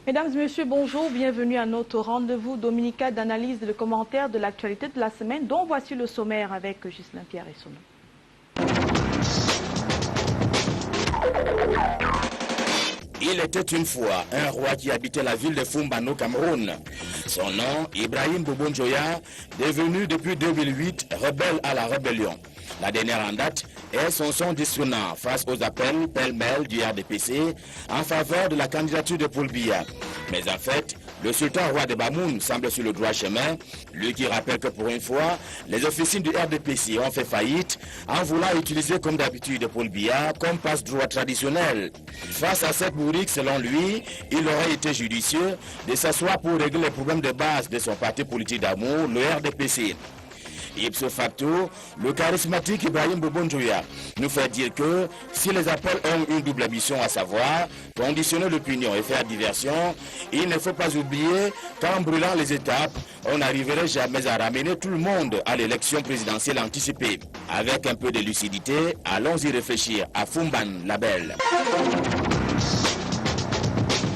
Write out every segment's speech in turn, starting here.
Mesdames et messieurs, bonjour, bienvenue à notre rendez-vous dominical d'analyse et de commentaires de l'actualité de la semaine, dont voici le sommaire avec Ghislain Pierre et Sono. Il était une fois un roi qui habitait la ville de Fumbano, Cameroun. Son nom, Ibrahim Bobo Njoya, devenu depuis 2008 rebelle à la rébellion. La dernière en date est son son dissonant face aux appels pêle-mêle du RDPC en faveur de la candidature de Paul Biya. Mais en fait, le sultan roi de Bamoun semble sur le droit chemin, lui qui rappelle que pour une fois, les officines du RDPC ont fait faillite en voulant utiliser comme d'habitude Paul Biya comme passe-droit traditionnel. Face à cette bourrique, selon lui, il aurait été judicieux de s'asseoir pour régler les problèmes de base de son parti politique d'amour, le RDPC. Ipso facto, le charismatique Ibrahim Bobo Njoya nous fait dire que si les appels ont une double mission, à savoir conditionner l'opinion et faire diversion, il ne faut pas oublier qu'en brûlant les étapes, on n'arriverait jamais à ramener tout le monde à l'élection présidentielle anticipée. Avec un peu de lucidité, allons y réfléchir à Fumban la Belle.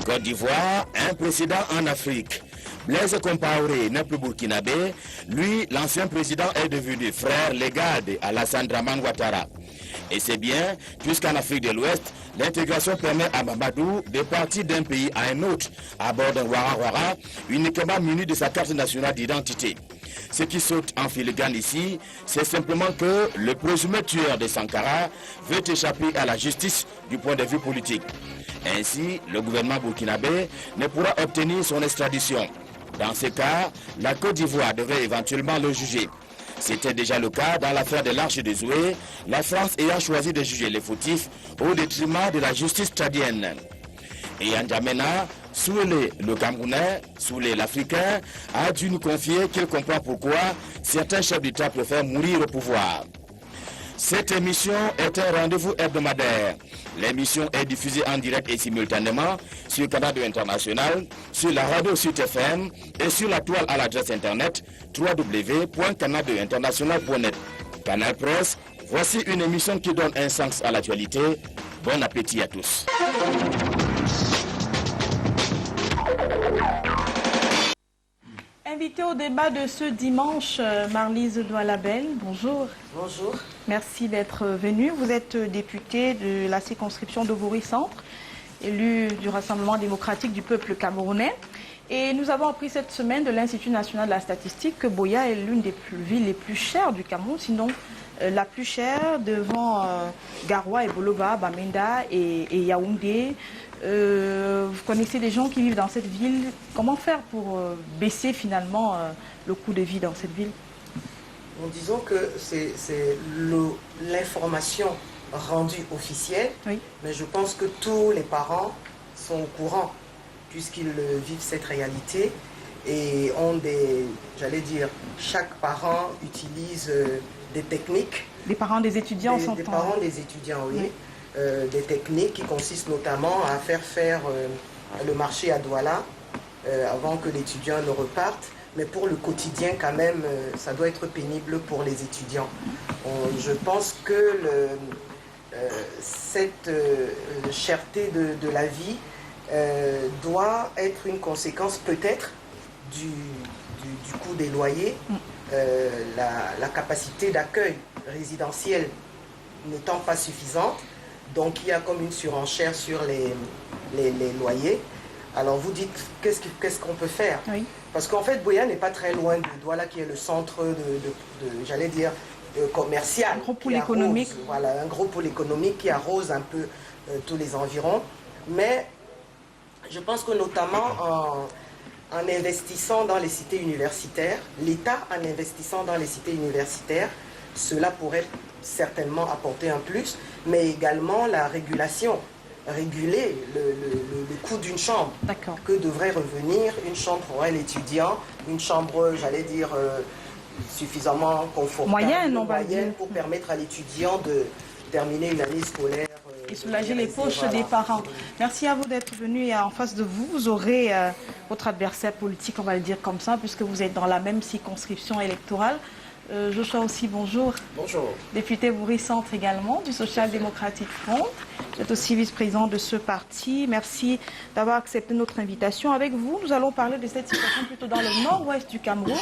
Côte d'Ivoire, un président en Afrique. Blaise Compaoré n'est plus burkinabé. Lui, l'ancien président, est devenu frère légal d'Alassane Dramane Ouattara. Et c'est bien, puisqu'en Afrique de l'Ouest, l'intégration permet à Mamadou de partir d'un pays à un autre, à bord d'un Ouara-Ouara, uniquement muni de sa carte nationale d'identité. Ce qui saute en filigrane ici, c'est simplement que le présumé tueur de Sankara veut échapper à la justice du point de vue politique. Ainsi, le gouvernement burkinabé ne pourra obtenir son extradition. Dans ce cas, la Côte d'Ivoire devrait éventuellement le juger. C'était déjà le cas dans l'affaire de l'Arche de Zoué, la France ayant choisi de juger les fautifs au détriment de la justice tchadienne. Et en N'Djamena, Soulé, le Camerounais, Soulé l'Africain, a dû nous confier qu'il comprend pourquoi certains chefs d'État préfèrent mourir au pouvoir. Cette émission est un rendez-vous hebdomadaire. L'émission est diffusée en direct et simultanément sur Canal 2 International, sur la radio Sud FM et sur la toile à l'adresse internet www.canal2international.net. Canal Presse, voici une émission qui donne un sens à l'actualité. Bon appétit à tous. Invité au débat de ce dimanche, Marlise Doualabel, bonjour. Bonjour. Merci d'être venue. Vous êtes députée de la circonscription de Bouri-Centre, élue du Rassemblement démocratique du peuple camerounais. Et nous avons appris cette semaine de l'Institut national de la statistique que Buea est l'une des villes les plus chères du Cameroun, sinon la plus chère devant Garoua et Boloba, Bamenda et Yaoundé. Vous connaissez des gens qui vivent dans cette ville. Comment faire pour baisser finalement le coût de vie dans cette ville? Bon, disons que c'est l'information rendue officielle, oui. Mais je pense que tous les parents sont au courant puisqu'ils vivent cette réalité et ont des, j'allais dire, chaque parent utilise des techniques. Les parents des étudiants sont des parents des étudiants, oui. Oui. Des techniques qui consistent notamment à faire le marché à Douala avant que l'étudiant ne reparte. Mais pour le quotidien, quand même, ça doit être pénible pour les étudiants. Je pense que cette cherté de la vie doit être une conséquence peut-être du coût des loyers, la capacité d'accueil résidentiel n'étant pas suffisante. Donc il y a comme une surenchère sur les loyers. Alors vous dites, qu'est-ce qu'on peut faire? Oui. Parce qu'en fait, Buea n'est pas très loin de Douala, qui est le centre j'allais dire, commercial. Un gros pôle économique. Voilà, un gros pôle économique qui arrose un peu tous les environs. Mais je pense que notamment en investissant dans les cités universitaires, l'État en investissant dans les cités universitaires, cela pourrait certainement apporter un plus, mais également la régulation. Réguler le coût d'une chambre. Que devrait revenir une chambre pour un étudiant, une chambre, j'allais dire, suffisamment confortable, moyenne pour permettre à l'étudiant de terminer une année scolaire. Et soulager les poches des parents. Merci à vous d'être venus et en face de vous, vous aurez votre adversaire politique, on va le dire comme ça, puisque vous êtes dans la même circonscription électorale. Joshua aussi, bonjour. Bonjour. Député Bourri-Centre également, du Social Democratic Front. Vous êtes aussi vice-président de ce parti. Merci d'avoir accepté notre invitation. Avec vous, nous allons parler de cette situation plutôt dans le nord-ouest du Cameroun,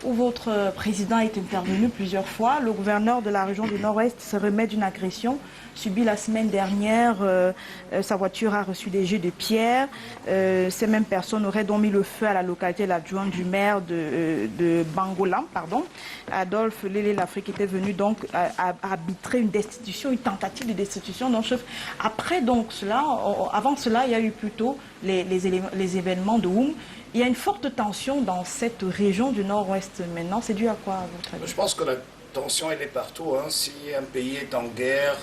où votre président est intervenu plusieurs fois. Le gouverneur de la région du nord-ouest se remet d'une agression subie la semaine dernière. Sa voiture a reçu des jets de pierre. Ces mêmes personnes auraient donc mis le feu à la localité. L'adjoint du maire de Bangolan, Adolphe Lélé l'Afrique, était venu donc arbitrer une destitution, une tentative de destitution d'un chef. Après donc cela, avant cela, il y a eu plutôt les événements de Oum. Il y a une forte tension dans cette région du nord-ouest maintenant. C'est dû à quoi, à votre avis? Je pense que la tension, elle est partout. Si un pays est en guerre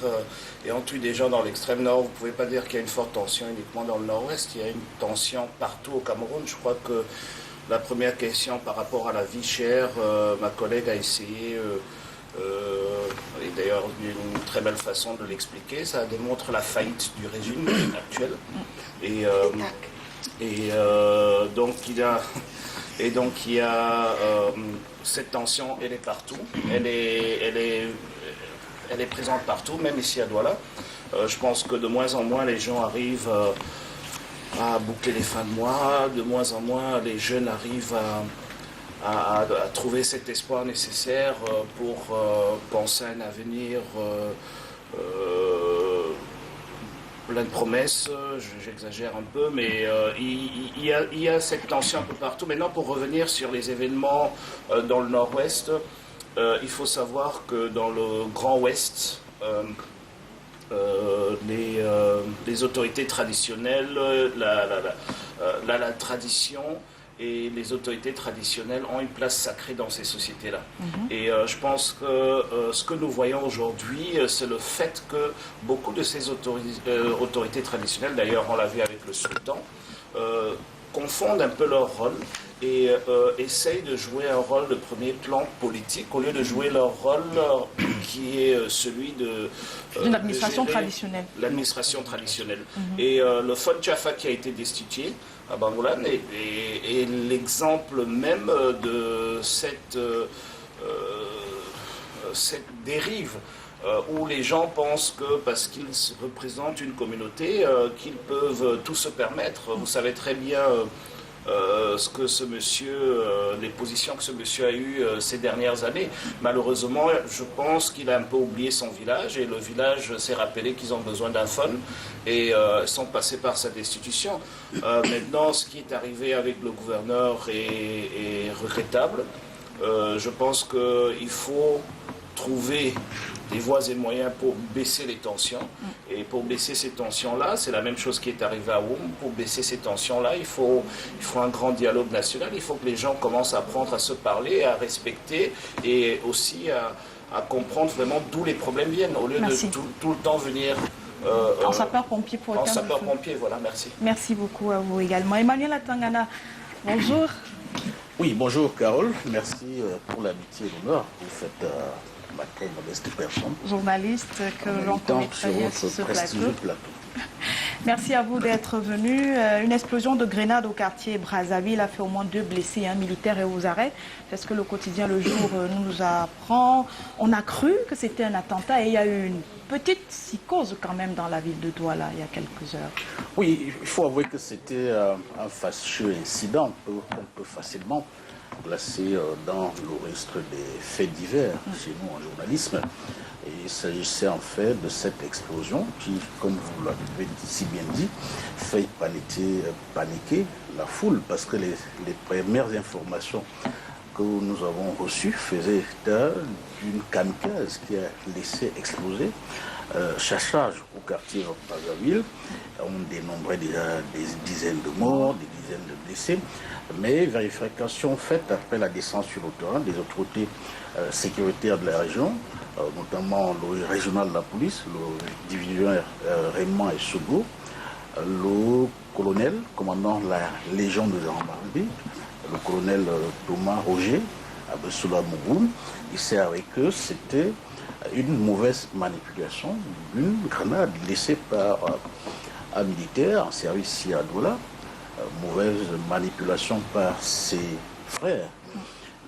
et on tue des gens dans l'extrême nord, vous ne pouvez pas dire qu'il y a une forte tension uniquement dans le nord-ouest. Il y a une tension partout au Cameroun. Je crois que la première question par rapport à la vie chère, ma collègue a essayé, et d'ailleurs d'une très belle façon de l'expliquer, ça démontre la faillite du régime actuel. Donc il y a cette tension, elle est partout, elle est présente partout, même ici à Douala. Je pense que de moins en moins les gens arrivent à boucler les fins de mois, de moins en moins les jeunes arrivent à trouver cet espoir nécessaire pour penser à un avenir plein de promesses, j'exagère un peu, mais il y a cette tension un peu partout. Maintenant, pour revenir sur les événements dans le nord-ouest, il faut savoir que dans le Grand Ouest, les autorités traditionnelles, la tradition et les autorités traditionnelles ont une place sacrée dans ces sociétés-là. Et je pense que ce que nous voyons aujourd'hui, c'est le fait que beaucoup de ces autorités traditionnelles, d'ailleurs on l'a vu avec le sultan, confondent un peu leur rôle et essayent de jouer un rôle de premier plan politique au lieu de jouer leur rôle qui est celui de l'administration traditionnelle. L'administration traditionnelle. Et le Fon Tchafa qui a été destitué à Bangolan est l'exemple même de cette dérive où les gens pensent que parce qu'ils représentent une communauté, qu'ils peuvent tout se permettre. Vous savez très bien ce que ce monsieur, les positions que ce monsieur a eues ces dernières années. Malheureusement, je pense qu'il a un peu oublié son village et le village s'est rappelé qu'ils ont besoin d'un fon et sont passés par sa destitution. Maintenant, ce qui est arrivé avec le gouverneur est regrettable. Je pense qu'il faut trouver des voies et moyens pour baisser les tensions. Et pour baisser ces tensions-là, c'est la même chose qui est arrivée à Oum. Pour baisser ces tensions-là, il faut un grand dialogue national. Il faut que les gens commencent à apprendre à se parler, à respecter et aussi à comprendre vraiment d'où les problèmes viennent, au lieu de tout le temps venir en sapeur-pompier pour en sapeur-pompier, voilà, merci. Merci beaucoup à vous également. Emmanuel Atangana, bonjour. Oui, bonjour Carole, merci pour l'amitié et l'honneur que vous faites ma très modeste personne. Journaliste que l'on connaît très bien sur ce plateau. Merci à vous d'être venu. Une explosion de grenade au quartier Brazzaville a fait au moins 2 blessés, un militaire est aux arrêts. C'est ce que le quotidien Le Jour nous apprend. On a cru que c'était un attentat et il y a eu une petite psychose quand même dans la ville de Douala il y a quelques heures. Oui, il faut avouer que c'était un fâcheux incident qu'on peut facilement placé dans le registre des faits divers chez nous en journalisme. Et il s'agissait en fait de cette explosion qui, comme vous l'avez si bien dit, fait paniquer la foule parce que les premières informations que nous avons reçues faisaient état d'une kamikaze qui a laissé exploser chassage au quartier Brazzaville. On dénombrait déjà des dizaines de morts, des dizaines de blessés. Mais vérification faite après la descente sur le terrain des autorités sécuritaires de la région, notamment le régional de la police, le divisionnaire Raymond et Sogo, le colonel commandant la Légion de gendarmerie, le colonel Thomas Roger, Abessoula Mougoum. Il s'est avec eux, c'était une mauvaise manipulation d'une grenade laissée par un militaire en service ici à Douala. Mauvaise manipulation par ses frères.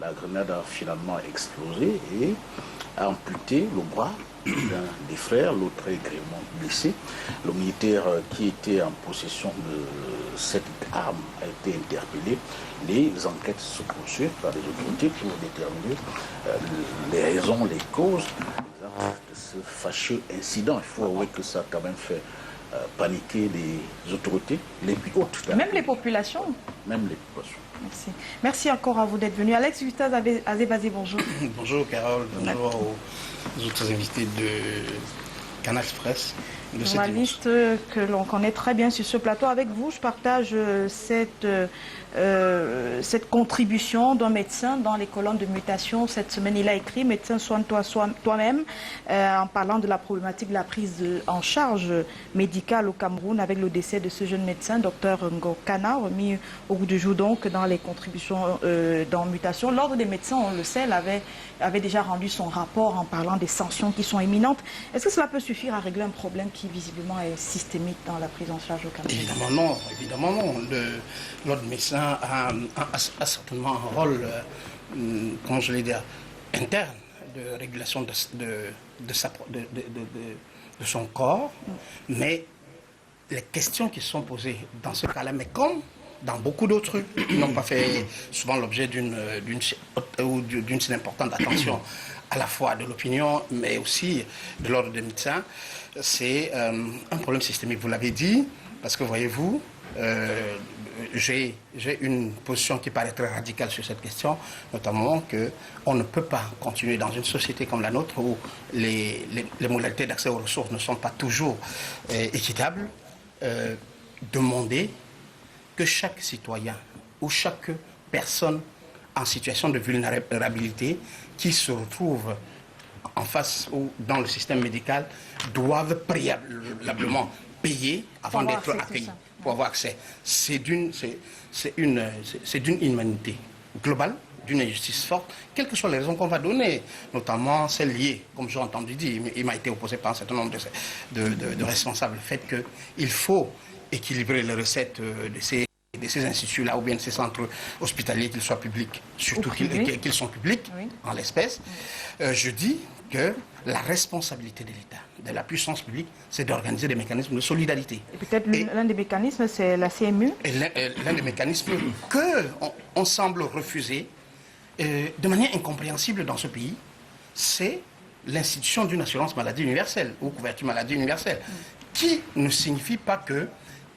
la grenade a finalement explosé et a amputé le bras d'un des frères, l'autre est grièvement blessé. Le militaire qui était en possession de cette arme a été interpellé. Les enquêtes se poursuivent par les autorités pour déterminer les raisons, les causes de ce fâcheux incident. Il faut avouer que ça a quand même fait paniquer les autorités les plus hautes. Même les populations. Même les populations. Merci. Merci encore à vous d'être venu. Alex Gustave Azebazé, bonjour. Bonjour Carole, bonjour aux autres invités de Canal Express. Journaliste que l'on connaît très bien sur ce plateau. Avec vous, je partage cette contribution d'un médecin dans les colonnes de mutation. Cette semaine, il a écrit « Médecin, soigne-toi toi-même » en parlant de la problématique de la prise en charge médicale au Cameroun avec le décès de ce jeune médecin, Dr Ngokana, remis au goût du jour donc dans les contributions dans mutation. L'Ordre des médecins, on le sait, avait déjà rendu son rapport en parlant des sanctions qui sont imminentes. Est-ce que cela peut suffire à régler un problème qui visiblement est systémique dans la prise en charge au Cameroun? Évidemment non. L'Ordre des médecins a certainement un rôle, comment je vais dire, interne de régulation de son corps, mais les questions qui sont posées dans ce cas-là, mais comme dans beaucoup d'autres, qui n'ont pas fait souvent l'objet d'une si importante attention à la fois de l'opinion, mais aussi de l'Ordre des médecins, c'est un problème systémique, vous l'avez dit, parce que voyez-vous, j'ai une position qui paraît très radicale sur cette question, notamment qu'on ne peut pas continuer dans une société comme la nôtre où les modalités d'accès aux ressources ne sont pas toujours équitables, demander que chaque citoyen ou chaque personne en situation de vulnérabilité qui se retrouve en face ou dans le système médical doivent préalablement payer avant d'être accueillis, pour avoir accès. C'est d'une inhumanité globale, d'une injustice forte, quelles que soient les raisons qu'on va donner, notamment celles liées, comme j'ai entendu dire, il m'a été opposé par un certain nombre de responsables, le fait qu'il faut équilibrer les recettes de ces instituts-là, ou bien de ces centres hospitaliers, qu'ils soient publics, surtout qu'ils sont publics, oui, en l'espèce. Je dis que la responsabilité de l'État, de la puissance publique, c'est d'organiser des mécanismes de solidarité. Et peut-être l'un des mécanismes, c'est la CMU. L'un des mécanismes qu'on semble refuser de manière incompréhensible dans ce pays, c'est l'institution d'une assurance maladie universelle, ou couverture maladie universelle, qui ne signifie pas que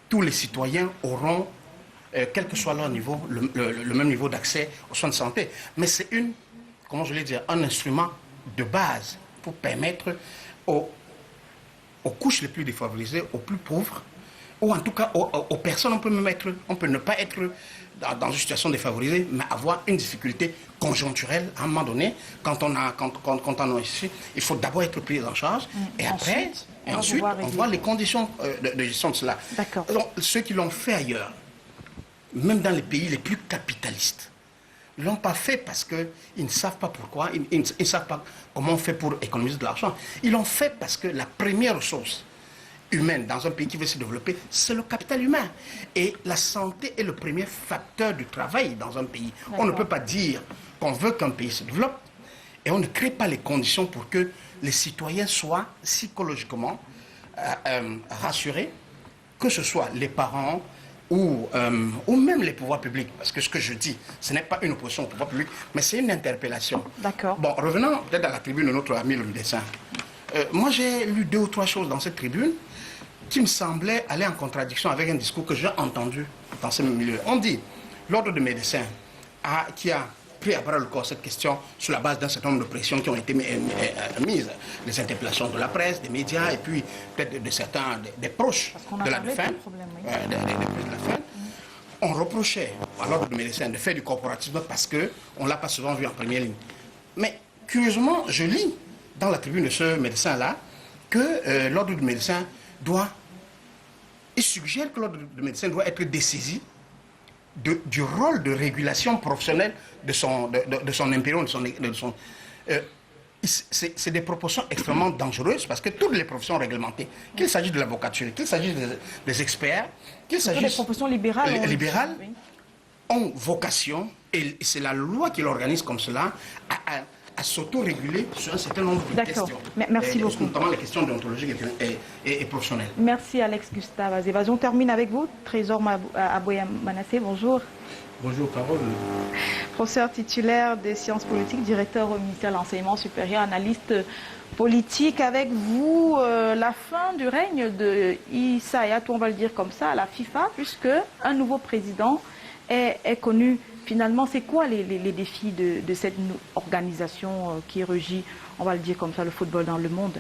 tous les citoyens auront, quel que soit leur niveau, le même niveau d'accès aux soins de santé. Mais c'est comment je vais dire, un instrument de base pour permettre aux couches les plus défavorisées, aux plus pauvres, ou en tout cas aux personnes, on peut ne pas être dans une situation défavorisée, mais avoir une difficulté conjoncturelle à un moment donné, quand on a ici, il faut d'abord être pris en charge, et ensuite on voit les conditions de gestion de cela. Donc, ceux qui l'ont fait ailleurs, même dans les pays les plus capitalistes, ne l'ont pas fait parce qu'ils ne savent pas pourquoi, ils ne savent pas comment on fait pour économiser de l'argent. Ils l'ont fait parce que la première ressource humaine dans un pays qui veut se développer, c'est le capital humain. Et la santé est le premier facteur du travail dans un pays. On ne peut pas dire qu'on veut qu'un pays se développe et on ne crée pas les conditions pour que les citoyens soient psychologiquement rassurés, que ce soit les parents, ou même les pouvoirs publics, parce que ce que je dis, ce n'est pas une opposition au pouvoir public, mais c'est une interpellation. D'accord. Bon, revenons peut-être à la tribune de notre ami le médecin. Moi, j'ai lu 2 ou 3 choses dans cette tribune qui me semblaient aller en contradiction avec un discours que j'ai entendu dans ce milieu. On dit, l'Ordre des médecins qui a pris à bras le corps cette question sur la base d'un certain nombre de pressions qui ont été mises, les interpellations de la presse, des médias, et puis peut-être de certains, des proches de la fin, on reprochait à l'Ordre des médecins de faire du corporatisme parce qu'on ne l'a pas souvent vu en première ligne. Mais curieusement, je lis dans la tribune de ce médecin-là que l'Ordre des médecins il suggère que l'Ordre des médecins doit être dessaisi du rôle de régulation professionnelle de son impérium, c'est des proportions extrêmement dangereuses parce que toutes les professions réglementées, qu'il s'agisse de l'avocature, qu'il s'agisse des experts, qu'il s'agisse des professions libérales, libérales, oui, ont vocation, et c'est la loi qui l'organise comme cela, à s'auto-réguler sur un certain nombre de questions. Merci beaucoup. Notamment les questions déontologiques et professionnelles. Merci Alex Gustave Azévazé. On termine avec vous. Trésor Aboya Manassé, bonjour. Bonjour Carole. Professeur titulaire des sciences politiques, directeur au ministère de l'Enseignement supérieur, analyste politique. Avec vous, la fin du règne de Issa Hayatou, on va le dire comme ça, à la FIFA, puisque un nouveau président est connu. Finalement, c'est quoi les défis de cette organisation qui régit, on va le dire comme ça, le football dans le monde?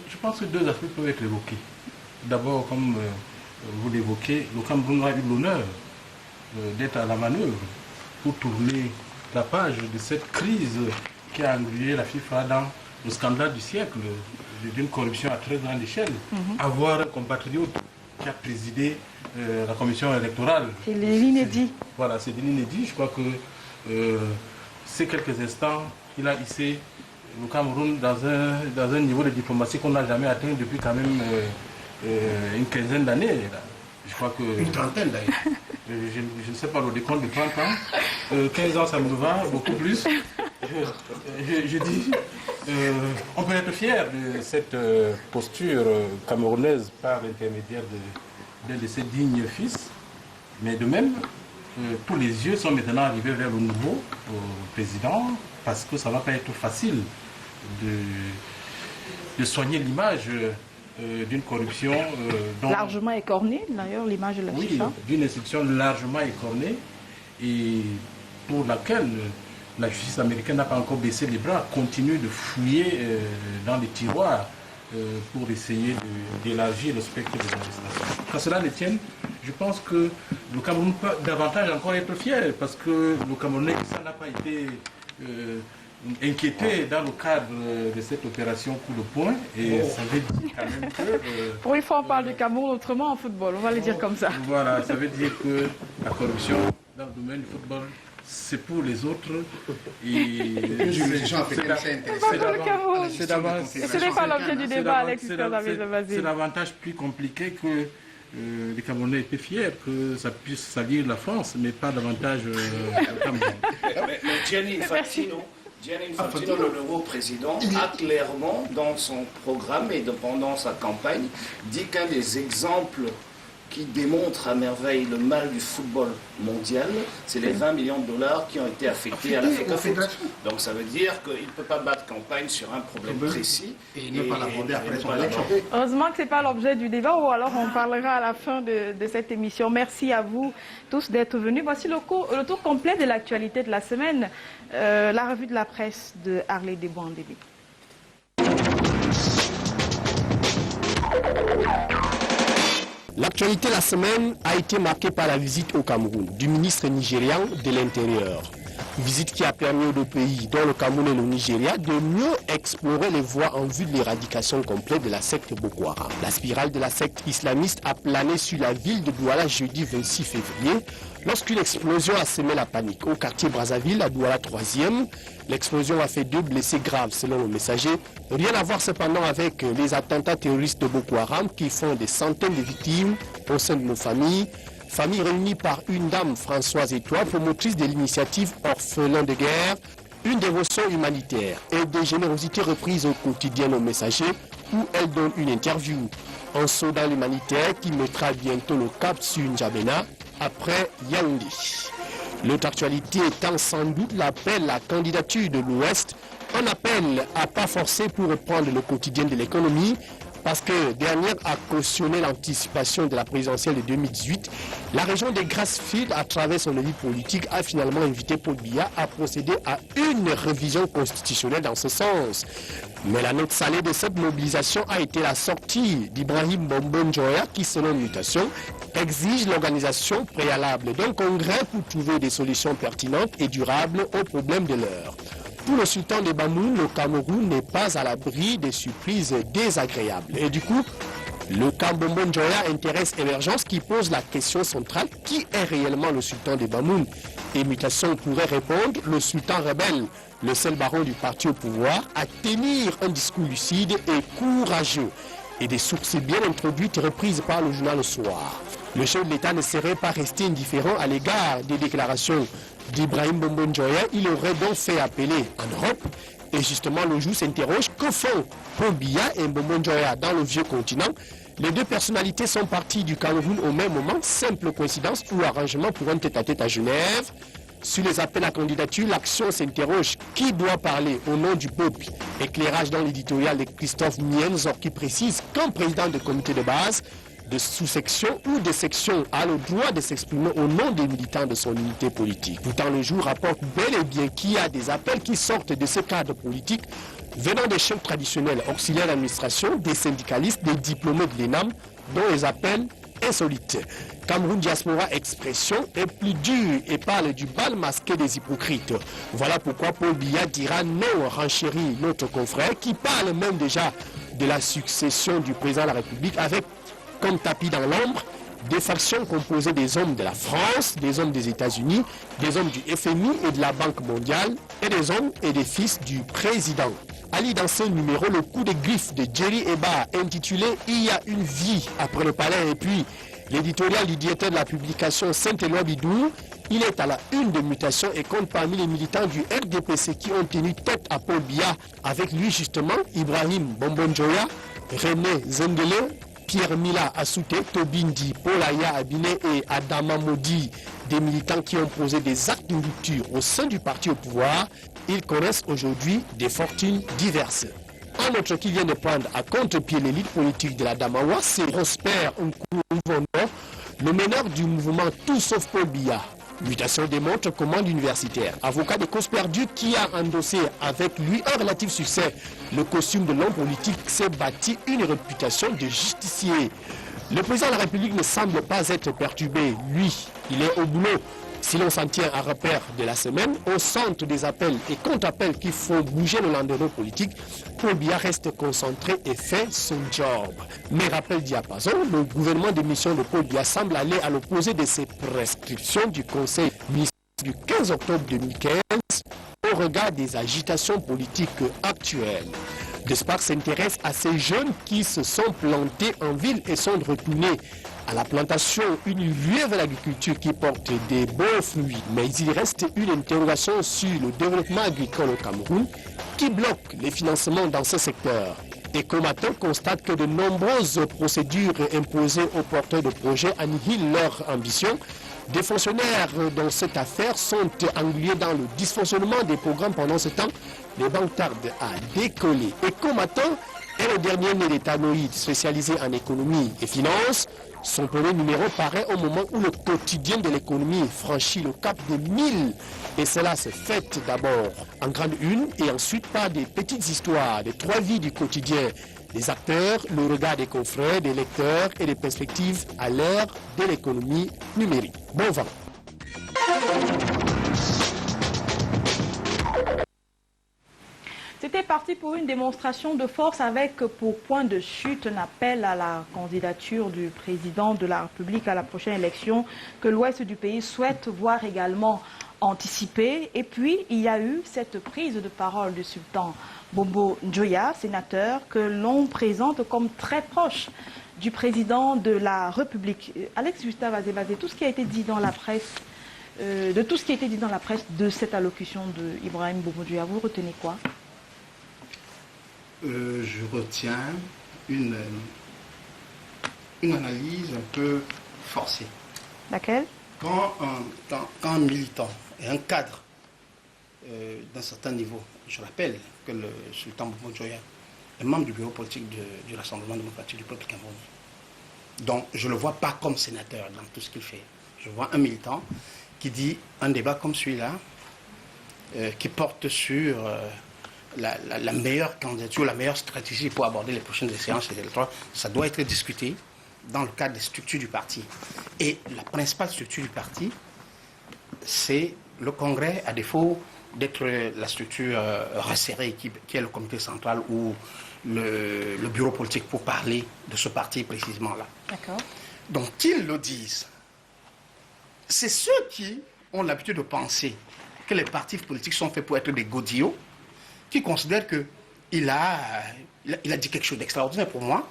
Je pense que deux aspects peuvent être évoqués. D'abord, comme vous l'évoquez, le Cameroun a eu l'honneur d'être à la manœuvre pour tourner la page de cette crise qui a englué la FIFA dans le scandale du siècle d'une corruption à très grande échelle. Avoir un compatriote qui a présidé la commission électorale. C'est l'inédit. Voilà, c'est l'inédit. Je crois que ces quelques instants, il a hissé le Cameroun dans un niveau de diplomatie qu'on n'a jamais atteint depuis quand même une quinzaine d'années. Je crois que... Une trentaine d'ailleurs. Je ne sais pas le décompte de 30 ans. 15 ans, ça me va, beaucoup plus. Je dis, on peut être fier de cette posture camerounaise par l'intermédiaire d'un de ses dignes fils. Mais de même, tous les yeux sont maintenant arrivés vers le nouveau président parce que ça ne va pas être facile de soigner l'image d'une corruption largement écornée, d'ailleurs, l'image de la FIFA. Oui, d'une institution largement écornée et pour laquelle la justice américaine n'a pas encore baissé les bras, continue de fouiller dans les tiroirs pour essayer d'élargir le spectre des arrestations. Quand cela ne tienne, je pense que le Cameroun peut davantage encore être fier parce que le Camerounais, ça n'a pas été inquiété dans le cadre de cette opération coup de poing et ça veut dire quand même que... Pour une fois, on parle du Cameroun autrement en football, on va le dire comme ça. Voilà, ça veut dire que la corruption dans le domaine du football, c'est pour les autres et... Ce n'est pas l'objet du débat, Alex. C'est davantage plus compliqué que les Camerounais étaient fiers que ça puisse salir la France, mais pas davantage le Cameroun. Mais Gianni Infantino, le nouveau président, a clairement, dans son programme et pendant sa campagne, dit qu'un des exemples qui démontre à merveille le mal du football mondial, c'est les 20 millions de dollars qui ont été affectés à la FECAFOOT. Donc ça veut dire qu'il ne peut pas battre campagne sur un problème précis. Et ne pas l'aborder après son élection. Heureusement que ce n'est pas l'objet du débat, ou alors on parlera à la fin de cette émission. Merci à vous tous d'être venus. Voici le tour complet de l'actualité de la semaine, la revue de la presse de Harley Desbois-Ndébi. L'actualité de la semaine a été marquée par la visite au Cameroun du ministre nigérian de l'Intérieur. Visite qui a permis aux deux pays, dont le Cameroun et le Nigeria, de mieux explorer les voies en vue de l'éradication complète de la secte Boko Haram. La spirale de la secte islamiste a plané sur la ville de Douala jeudi 26 février, lorsqu'une explosion a semé la panique. Au quartier Brazzaville, à Douala 3e, l'explosion a fait 2 blessés graves selon le messager. Rien à voir cependant avec les attentats terroristes de Boko Haram qui font des centaines de victimes au sein de nos familles. Famille réunie par une dame, Françoise Étoile, promotrice de l'initiative Orphelins de guerre, une dévotion humanitaire et des générosités reprises au quotidien au messager où elle donne une interview. Un saut dans l'humanitaire qui mettra bientôt le cap sur N'Djamena après Yaoundé. L'autre actualité étant sans doute l'appel à la candidature de l'Ouest, un appel à pas forcer pour reprendre le quotidien de l'économie, parce que dernière a cautionné l'anticipation de la présidentielle de 2018, la région des Grassfields, à travers son élit politique, a finalement invité Paul Biya à procéder à une révision constitutionnelle dans ce sens. Mais la note salée de cette mobilisation a été la sortie d'Ibrahim Bombon Joya qui, selon Mutation, exige l'organisation préalable d'un congrès pour trouver des solutions pertinentes et durables aux problèmes de l'heure. Pour le sultan de Bamoun, le Cameroun n'est pas à l'abri des surprises désagréables. Et du coup, le cas Bombon Joya intéresse Émergence qui pose la question centrale, qui est réellement le sultan de Bamoun? Et Mutation pourrait répondre, le sultan rebelle, le seul baron du parti au pouvoir, à tenir un discours lucide et courageux. Et des sources bien introduites reprises par le journal Le Soir. Le chef de l'État ne serait pas resté indifférent à l'égard des déclarations d'Ibrahim Bombon Joya. Il aurait donc fait appeler en Europe. Et justement, le jour s'interroge, que font Paul Biya et Bombon Joya dans le vieux continent? Les deux personnalités sont parties du Cameroun au même moment, simple coïncidence ou arrangement pour un tête-à-tête à Genève. Sur les appels à candidature, l'action s'interroge. Qui doit parler au nom du peuple? Éclairage dans l'éditorial de Christophe Mienzor qui précise qu'un président de comité de base, de sous-section ou de section a le droit de s'exprimer au nom des militants de son unité politique. Pourtant, le jour rapporte bel et bien qu'il y a des appels qui sortent de ce cadre politique venant des chefs traditionnels, auxiliaires d'administration, des syndicalistes, des diplômés de l'ENAM, dont les appels insolites. Cameroun Diaspora Expression est plus dur et parle du bal masqué des hypocrites. Voilà pourquoi Paul Biya dira non, renchérit notre confrère qui parle même déjà de la succession du président de la République avec comme tapis dans l'ombre des factions composées des hommes de la France, des hommes des États-Unis, des hommes du FMI et de la Banque mondiale et des hommes et des fils du président. Ali dans ce numéro le coup de griffe de Jerry Eba intitulé « Il y a une vie après le palais » et puis l'éditorial du directeur de la publication Saint-Éloi Bidou, il est à la une de mutation et compte parmi les militants du RDPC qui ont tenu tête à Paul Biya. Avec lui justement Ibrahim Bombon Joya, René Zendele, Pierre Mila Assouté, Tobindi, Paulaya Abiné et Adama Modi, des militants qui ont posé des actes de rupture au sein du parti au pouvoir. Ils connaissent aujourd'hui des fortunes diverses. Un autre qui vient de prendre à contre-pied l'élite politique de la Damawa, c'est Prosper Nkouvondor, le meneur du mouvement Tout sauf Paul Biya. Mutation démontre comment l'universitaire, avocat de cause perdue qui a endossé avec lui un relatif succès le costume de l'homme politique, s'est bâti une réputation de justicier. Le président de la République ne semble pas être perturbé. Lui, il est au boulot. Si l'on s'en tient à repère de la semaine, au centre des appels et contre-appels qui font bouger le landerneau politique, Paul Biya reste concentré et fait son job. Mais rappel diapason, le gouvernement de mission de Paul Biya semble aller à l'opposé de ses prescriptions du Conseil ministériel du 15 octobre 2015 au regard des agitations politiques actuelles. Despard s'intéresse à ces jeunes qui se sont plantés en ville et sont retournés à la plantation, une ruée vers l'agriculture qui porte des beaux fruits. Mais il reste une interrogation sur le développement agricole au Cameroun qui bloque les financements dans ce secteur. Et Comatin constate que de nombreuses procédures imposées aux porteurs de projets annihilent leur ambition. Des fonctionnaires dans cette affaire sont englués dans le dysfonctionnement des programmes pendant ce temps. Les banques tardent à décoller. Et Comatin est le dernier né des tabloïds spécialisé en économie et finance. Son premier numéro paraît au moment où le quotidien de l'économie franchit le cap des 1000. Et cela se fait d'abord en grande une et ensuite par des petites histoires des trois vies du quotidien. Des acteurs, le regard des confrères, des lecteurs et des perspectives à l'ère de l'économie numérique. Bon vent. C'était parti pour une démonstration de force avec pour point de chute un appel à la candidature du président de la République à la prochaine élection que l'ouest du pays souhaite voir également anticipée. Et puis, il y a eu cette prise de parole du sultan Bombon Joya, sénateur, que l'on présente comme très proche du président de la République. Alex Gustave Azévazé, tout ce qui a été dit dans la presse, de cette allocution d'Ibrahim Bombon Joya, vous retenez quoi? Je retiens une analyse un peu forcée. Laquelle? Quand un militant et un cadre d'un certain niveau, je rappelle que le sultan Bombon Joya est membre du bureau politique du Rassemblement démocratique du peuple camerounais. Donc je ne le vois pas comme sénateur dans tout ce qu'il fait. Je vois un militant qui dit un débat comme celui-là, qui porte sur la meilleure candidature, la meilleure stratégie pour aborder les prochaines séances électorales, ça doit être discuté dans le cadre des structures du parti. Et la principale structure du parti, c'est le Congrès, à défaut d'être la structure resserrée qui est le comité central ou le bureau politique pour parler de ce parti précisément-là. D'accord. Donc qu'ils le disent. C'est ceux qui ont l'habitude de penser que les partis politiques sont faits pour être des godillots, qui considèrent qu'il a dit quelque chose d'extraordinaire pour moi.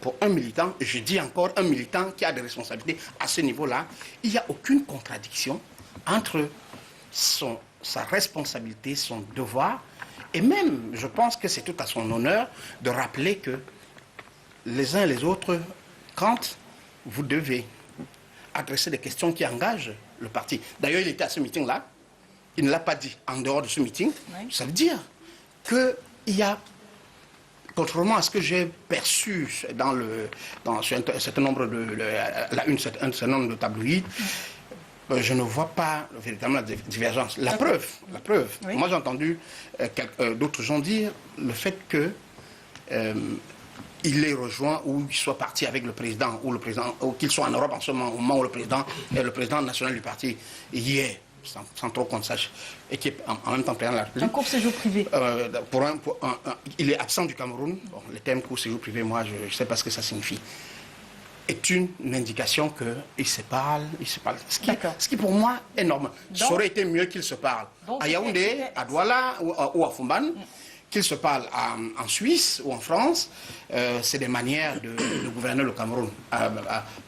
pour un militant, et je dis encore un militant qui a des responsabilités à ce niveau-là, il n'y a aucune contradiction entre sa responsabilité, son devoir, et même, je pense que c'est tout à son honneur de rappeler que les uns et les autres, quand vous devez adresser des questions qui engagent le parti. D'ailleurs, il était à ce meeting-là, il ne l'a pas dit en dehors de ce meeting, oui. Ça veut dire qu'il y a, contrairement à ce que j'ai perçu dans un certain nombre de un certain nombre de tabloïds, je ne vois pas véritablement la divergence. La preuve, oui. Moi j'ai entendu d'autres gens dire le fait que il les rejoint ou il soit parti avec le président ou qu'il soit en Europe en ce moment où le président est le président national du parti hier, sans trop qu'on sache, et qui est en même temps président de la République. Un court séjour privé. Il est absent du Cameroun. Bon, le terme court séjour privé, moi je ne sais pas ce que ça signifie. Est une indication qu'ils se parlent, ce qui pour moi est normal. Ça aurait été mieux qu'ils se parlent à Yaoundé, à Douala ou à Fumban, qu'ils se parlent en Suisse ou en France. C'est des manières de gouverner le Cameroun,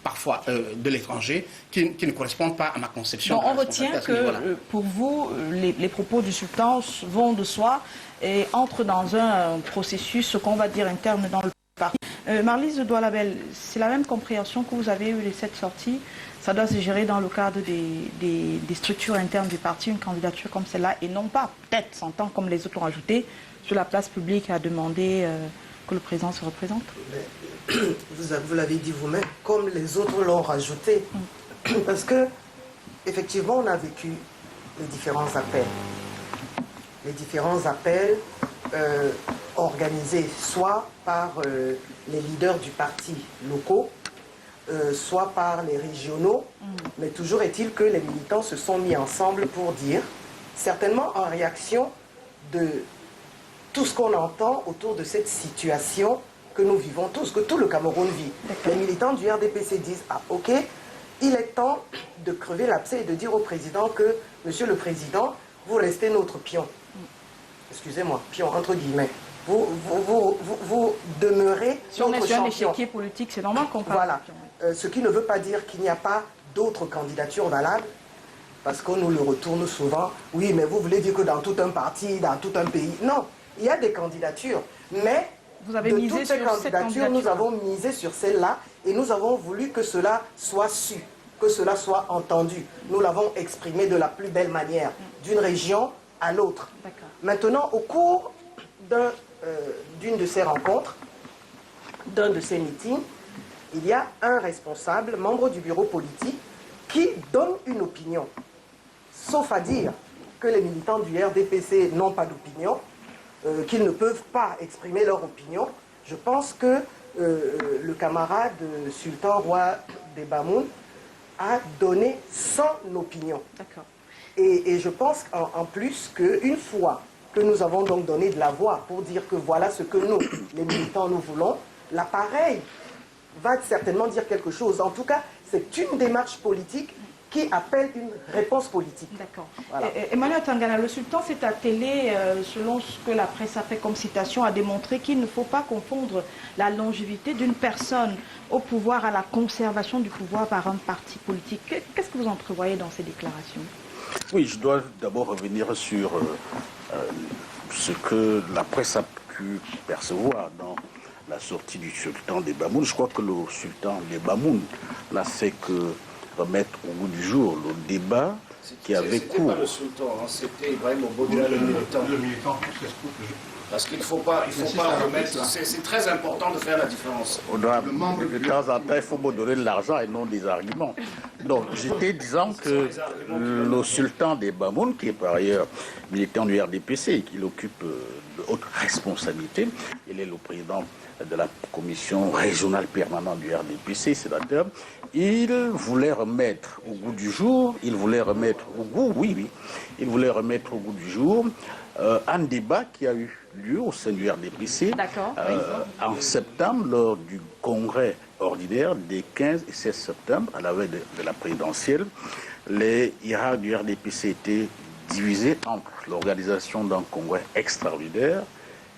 parfois de l'étranger, qui ne correspondent pas à ma conception. Donc on retient que pour vous, les propos du sultan vont de soi et entrent dans un processus, ce qu'on va dire interne dans le parti. Marlise de Doualabel, c'est la même compréhension que vous avez eue de cette sortie. Ça doit se gérer dans le cadre des structures internes du parti, une candidature comme celle-là, et non pas, peut-être, s'entend comme les autres ont ajouté, sur la place publique à demander que le président se représente. Vous l'avez dit vous-même, comme les autres l'ont rajouté. Parce que, effectivement, on a vécu les différents appels. Les différents appels organisés soit par les leaders du parti locaux, soit par les régionaux, mais toujours est-il que les militants se sont mis ensemble pour dire, certainement en réaction de tout ce qu'on entend autour de cette situation que nous vivons tous, que tout le Cameroun vit. Les militants du RDPC disent, ah ok, il est temps de crever l'abcès et de dire au président que, monsieur le président, vous restez notre pion. Excusez-moi, pion entre guillemets. Vous demeurez sur notre champion. Sur un échiquier politique, c'est normal qu'on parle. Voilà. Ce qui ne veut pas dire qu'il n'y a pas d'autres candidatures valables, parce qu'on nous le retourne souvent. Oui, mais vous voulez dire que dans tout un parti, dans tout un pays. Non, il y a des candidatures, mais vous avez de misé toutes ces candidatures, nous avons misé sur celle-là et nous avons voulu que cela soit su, que cela soit entendu. Nous l'avons exprimé de la plus belle manière, d'une région à l'autre. Maintenant, au cours d'une de ces rencontres, d'un de ces meetings, il y a un responsable, membre du bureau politique, qui donne une opinion. Sauf à dire que les militants du RDPC n'ont pas d'opinion, qu'ils ne peuvent pas exprimer leur opinion. Je pense que le camarade Sultan Roi des Bamoun a donné son opinion. Et je pense en plus qu'une fois que nous avons donc donné de la voix pour dire que voilà ce que nous, les militants, nous voulons, l'appareil va certainement dire quelque chose. En tout cas, c'est une démarche politique qui appelle une réponse politique. D'accord. Voilà. Emmanuel Tangana, le sultan s'est attelé, selon ce que la presse a fait comme citation, à démontrer qu'il ne faut pas confondre la longévité d'une personne au pouvoir à la conservation du pouvoir par un parti politique. Qu'est-ce que vous entrevoyez dans ces déclarations? Oui, je dois d'abord revenir sur ce que la presse a pu percevoir dans la sortie du sultan des Bamoun. Je crois que le sultan des Bamoun n'a fait que remettre au goût du jour le débat qui avait cours. C'était pas le sultan, hein, c'était Ibrahim Obodia, le militant. Le militant, parce qu'il ne faut pas remettre... C'est très important de faire la différence. De temps en temps, il faut me donner de l'argent et non des arguments. Donc, j'étais disant que le sultan des Bamoun, qui est par ailleurs militant du RDPC et qui occupe de hautes responsabilités, il est le président de la commission régionale permanente du RDPC, sénateur, il voulait remettre au goût du jour, il voulait remettre au goût du jour un débat qui a eu lieu au sein du RDPC en septembre lors du congrès ordinaire des 15 et 16 septembre à la veille de la présidentielle. Les hiérarques du RDPC étaient divisés entre l'organisation d'un congrès extraordinaire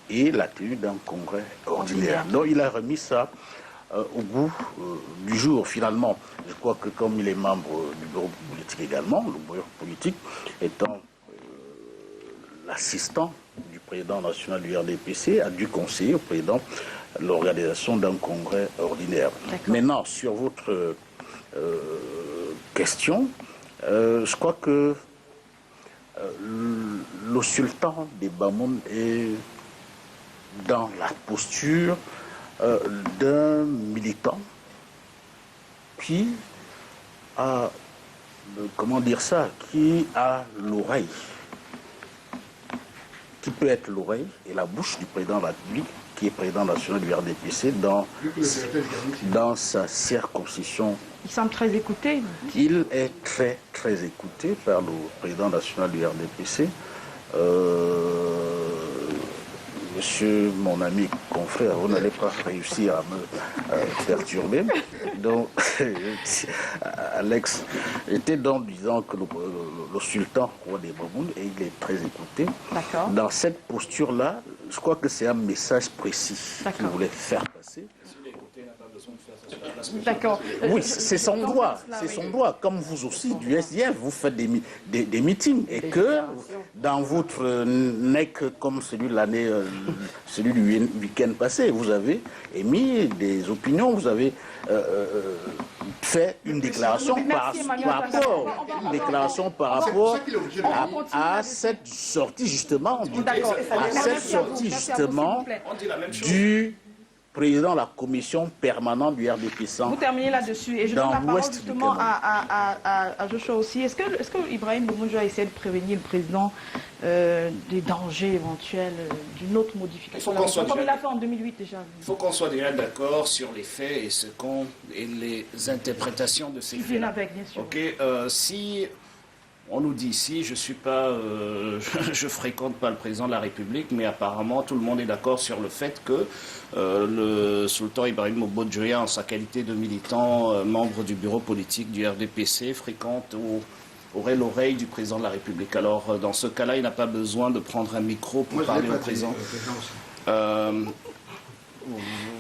et la tenue d'un congrès ordinaire. Donc il a remis ça au goût du jour. Finalement, je crois que comme il est membre du bureau politique également, le bureau politique étant l'assistant du président national du RDPC, a dû conseiller au président l'organisation d'un congrès ordinaire. Maintenant, sur votre question, je crois que le sultan des Bamoun est dans la posture d'un militant qui a, comment dire ça, qui a l'oreille, qui peut être l'oreille et la bouche du président de la République, qui est président national du RDPC dans sa circonscription. Il semble très écouté. Il est très écouté par le président national du RDPC. Monsieur, mon ami, confrère, vous n'allez pas réussir à me perturber. Donc, Alex était donc disant que le sultan roi des Bamoun, et il est très écouté. Dans cette posture-là, je crois que c'est un message précis qu'il voulait faire passer. D'accord. Oui, c'est son droit. C'est son droit. Comme vous aussi, du SDF, vous faites des meetings. Et que dans votre NEC, comme celui du week-end passé, vous avez émis des opinions, vous avez fait une déclaration par rapport à cette sortie justement du président de la commission permanente du RDPC. Vous terminez là-dessus et je donne la parole justement à Joshua aussi. Est-ce que Ibrahim Boumoundja a essayé de prévenir le président des dangers éventuels d'une autre modification comme il a fait en 2008 déjà? Il faut qu'on soit déjà d'accord sur les faits et les interprétations de ces faits. Okay, si on nous dit ici, je fréquente pas le président de la République, mais apparemment tout le monde est d'accord sur le fait que le sultan Ibrahim Boumoundja, en sa qualité de militant, membre du bureau politique du RDPC, aurait l'oreille du président de la République. Alors dans ce cas-là, il n'a pas besoin de prendre un micro pour parler au président.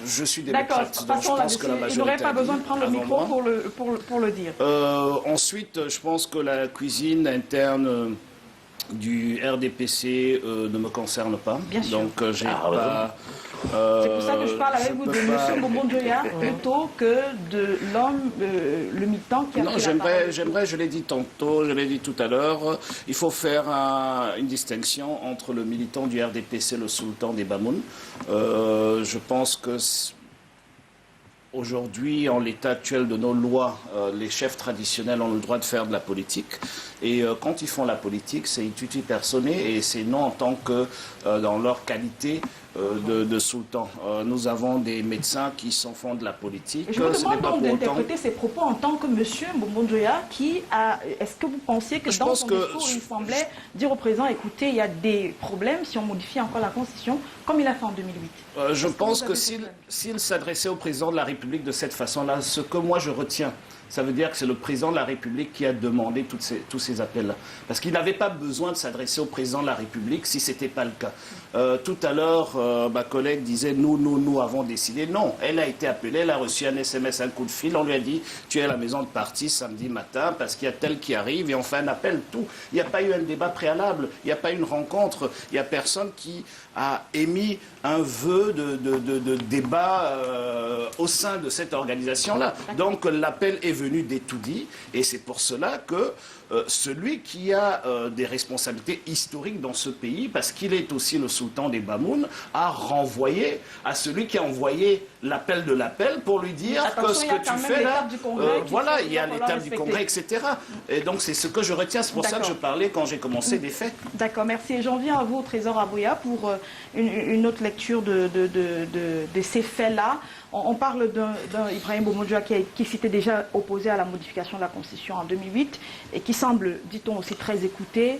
Je suis démocrate, donc je pense que la majorité... Il n'aurait pas besoin de prendre le micro pour le dire. Ensuite, je pense que la cuisine interne du RDPC ne me concerne pas. Bien sûr. Donc, j'ai pas... c'est pour ça que je parle avec vous de M. Boumoundja plutôt que de l'homme, le militant qui a Non, j'aimerais, je l'ai dit tantôt, je l'ai dit tout à l'heure, il faut faire une distinction entre le militant du RDPC, le sultan des Bamoun. Je pense que aujourd'hui, en l'état actuel de nos lois, les chefs traditionnels ont le droit de faire de la politique. Et quand ils font la politique, c'est uti personae et c'est non en tant que dans leur qualité de sultan. Nous avons des médecins qui font de la politique. Et je vous demande donc d'interpréter ces propos en tant que M. Boumoundja qui a... Est-ce que vous pensiez que dans son discours, il semblait dire au président, écoutez, il y a des problèmes si on modifie encore la Constitution, comme il a fait en 2008? Je pense que s'il s'adressait au président de la République de cette façon-là, ce que moi je retiens, ça veut dire que c'est le président de la République qui a demandé tous ces appels-là. Parce qu'il n'avait pas besoin de s'adresser au président de la République si ce n'était pas le cas. Tout à l'heure, ma collègue disait nous avons décidé. Non, elle a été appelée, elle a reçu un SMS, un coup de fil. On lui a dit tu es à la maison de parti samedi matin parce qu'il y a tel qui arrive et on fait un appel, tout. Il n'y a pas eu un débat préalable, il n'y a pas eu une rencontre, il n'y a personne qui a émis un vœu de débat au sein de cette organisation-là. Donc l'appel est venu d'Etoudi et c'est pour cela que celui qui a des responsabilités historiques dans ce pays, parce qu'il est aussi le sultan des Bamoun, a renvoyé à celui qui a envoyé l'appel de l'appel pour lui dire que ce que tu fais là, voilà, il y a l'étape du Congrès, etc. Et donc c'est ce que je retiens, c'est pour ça que je parlais quand j'ai commencé des faits. D'accord, merci. Et j'en viens à vous, Trésor Abouya, pour une autre lecture de ces faits-là. On parle d'un Ibrahim Boumoundja qui s'était déjà opposé à la modification de la Constitution en 2008 et qui semble, dit-on, aussi très écouté.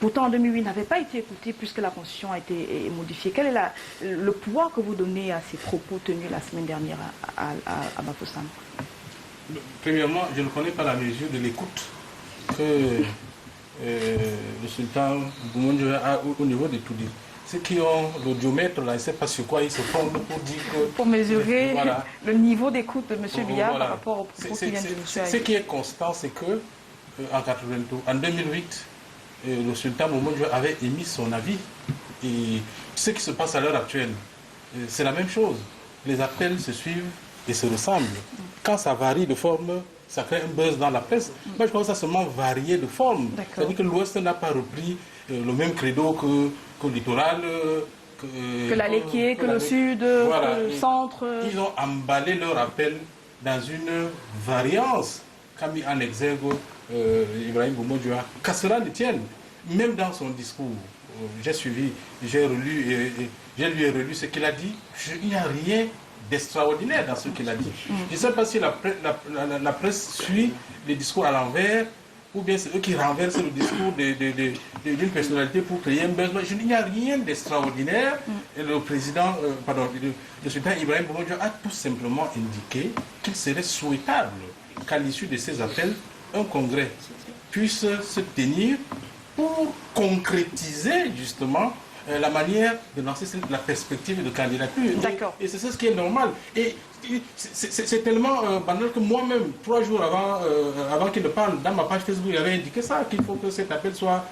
Pourtant, en 2008, n'avait pas été écouté puisque la Constitution a été modifiée. Quel est le poids que vous donnez à ces propos tenus la semaine dernière à Bafoussam? Premièrement, je ne connais pas la mesure de l'écoute que le sultan Boumoundja a au niveau de Toudi. ceux qui ont l'audiomètre, là, je ne sais pas sur quoi ils se fondent pour dire que... Pour mesurer voilà. le niveau d'écoute de M. Biya Voilà. par rapport au propos qui vient de M. Ce qui est constant, c'est que en 2008, le sultan Momodou avait émis son avis. Et ce qui se passe à l'heure actuelle, c'est la même chose. Les appels se suivent et se ressemblent. Quand ça varie de forme, ça crée un buzz dans la presse. Moi, je pense que ça a seulement varié de forme. C'est-à-dire que l'Ouest n'a pas repris le même credo que le littoral, que l'Aléquier, que le Sud, voilà. que le Centre. Ils ont emballé leur appel dans une variance qu'a mis en exergue Ibrahim Momodou. Qu'à cela ne tienne, même dans son discours, j'ai suivi, j'ai relu, je lui ai relu ce qu'il a dit. Il n'y a rien d'extraordinaire dans ce qu'il a dit. Je ne sais pas si la presse suit les discours à l'envers, ou bien c'est eux qui renversent le discours d'une personnalité pour créer un buzz. Il n'y a rien d'extraordinaire. Et le président, le sultan Ibrahim Momodou a tout simplement indiqué qu'il serait souhaitable qu'à l'issue de ces appels, un congrès puisse se tenir pour concrétiser justement la manière de lancer la perspective de candidature. Et c'est ce qui est normal. Et c'est tellement banal que moi-même, 3 jours avant qu'il ne parle, dans ma page Facebook, il avait indiqué ça, qu'il faut que cet appel soit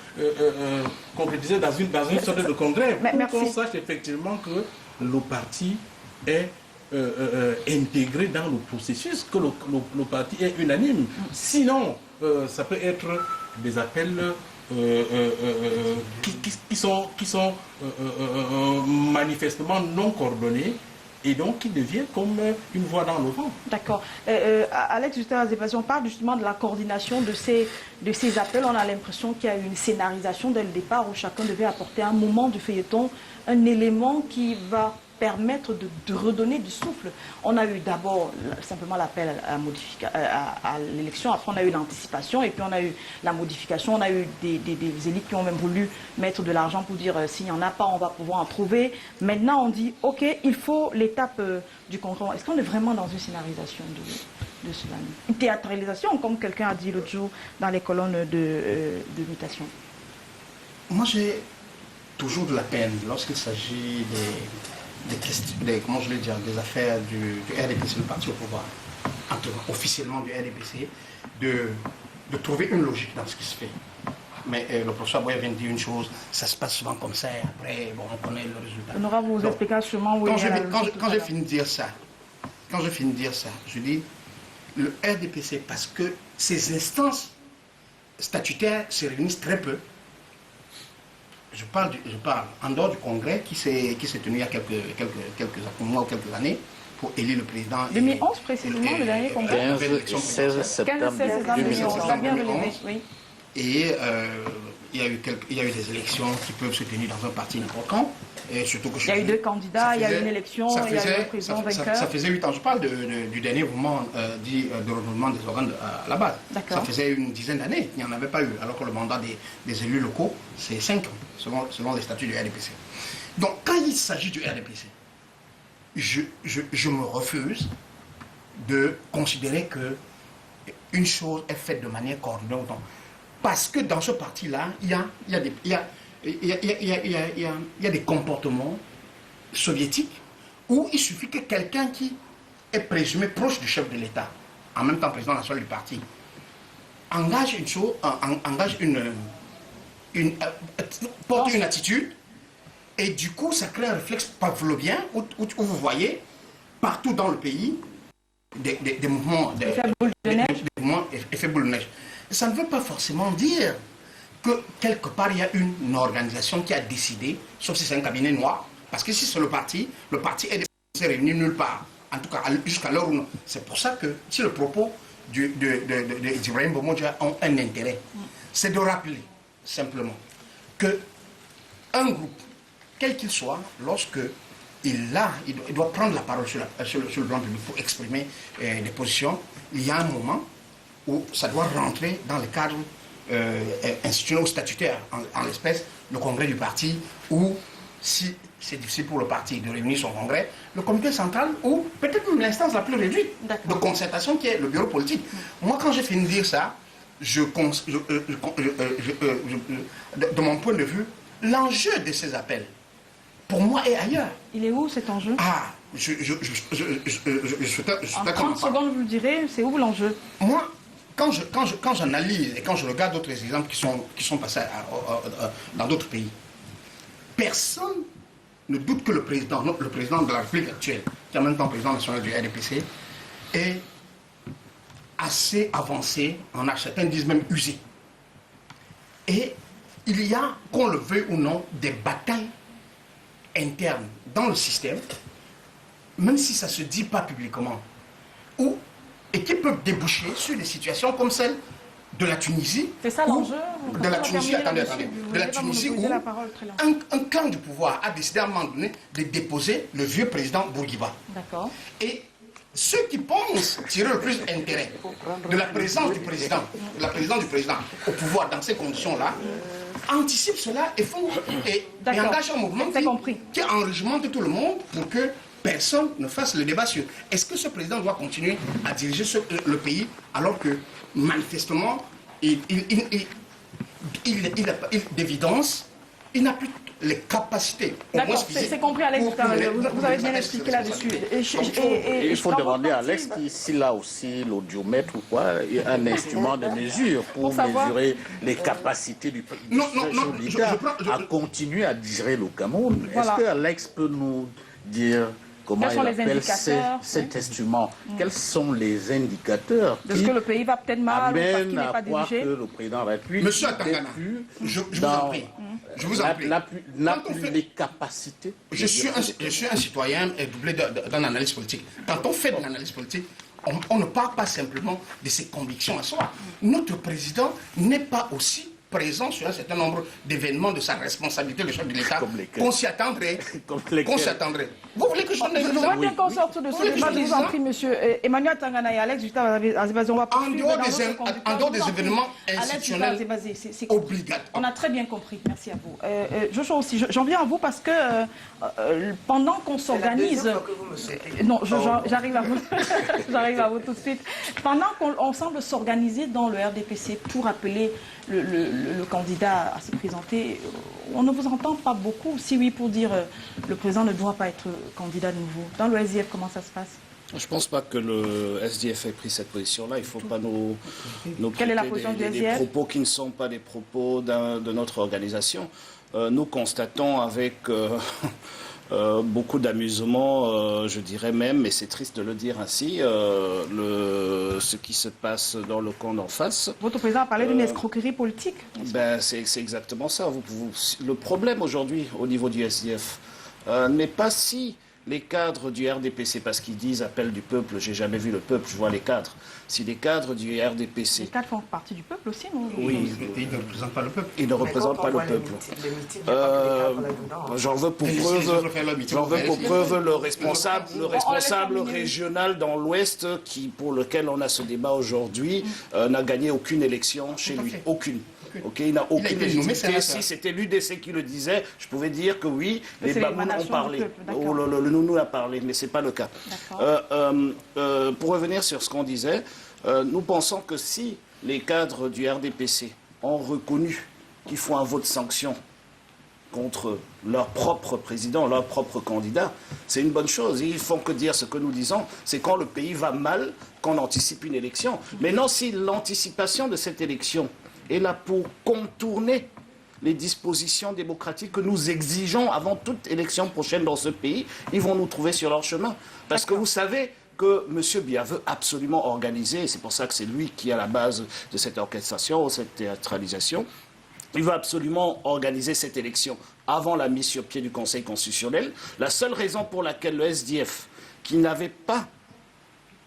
concrétisé dans une sorte de congrès. Pour qu'on sache effectivement que le parti est intégré dans le processus, que le parti est unanime. Sinon, ça peut être des appels qui sont manifestement non coordonnés et donc qui deviennent comme une voix dans le vent. D'accord. Alex Justin-Azépasi, on parle justement de la coordination de ces appels. On a l'impression qu'il y a eu une scénarisation dès le départ où chacun devait apporter un moment du feuilleton, un élément qui va permettre de redonner du souffle. On a eu d'abord simplement l'appel à l'élection, après on a eu l'anticipation et puis on a eu la modification, on a eu des élites qui ont même voulu mettre de l'argent pour dire s'il n'y en a pas, on va pouvoir en trouver. Maintenant on dit ok, il faut l'étape du congrès. Est-ce qu'on est vraiment dans une scénarisation de cela? Une théâtralisation, comme quelqu'un a dit l'autre jour dans les colonnes de mutation? Moi j'ai toujours de la peine lorsqu'il s'agit comment je vais dire, des affaires du RDPC, le parti au pouvoir, officiellement du RDPC, de trouver une logique dans ce qui se fait. Mais le professeur Boya vient de dire une chose, ça se passe souvent comme ça, et après, bon, on connaît le résultat. On aura vos explications. Quand je finis de dire ça, je dis, le RDPC, parce que ces instances statutaires se réunissent très peu. Je parle en dehors du congrès qui s'est tenu il y a quelques mois ou quelques années pour élire le président. 2011 précisément, le dernier congrès. 16 septembre 2011. Oui. Et il y a eu des élections qui peuvent se tenir dans un parti n'importe quand. Et surtout que il y a eu 2 candidats, il y a eu une élection, il y a eu un président vainqueur. Ça faisait 8 ans. Je parle du dernier mouvement dit de renouvellement des organes à la base. Ça faisait une dizaine d'années. Il n'y en avait pas eu. Alors que le mandat des élus locaux, c'est 5 ans, selon les statuts du RDPC. Donc quand il s'agit du RDPC, je me refuse de considérer que une chose est faite de manière coordonnée autant. Parce que dans ce parti-là, il y a des comportements soviétiques où il suffit que quelqu'un qui est présumé proche du chef de l'État, en même temps président national du parti, porte une attitude, et du coup ça crée un réflexe pavlovien où vous voyez partout dans le pays des mouvements effet boule de neige. Ça ne veut pas forcément dire que quelque part il y a une organisation qui a décidé, sauf si c'est un cabinet noir, parce que si c'est le parti s'est réuni nulle part, en tout cas jusqu'à l'heure où... C'est pour ça que si le propos d'Ibrahim Momodou ont un intérêt, c'est de rappeler simplement que un groupe, quel qu'il soit, lorsque il doit prendre la parole sur le plan public pour exprimer des positions, il y a un moment où ça doit rentrer dans le cadre institutionnel ou statutaire, en l'espèce, le congrès du parti, ou si c'est difficile pour le parti de réunir son congrès, le comité central, ou peut-être même l'instance la plus réduite de concertation qui est le bureau politique. Moi, quand j'ai fini de dire ça, de mon point de vue, l'enjeu de ces appels, pour moi, est ailleurs. Il est où cet enjeu? Ah, je En 30 secondes, vous le direz, c'est où l'enjeu? Moi, quand j'analyse et quand je regarde d'autres exemples qui sont passés dans d'autres pays, personne ne doute que le président de la République actuelle, qui est en même temps président national du RDPC, est assez avancé en âge. Certains disent même usé. Et il y a, qu'on le veuille ou non, des batailles internes dans le système, même si ça ne se dit pas publiquement, et qui peuvent déboucher sur des situations comme celle de la Tunisie. C'est ça l'enjeu? De la Tunisie, attendez. De la Tunisie où un clan du pouvoir a décidé à un moment donné de déposer le vieux président Bourguiba. D'accord. Et ceux qui pensent tirer le plus d'intérêt de la présence du président, au pouvoir dans ces conditions-là, anticipent cela et engagent un mouvement qui enrigimente tout le monde pour que personne ne fasse le débat sur est-ce que ce président doit continuer à diriger le pays alors que manifestement, d'évidence, il n'a plus les capacités. D'accord, c'est compris, Alex. Vous avez bien expliqué là-dessus. Il faut demander à Alex s'il a aussi l'audiomètre ou quoi, un instrument de mesure pour mesurer les capacités du président à continuer à diriger le Cameroun. Est-ce que Alex peut nous dire comment il appelle cet instrument? Quels sont les indicateurs de ce que le pays va peut-être mal ou parce qu'il n'est pas dirigé? Que le président de la République Monsieur Atangana, je vous en prie. Je vous en prie. N'a plus les capacités. Je suis un citoyen doublé d'un analyse politique. Quand on fait de l'analyse politique, on ne parle pas simplement de ses convictions à soi. Notre président n'est pas aussi présent sur un certain nombre d'événements de sa responsabilité de chef de l'État qu'on s'y attendrait. Vous voulez que je donne des exemples? Je vois bien qu'on sorte de ce débat, je vous en prie, monsieur. Emmanuel Tangana et Alex, juste à Azébazé, on va poursuivre en dehors des événements institutionnels obligatoires. On a très bien compris, merci à vous. Joshua aussi, j'en viens à vous parce que pendant qu'on s'organise... Non, j'arrive à vous. J'arrive à vous tout de suite. Pendant qu'on semble s'organiser dans le RDPC pour appeler le candidat à se présenter, on ne vous entend pas beaucoup. Si oui, pour dire le président ne doit pas être candidat de nouveau. Dans le SDF, comment ça se passe? Je ne pense pas que le SDF ait pris cette position-là. Il ne faut pas nous Quelle est la position du SDF? des propos qui ne sont pas des propos de notre organisation. Nous constatons avec beaucoup d'amusement, je dirais même, et c'est triste de le dire ainsi, ce qui se passe dans le camp d'en face. Votre président a parlé d'une escroquerie politique. C'est exactement ça. Le problème aujourd'hui au niveau du SDF n'est pas si les cadres du RDPC, parce qu'ils disent appel du peuple, j'ai jamais vu le peuple, je vois les cadres. Si les cadres du RDPC... Les cadres font partie du peuple aussi, non? Oui. Ils ne représentent pas le peuple. Ils ne représentent pas le peuple. J'en veux pour preuve le responsable régional dans l'Ouest, pour lequel on a ce débat aujourd'hui, n'a gagné aucune élection chez lui. Aucune. Okay, il n'a aucune légitimité. Si c'était l'UDC qui le disait, je pouvais dire que oui, les Babounes ont parlé. Le Nounou a parlé, mais ce n'est pas le cas. Pour revenir sur ce qu'on disait, nous pensons que si les cadres du RDPC ont reconnu qu'il faut un vote sanction contre leur propre président, leur propre candidat, c'est une bonne chose. Ils font que dire ce que nous disons, c'est quand le pays va mal, qu'on anticipe une élection. Mais non, si l'anticipation de cette élection est là pour contourner les dispositions démocratiques que nous exigeons avant toute élection prochaine dans ce pays, ils vont nous trouver sur leur chemin. Parce que vous savez que M. Biya veut absolument organiser, et c'est pour ça que c'est lui qui est à la base de cette orchestration, cette théâtralisation, il veut absolument organiser cette élection avant la mise sur pied du Conseil constitutionnel. La seule raison pour laquelle le SDF, qui n'avait pas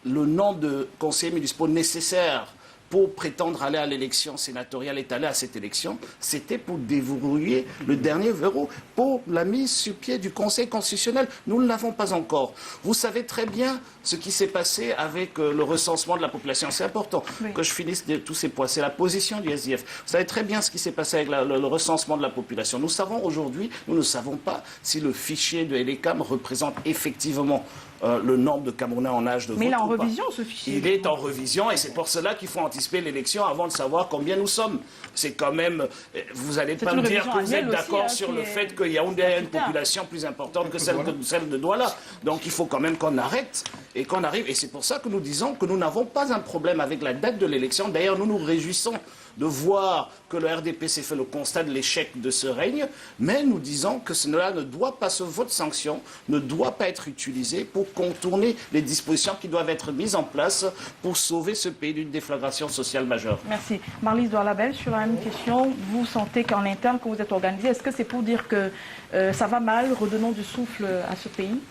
le nombre de conseillers municipaux nécessaires pour prétendre aller à l'élection sénatoriale, est allé à cette élection, c'était pour déverrouiller le dernier verrou, pour la mise sur pied du Conseil constitutionnel. Nous ne l'avons pas encore. Vous savez très bien ce qui s'est passé avec le recensement de la population. C'est important que je finisse tous ces points. C'est la position du SDF. Vous savez très bien ce qui s'est passé avec le recensement de la population. Nous savons aujourd'hui, nous ne savons pas si le fichier de l'ECAM représente effectivement le nombre de Camerounais en âge de vote. Mais il est en ou pas. revision, ce fichier. Il est en revision et c'est pour cela qu'il faut anticiper l'élection avant de savoir combien nous sommes. C'est quand même... Vous n'allez pas me dire que vous êtes d'accord sur le fait qu'il y a une population plus importante que celle de Douala. Donc il faut quand même qu'on arrête et qu'on arrive. Et c'est pour ça que nous disons que nous n'avons pas un problème avec la date de l'élection. D'ailleurs, nous nous réjouissons de voir que le RDPC fait le constat de l'échec de ce règne, mais nous disons que cela ne doit pas, ce vote sanction ne doit pas être utilisé pour contourner les dispositions qui doivent être mises en place pour sauver ce pays d'une déflagration sociale majeure. Merci. Marlise Doualabel, sur la même question, vous sentez qu'en interne, quand vous êtes organisé, est-ce que c'est pour dire que ça va mal, redonnons du souffle à ce pays?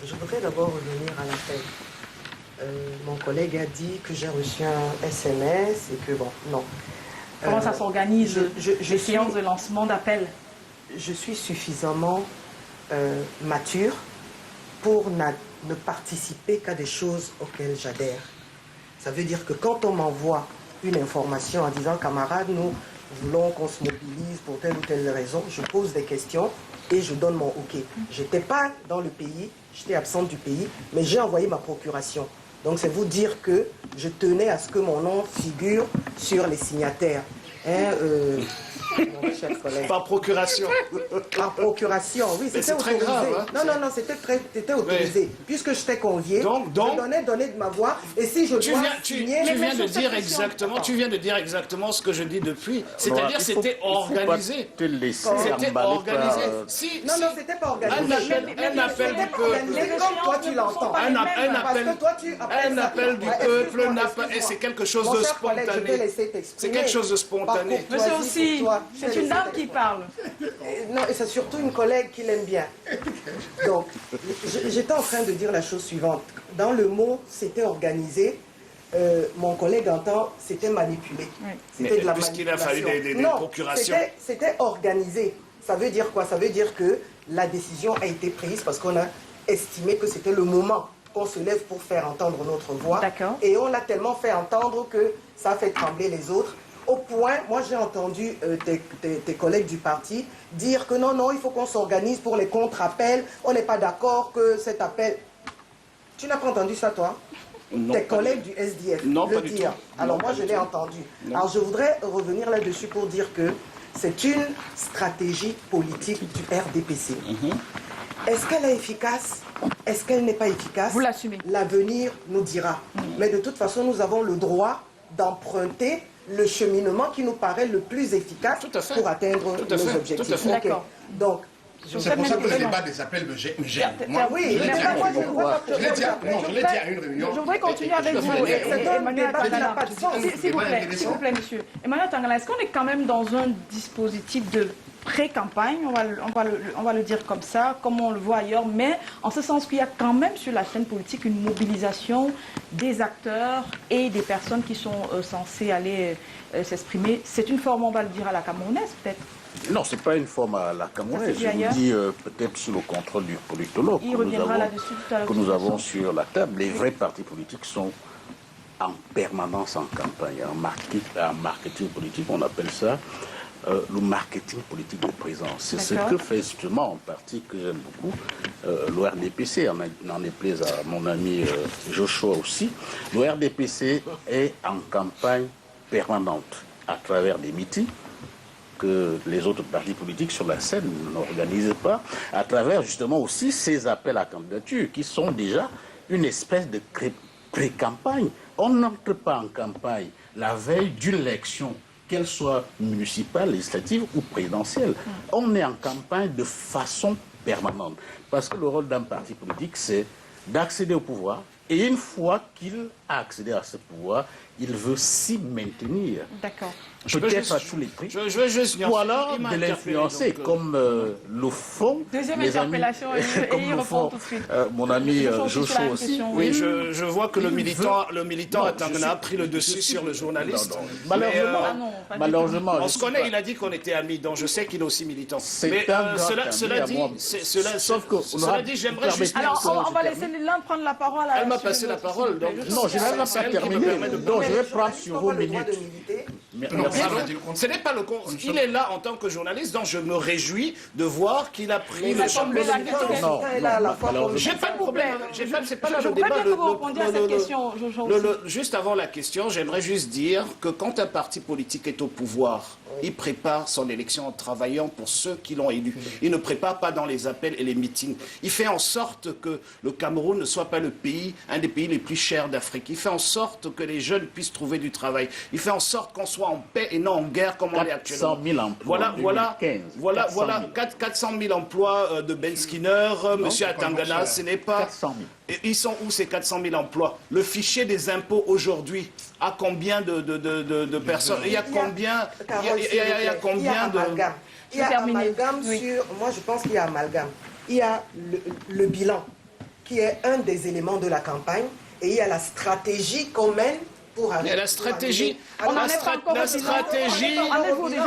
Je voudrais d'abord revenir à l'appel. Mon collègue a dit que j'ai reçu un SMS et que bon, non. Comment ça s'organise, les séances de lancement d'appel? Je suis suffisamment mature pour ne participer qu'à des choses auxquelles j'adhère. Ça veut dire que quand on m'envoie une information en disant « Camarades, nous voulons qu'on se mobilise pour telle ou telle raison », je pose des questions et je donne mon OK. Je n'étais pas dans le pays, j'étais absente du pays, mais j'ai envoyé ma procuration. Donc c'est vous dire que je tenais à ce que mon nom figure sur les signataires. Mon cher collègue. Par procuration. Par procuration, oui, c'était autorisé. Très grave, hein, non, c'était autorisé. Oui. Puisque je t'ai convié, donc, je donnais de ma voix. Et si je dois signer... Tu viens de dire exactement ce que je dis depuis. C'est-à-dire c'était organisé. C'était organisé. Non, c'était pas organisé. Un appel du peuple. Comme toi, tu l'entends. Un appel du peuple, et c'est quelque chose de spontané. C'est quelque chose de spontané. Monsieur aussi, c'est une dame qui parle. Non, et c'est surtout une collègue qui l'aime bien. Donc, j'étais en train de dire la chose suivante. Dans le mot, c'était organisé. Mon collègue entend, c'était manipulé. Oui. C'était de la puisqu'il a fallu des procurations. C'était organisé. Ça veut dire quoi? Ça veut dire que la décision a été prise parce qu'on a estimé que c'était le moment qu'on se lève pour faire entendre notre voix. Et on l'a tellement fait entendre que ça a fait trembler les autres. Au point, moi j'ai entendu tes collègues du parti dire que non, il faut qu'on s'organise pour les contre-appels. On n'est pas d'accord que cet appel... Tu n'as pas entendu ça, toi? Non, tes collègues du SDF non, le pas du dire. tout. Alors Non, moi pas je du l'ai tout. entendu. Non. Alors je voudrais revenir là-dessus pour dire que c'est une stratégie politique du RDPC. Est-ce qu'elle est efficace? Est-ce qu'elle n'est pas efficace? Vous l'assumez. L'avenir nous dira. Mais de toute façon, nous avons le droit d'emprunter le cheminement qui nous paraît le plus efficace pour atteindre nos objectifs. D'accord. Donc, c'est pour ça que le débat des appels me gêne. Oui, je l'ai dit à une réunion. Je voudrais continuer avec vous, Emmanuel Tangana. S'il vous plaît, monsieur. Emmanuel Tangana, est-ce qu'on est quand même dans un dispositif de pré-campagne, on va le dire comme ça, comme on le voit ailleurs, mais en ce sens qu'il y a quand même sur la scène politique une mobilisation des acteurs et des personnes qui sont censées aller s'exprimer. C'est une forme, on va le dire, à la camerounaise peut-être? Non, ce n'est pas une forme à la camerounaise. Je vous dis peut-être sous le contrôle du politologue que nous avons sur la table. Les vrais partis politiques sont en permanence en campagne, en marketing politique, on appelle ça le marketing politique de présence. C'est ce que fait justement un parti que j'aime beaucoup, l'ORDPC, n'en est plaise à mon ami Joshua aussi. L'ORDPC est en campagne permanente à travers des meetings que les autres partis politiques sur la scène n'organisent pas, à travers justement aussi ces appels à candidature qui sont déjà une espèce de pré-campagne. On n'entre pas en campagne la veille d'une élection, qu'elle soit municipale, législative ou présidentielle. On est en campagne de façon permanente. Parce que le rôle d'un parti politique, c'est d'accéder au pouvoir. Et une fois qu'il a accédé à ce pouvoir, il veut s'y maintenir. D'accord. Peut-être à tous les prix. Ou alors de l'influencer, comme le font les amis, comme le font mon ami Joshua aussi. Oui, je vois que le militant a pris le dessus sur le journaliste. Malheureusement. On se connaît, il a dit qu'on était amis, donc je sais qu'il est aussi militant. Mais cela dit, j'aimerais juste... Alors, on va laisser l'un prendre la parole. Elle m'a passé la parole, donc... Non, je n'ai pas terminé. Donc, je vais prendre sur vos minutes. Ce n'est pas le compte. Il est là en tant que journaliste, donc je me réjouis de voir qu'il a pris le champ. J'ai pas de problème. C'est pas là le débat. Je voudrais bien que vous répondiez à cette question. Juste avant la question, j'aimerais juste dire que quand un parti politique est au pouvoir, il prépare son élection en travaillant pour ceux qui l'ont élu. Il ne prépare pas dans les appels et les meetings. Il fait en sorte que le Cameroun ne soit pas un des pays les plus chers d'Afrique. Il fait en sorte que les jeunes puissent trouver du travail. Il fait en sorte qu'on soit en paix et non en guerre comme on est actuellement. 400 000 emplois. Voilà, 400 000 emplois de Ben Skinner, Monsieur Atangana, ce n'est pas... 400 000. Et ils sont où ces 400 000 emplois? Le fichier des impôts aujourd'hui a combien de personnes? Il y a combien? Il y a combien de... Il y a amalgame sur... Moi, je pense qu'il y a amalgame. Il y a le bilan, qui est un des éléments de la campagne, et il y a la stratégie qu'on mène pour arriver. La stratégie,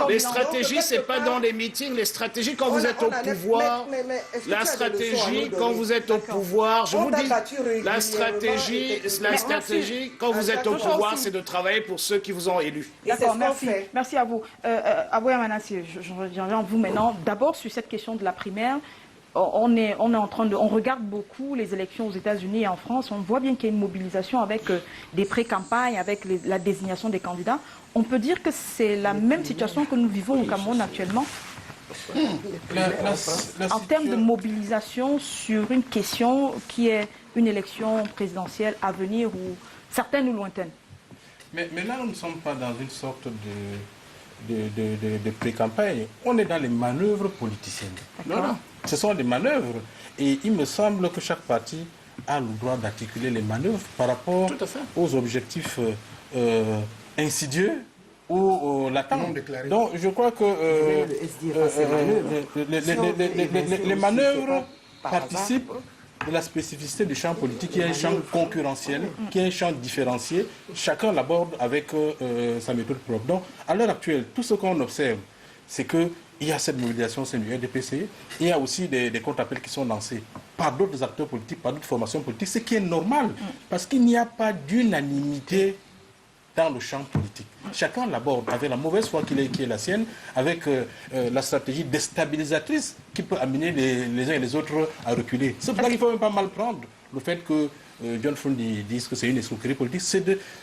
les stratégies, c'est pas dans les meetings. Les stratégies, quand vous êtes au pouvoir, la stratégie, quand vous êtes au pouvoir, je vous dis, la stratégie, quand vous êtes au pouvoir, c'est de travailler pour ceux qui vous ont élus. D'accord, merci. Merci à vous. Aboya Manasseh, je reviens à vous maintenant. D'abord, sur cette question de la primaire, on regarde beaucoup les élections aux États-Unis et en France. On voit bien qu'il y a une mobilisation avec des pré-campagnes, avec la désignation des candidats. On peut dire que c'est la même situation que nous vivons au Cameroun actuellement. En termes de mobilisation sur une question qui est une élection présidentielle à venir ou certaines ou lointaines. Mais là, nous ne sommes pas dans une sorte de pré-campagne. On est dans les manœuvres politiciennes. Voilà. Ce sont des manœuvres. Et il me semble que chaque parti a le droit d'articuler les manœuvres par rapport aux objectifs insidieux ou latents. Donc je crois que les manœuvres participent de la spécificité du champ politique, qui est un champ concurrentiel, qui est un champ différencié. Chacun l'aborde avec sa méthode propre. Donc, à l'heure actuelle, tout ce qu'on observe, c'est qu'il y a cette mobilisation au sein du RDPC, il y a aussi des contre-appels qui sont lancés par d'autres acteurs politiques, par d'autres formations politiques, ce qui est normal, parce qu'il n'y a pas d'unanimité dans le champ politique. Chacun l'aborde avec la mauvaise foi qui est la sienne, avec la stratégie déstabilisatrice qui peut amener les uns et les autres à reculer. C'est pour ça qu'il ne faut même pas mal prendre le fait que John Fundi dise que c'est une escroquerie politique.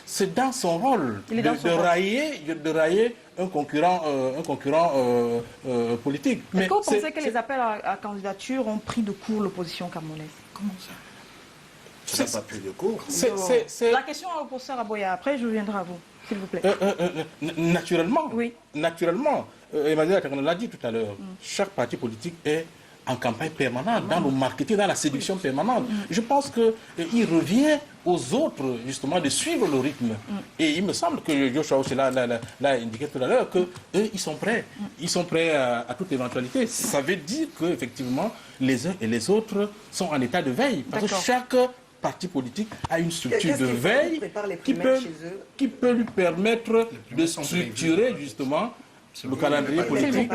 C'est dans son rôle de railler un concurrent politique. Est-ce que vous pensez que les appels à candidature ont pris de court l'opposition camerounaise? Comment ça? Ça n'a pas pris de cours. La question au professeur Aboya, après je reviendrai à vous, s'il vous plaît. Naturellement, oui. Naturellement, Emmanuel Atangana l'a dit tout à l'heure, chaque parti politique est en campagne permanente, dans le marketing, dans la séduction permanente. Je pense qu'il revient aux autres, justement, de suivre le rythme. Et il me semble que Joshua aussi l'a indiqué tout à l'heure, qu'eux, ils sont prêts. Ils sont prêts à toute éventualité. Ça veut dire qu'effectivement, les uns et les autres sont en état de veille. Parce que chaque parti politique a une structure de veille qui peut lui permettre de structurer, justement, le calendrier politique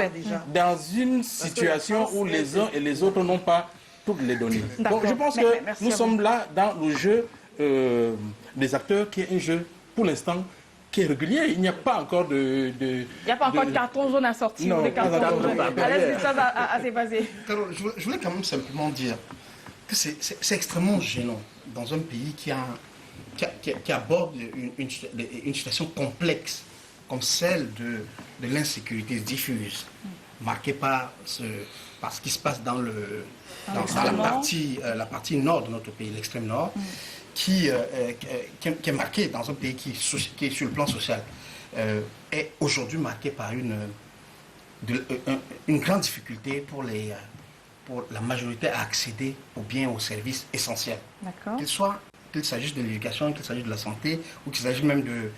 dans une situation où les uns et les autres n'ont pas toutes les données. Donc je pense que nous sommes là dans le jeu des acteurs qui est un jeu, pour l'instant, qui est régulier. Il n'y a pas encore de... Il n'y a pas encore de carton jaune à sortir. Non, je voulais quand même simplement dire que c'est extrêmement gênant dans un pays qui aborde une situation complexe comme celle de l'insécurité diffuse, marquée par ce qui se passe dans la partie nord de notre pays, l'extrême nord, qui est marquée dans un pays qui est sur le plan social, est aujourd'hui marquée par une grande difficulté pour la majorité à accéder aux biens et aux services essentiels. Qu'il s'agisse de l'éducation, qu'il s'agisse de la santé, ou qu'il s'agisse même de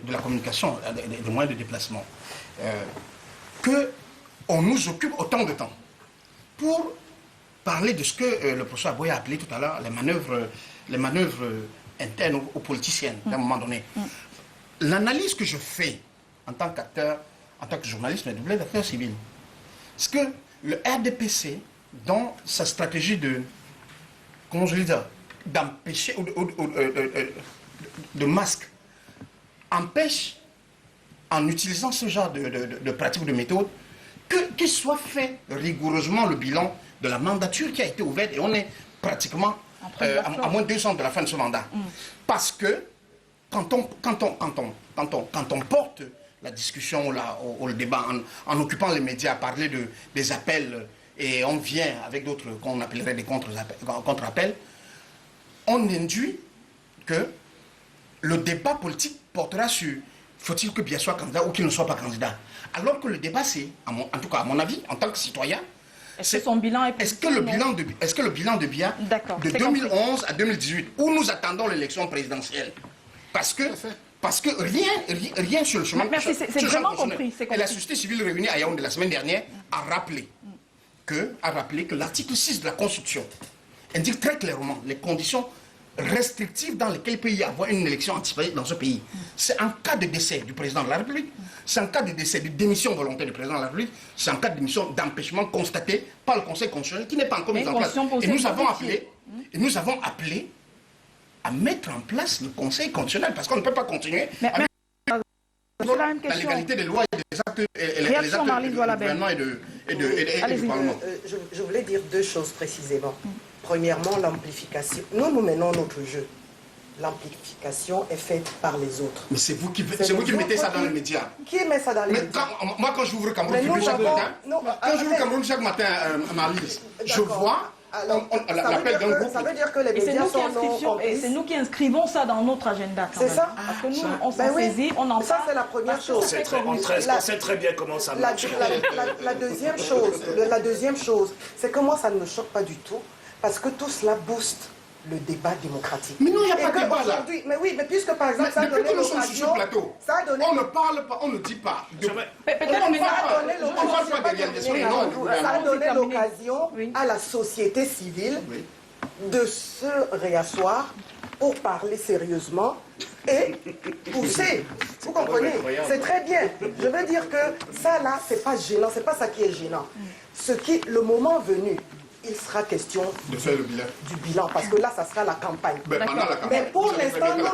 la communication, des moyens de déplacement. Qu'on nous occupe autant de temps pour parler de ce que le professeur Aboya a appelé tout à l'heure les manœuvres internes aux politiciennes, à un moment donné. L'analyse que je fais en tant qu'acteur, en tant que journaliste, mais doublé d'acteur civil, c'est que le RDPC, dans sa stratégie d'empêcher, de masque, empêche en utilisant ce genre de pratiques ou de méthodes, qu'il soit fait rigoureusement le bilan de la mandature qui a été ouverte, et on est pratiquement à moins de 2 ans de la fin de ce mandat. Parce que quand on porte la discussion ou le débat en occupant les médias à parler des appels, et on vient avec d'autres qu'on appellerait des contre-appels, on induit que le débat politique portera sur faut-il que Biya soit candidat ou qu'il ne soit pas candidat. Alors que le débat, c'est, en tout cas à mon avis, en tant que citoyen, est-ce que son bilan est est-ce que le bilan de Biya, de 2011 à 2018, où nous attendons l'élection présidentielle, parce que rien sur le chemin. Merci, c'est vraiment compris. Et la société civile réunie à Yaoundé la semaine dernière a rappelé que l'article 6 de la Constitution indique très clairement les conditions restrictives dans lesquelles il peut y avoir une élection anticipée dans ce pays. C'est en cas de décès du président de la République, c'est en cas de décès, de démission volontaire du président de la République, c'est en cas de démission d'empêchement constaté par le Conseil constitutionnel qui n'est pas encore mis en place. Et nous avons appelé à mettre en place le Conseil constitutionnel parce qu'on ne peut pas continuer avec la légalité des lois et des actes, les actes du gouvernement et du Parlement. Je voulais dire 2 choses précisément. Premièrement, l'amplification. Nous menons notre jeu. L'amplification est faite par les autres. Mais c'est vous qui mettez ça dans les médias. Qui met ça dans les médias? Moi, quand j'ouvre Cameroun Public chaque matin, Marlise, je vois l'appel d'un groupe. Ça veut dire que les médias sont non. Et c'est nous qui inscrivons ça dans notre agenda. C'est ça? Parce que nous, on s'en saisit, on en parle. Ça, c'est la première chose. On sait très bien comment ça marche. La deuxième chose, c'est que moi, ça ne me choque pas du tout. Parce que tout cela booste le débat démocratique. Mais non, il n'y a pas de débat là. Mais oui, mais puisque par exemple, ça a donné l'occasion... On ne parle pas, on ne dit pas. Ça a donné l'occasion à la société civile de se réasseoir pour parler sérieusement et pousser. Vous comprenez? C'est très bien. Je veux dire que ça là, c'est pas gênant, c'est pas ça qui est gênant. Le moment venu, il sera question de faire le bilan. Du bilan, parce que là, ça sera la campagne. Mais pour l'instant, nous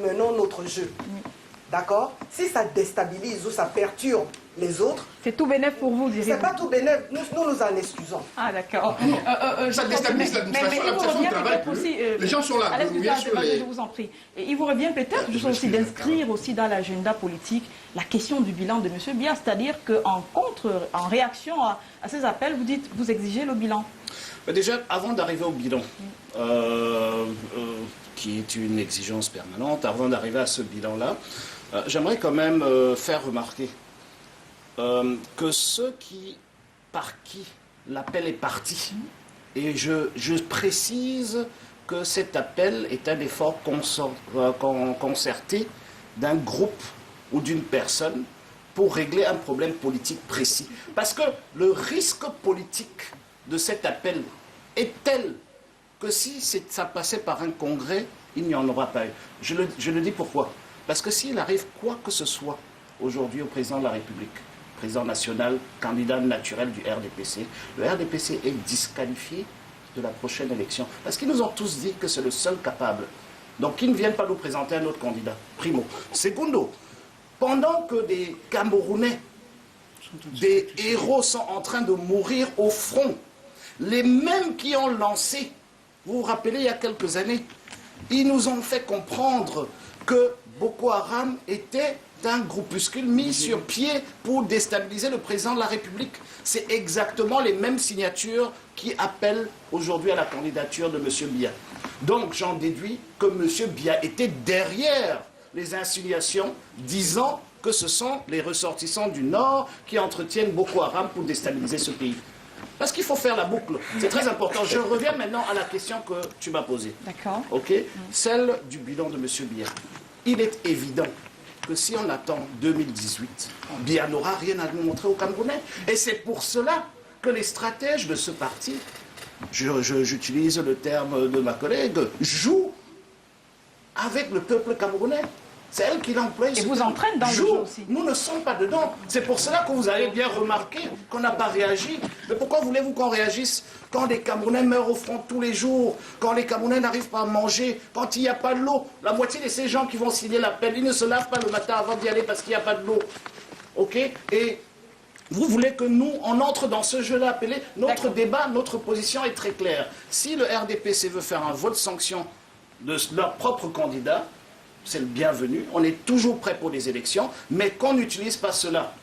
menons notre jeu. D'accord? Si ça déstabilise ou ça perturbe les autres... C'est tout bénéf pour vous, direz-vous. C'est pas tout bénéf, nous nous en excusons. Ah, d'accord. Ça déstabilise l'administration du travail. Les gens sont là. Je vous en prie. Et il vous revient peut-être aussi d'inscrire aussi dans l'agenda politique la question du bilan de M. Biya, c'est-à-dire qu'en réaction à ces appels, vous exigez le bilan. Déjà, avant d'arriver au bilan, qui est une exigence permanente, avant d'arriver à ce bilan-là, j'aimerais quand même faire remarquer que ceux par qui l'appel est parti, et je précise que cet appel est un effort concerté d'un groupe ou d'une personne pour régler un problème politique précis. Parce que le risque politique de cet appel est tel que si ça passait par un congrès, il n'y en aura pas eu. Je le dis pourquoi. Parce que s'il arrive quoi que ce soit aujourd'hui au président de la République, président national, candidat naturel du RDPC, le RDPC est disqualifié de la prochaine élection. Parce qu'ils nous ont tous dit que c'est le seul capable. Donc qu'ils ne viennent pas nous présenter un autre candidat. Primo. Secondo, pendant que des Camerounais, des héros sont en train de mourir au front, les mêmes qui ont lancé, vous vous rappelez il y a quelques années, ils nous ont fait comprendre que Boko Haram était un groupuscule mis sur pied pour déstabiliser le président de la République. C'est exactement les mêmes signatures qui appellent aujourd'hui à la candidature de M. Biya. Donc j'en déduis que M. Biya était derrière les insinuations disant que ce sont les ressortissants du Nord qui entretiennent Boko Haram pour déstabiliser ce pays. Parce qu'il faut faire la boucle. C'est très important. Je reviens maintenant à la question que tu m'as posée. D'accord. Ok. Celle du bilan de M. Biya. Il est évident que si on attend 2018, Biya n'aura rien à nous montrer aux Camerounais. Et c'est pour cela que les stratèges de ce parti, j'utilise le terme de ma collègue, jouent avec le peuple camerounais. C'est elle qui l'emploie. Et vous entraîne dans le jeu aussi. Nous ne sommes pas dedans. C'est pour cela que vous avez bien remarqué qu'on n'a pas réagi. Mais pourquoi voulez-vous qu'on réagisse quand des Camerounais meurent au front tous les jours, quand les Camerounais n'arrivent pas à manger, quand il n'y a pas de l'eau? La moitié de ces gens qui vont signer l'appel, ils ne se lavent pas le matin avant d'y aller parce qu'il n'y a pas de l'eau. OK? Et vous voulez que nous, on entre dans ce jeu-là appelé. Notre débat, notre position est très claire. Si le RDPC veut faire un vote sanction de leur propre candidat, c'est le bienvenu. On est toujours prêt pour les élections, mais qu'on n'utilise pas cela,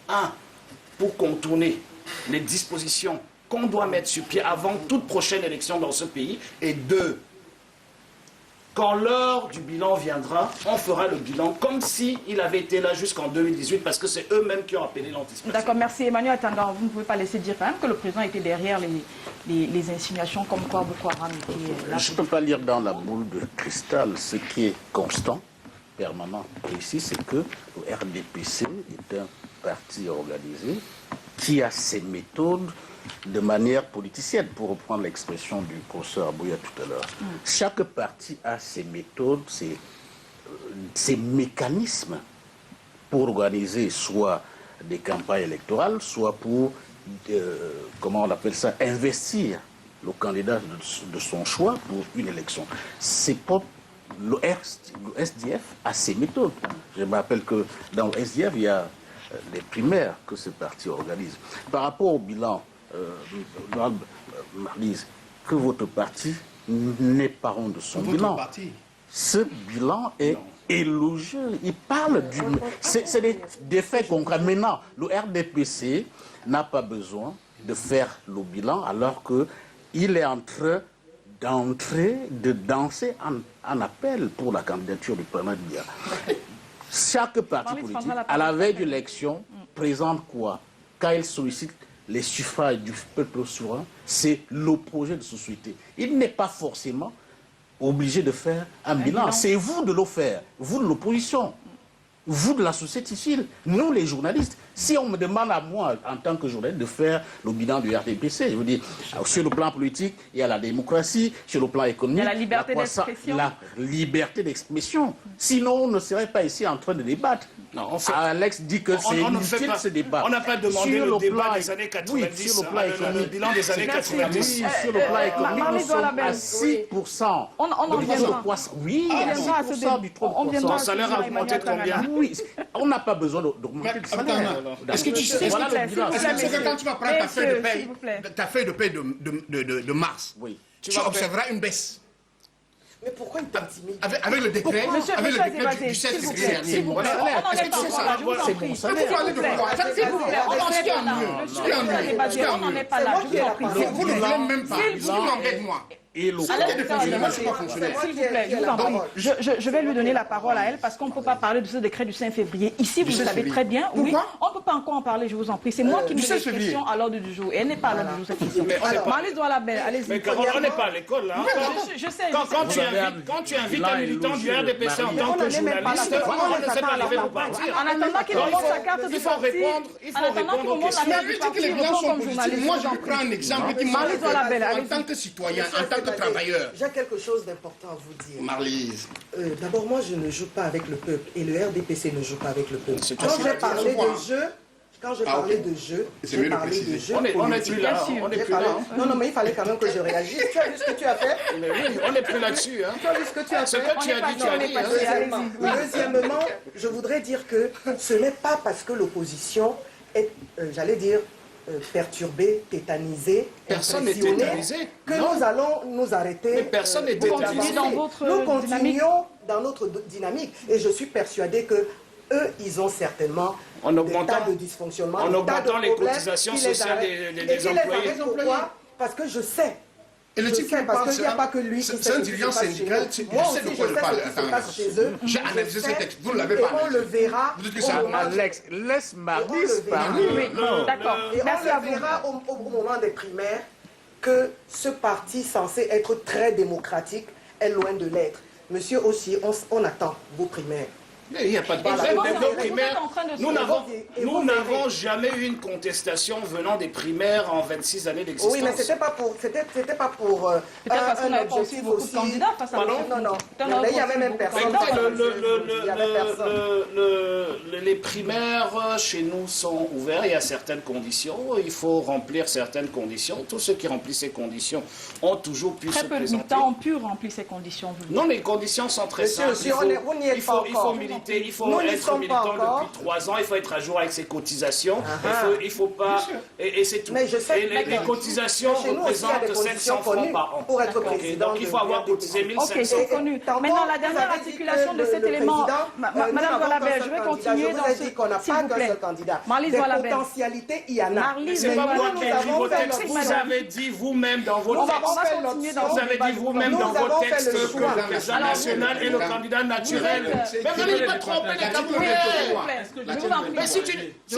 pour contourner les dispositions qu'on doit mettre sur pied avant toute prochaine élection dans ce pays, et 2, quand l'heure du bilan viendra, on fera le bilan comme s'il avait été là jusqu'en 2018, parce que c'est eux-mêmes qui ont appelé l'anticipation. D'accord, merci. Emmanuel Atanga, vous ne pouvez pas laisser dire quand même que le président était derrière les insinuations comme quoi Boko Haram était là. Je ne peux pas lire dans la boule de cristal. Ce qui est constant, permanent, précis, c'est que le RDPC est un parti organisé qui a ses méthodes de manière politicienne, pour reprendre l'expression du professeur Abouya tout à l'heure. Chaque parti a ses méthodes, ses mécanismes pour organiser soit des campagnes électorales, soit pour, comment on appelle ça, investir le candidat de son choix pour une élection. C'est pas le SDF a ses méthodes. Je me rappelle que dans le SDF, il y a les primaires que ce parti organise. Par rapport au bilan, Marlise, que votre parti n'est pas honte de son bilan. Ce bilan est élogieux. Il parle du... C'est des faits concrets. Maintenant, le RDPC n'a pas besoin de faire le bilan alors qu'il est en train de danser en appel pour la candidature du président Biya. Chaque parti politique, à la veille de l'élection, présente quoi? Quand il sollicite les suffrages du peuple souverain, c'est le projet de société. Il n'est pas forcément obligé de faire un bilan. C'est vous de le faire, vous de l'opposition, vous de la société civile, nous les journalistes. Si on me demande à moi, en tant que journaliste, de faire le bilan du RDPC, je veux dire, sur le plan politique, il y a la démocratie, sur le plan économique, il y a la liberté d'expression. La liberté d'expression. Sinon, on ne serait pas ici en train de débattre. Non, Alex dit que c'est inutile ce débat. On n'a pas demandé sur le débat plan, des années 90, oui, sur le plan économique. le bilan des années 90. Oui, sur le plan économique, nous sommes à 6%. On en viendra. Oui, à 6% du 3%. Ton salaire a augmenté de combien? Oui, on n'a pas besoin d'augmenter le salaire. Est-ce que tu sais, voilà le bilan. est-ce que quand tu vas prendre ta feuille de paie de mars, tu observeras une baisse? Mais pourquoi il t'intimide? Avec le décret, avec le décret du 16 février. C'est mon salaire. Est-ce que tu sais ça? C'est mon salaire. S'il vous plaît, on n'en est pas là. Je vous en prie. Vous ne voulez même pas. Vous m'embêtez-moi. Et le S'il vous plaît, je vous en prie. Je vais lui donner la parole à elle parce qu'on ne peut pas parler de ce décret du 5 février. Ici, vous le savez très bien. Oui, on ne peut pas encore en parler, je vous en prie. C'est moi qui mets les questions à l'ordre du jour. Et elle n'est pas à l'ordre du jour, cette question. Marlise Douala-Bel, allez-y. Mais on n'est pas à l'école, là. Je sais. Quand tu invites un militant du RDPC en tant que journaliste, on ne sait pas lever pour partir. En attendant qu'il montre sa carte de sortie, il faut répondre aux questions. Mais avec que les bilans sont positifs, moi je prends un exemple qui m'a en tant que citoyen, en tant que travailleur. J'ai quelque chose d'important à vous dire. Marlise. D'abord, moi, je ne joue pas avec le peuple et le RDPC ne joue pas avec le peuple. Quand facile. j'ai parlé de jeu, j'ai parlé de jeu. On n'est plus là. Non, mais il fallait quand même que je réagisse. Tu as vu ce que tu as fait? Mais oui, on n'est plus là-dessus. Tu as vu ce que tu as fait? Ce que tu as dit, tu as dit. Deuxièmement, je voudrais dire que ce n'est pas parce que l'opposition est, j'allais dire, perturbée, tétanisée, personne n'est tétanisé que nous allons nous arrêter. Mais personne n'est tétanisé. Nous continuons dans notre dynamique et je suis persuadé que eux, ils ont certainement des tas de dysfonctionnements, en augmentant les cotisations sociales des employés. Pourquoi? Parce que je sais. Et le type qui parce qu'il n'y a pas que lui. C'est un dirigeant syndical, je sais de quoi je parle. J'ai analysé ce texte, vous ne l'avez pas analysé. On le verra. Vous dites que ça, Alex, laisse Marlise parler. Oui, d'accord. Merci à vous. On le verra au moment des primaires que ce parti censé être très démocratique est loin de l'être. Monsieur aussi, on attend vos primaires. Il n'y a pas de Voilà. problème. Et Les vous êtes primaires, en train de nous se- n'avons et nous vous n'avons verrez. jamais eu une contestation venant des primaires en 26 années d'existence. Oui, mais c'était pas pour, c'était pas pour Peut-être parce qu'on n'avait pas aussi objectif beaucoup de candidats face à Pardon, l'élection. non, non. Peut-être on Mais il y avait avait même beaucoup de personne. candidats. Il y avait personne. Les primaires chez nous sont ouverts. Il y a certaines conditions. Il faut remplir certaines conditions. Tous ceux qui remplissent ces conditions ont toujours pu Très se peu de présenter. militants ont pu remplir ces conditions. vous. Non, les conditions sont très Monsieur, simples. si vous n'y êtes pas Il faut encore. militer, il faut Nous n'y être sommes pas militant encore. depuis 3 ans, il faut être à jour avec ses cotisations. Il faut pas. Et c'est tout. Mais je sais Et les d'accord. cotisations Mais chez nous aussi, il y a des représentent conditions 700 francs connues par an. pour être Ok, président donc il faut de avoir bien cotisé des- Ok, ils 1500. sont connus. Tantôt, Maintenant, la vous dernière avez dit articulation que de cet le élément, président, Madame nous n'avons Voilabert, qu'un je seul vais candidat. continuer Je dans vous ai ce... dit qu'on n'a S'il pas vous qu'un plaît. seul candidat. Marlise Des Voilabert. potentialités, il y en a. Marlise C'est pas Mais moi nous, qui nous ai dit avons vos fait textes. le Vous choix. avez dit vous-même dans vos Nous textes. avons fait continuer notre dans- Vous choix. avez dit vous-même Nous dans vos avons fait textes le que choix. le président Alors, national est le candidat naturel. Vous êtes- Mais vous n'allez pas tromper les Oui, s'il Camerounais. vous plaît. Je vous en prie. Mais si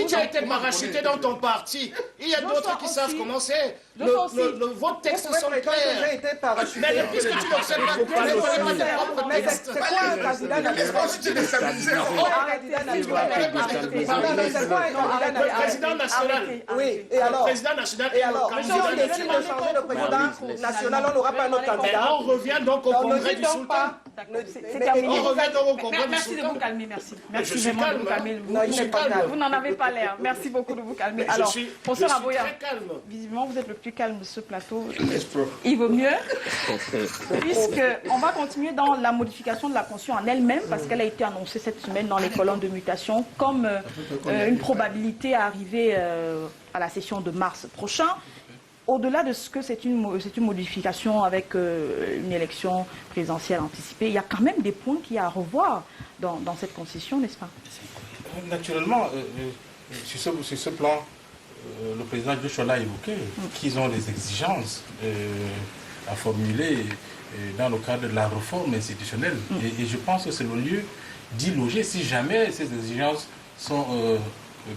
tu as été parachuté dans ton parti, il y a d'autres qui savent comment c'est. Vos textes Vous sont pouvez prétendre que j'ai clairs. été parachuté. Mais puisque tu n'observes pas, tu ne connais pas tes propres Mais textes. c'est quoi un candidat naturel? Le président national. Oui, et Le alors? président national Et est alors, le si on candidat décide de naturel. changer le président national, on n'aura pas notre Mais candidat. on revient donc au Donc, ne congrès du dites donc sultan. pas. C'est Mais- terminé. On revient donc au congrès du Merci de sultan. vous calmer, merci. Je Merci suis vraiment de calme, vous calmer. Non, il n'est pas calme. Vous n'en avez pas l'air. Merci beaucoup de vous calmer. Je Alors, suis professeur Aboya, très calme. visiblement, vous êtes le plus calme de ce plateau. Il vaut mieux, puisqu'on va continuer dans la modification de la Constitution en elle-même, parce qu'elle a été annoncée cette semaine dans les colonnes de mutation comme une probabilité à arriver à la session de mars prochain. Au-delà de ce que c'est une modification avec une élection présidentielle anticipée, il y a quand même des points qu'il y a à revoir dans cette Constitution, n'est-ce pas? Naturellement, sur ce plan, le président Joshua l'a évoqué, qu'ils ont des exigences à formuler dans le cadre de la réforme institutionnelle. Et je pense que c'est le lieu d'y loger si jamais ces exigences sont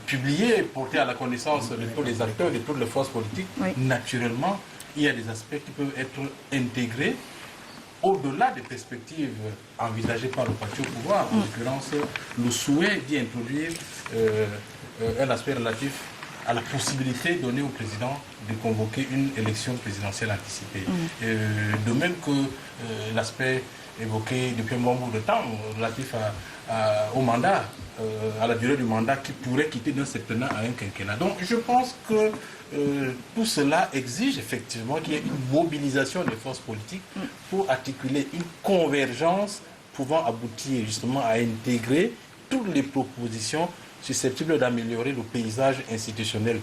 publiées, portées à la connaissance de tous les acteurs, de toutes les forces politiques. Oui. Naturellement, il y a des aspects qui peuvent être intégrés au-delà des perspectives envisagées par le parti au pouvoir, en l'occurrence le souhait d'y introduire un aspect relatif à la possibilité donnée au président de convoquer une élection présidentielle anticipée. De même que l'aspect évoqué depuis un bon bout de temps relatif au mandat, à la durée du mandat qui pourrait quitter d'un septennat à un quinquennat. Donc je pense que tout cela exige effectivement qu'il y ait une mobilisation des forces politiques pour articuler une convergence pouvant aboutir justement à intégrer toutes les propositions susceptibles d'améliorer le paysage institutionnel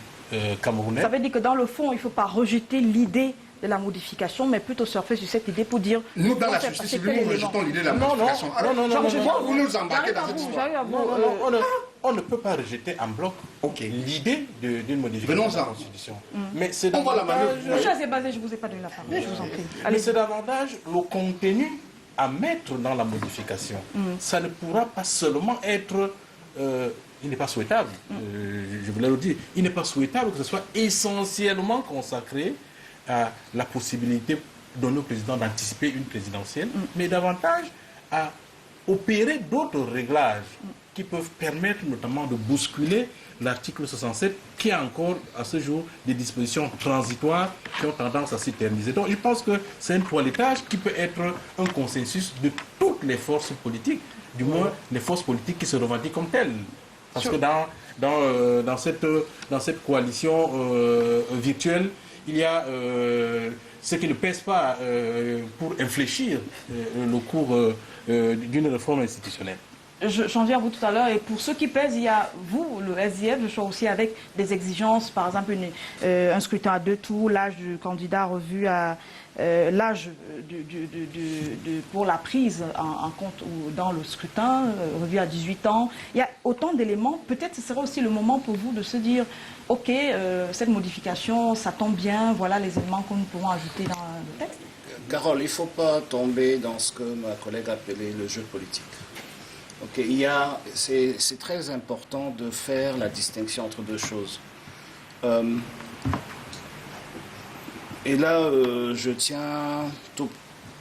camerounais. Ça veut dire que dans le fond, il ne faut pas rejeter l'idée de la modification, mais plutôt surfer sur cette idée pour dire... Nous, dans on la fait société passer civile, nous tel élément. rejetons l'idée de la Non, modification. non, Alors, non, non, pourquoi non, vous nous embarquez j'arrive dans à cette vous, histoire? j'arrive à vous. Non, on ne peut pas rejeter en bloc l'idée d'une modification de la Venons-en. Constitution. Mais c'est On voit la davantage, manœuvre. Monsieur Azébazé, je ne vous ai pas donné la parole, je vous en prie. mais Allez, c'est davantage le contenu à mettre dans la modification. Ça ne pourra pas seulement être... il n'est pas souhaitable, je voulais le dire, il n'est pas souhaitable que ce soit essentiellement consacré à la possibilité donnée au président d'anticiper une présidentielle, mais davantage à opérer d'autres réglages qui peuvent permettre notamment de bousculer l'article 67 qui a encore à ce jour des dispositions transitoires qui ont tendance à s'éterniser. Donc je pense que c'est un toilettage qui peut être un consensus de toutes les forces politiques, du moins les forces politiques qui se revendiquent comme telles. Parce que dans cette coalition virtuelle, il y a ce qui ne pèse pas pour infléchir le cours d'une réforme institutionnelle. j'en viens à vous tout à l'heure, et pour ceux qui pèsent, il y a vous, le SDF, je suis aussi avec des exigences, par exemple un scrutin à 2 tours, l'âge du candidat revu à l'âge pour la prise en compte ou dans le scrutin, revu à 18 ans. Il y a autant d'éléments. Peut-être ce serait aussi le moment pour vous de se dire, ok, cette modification, ça tombe bien, voilà les éléments que nous pourrons ajouter dans le texte. Carole, il ne faut pas tomber dans ce que ma collègue a appelé le jeu politique. Okay, c'est très important de faire la distinction entre deux choses. Et là, je tiens tout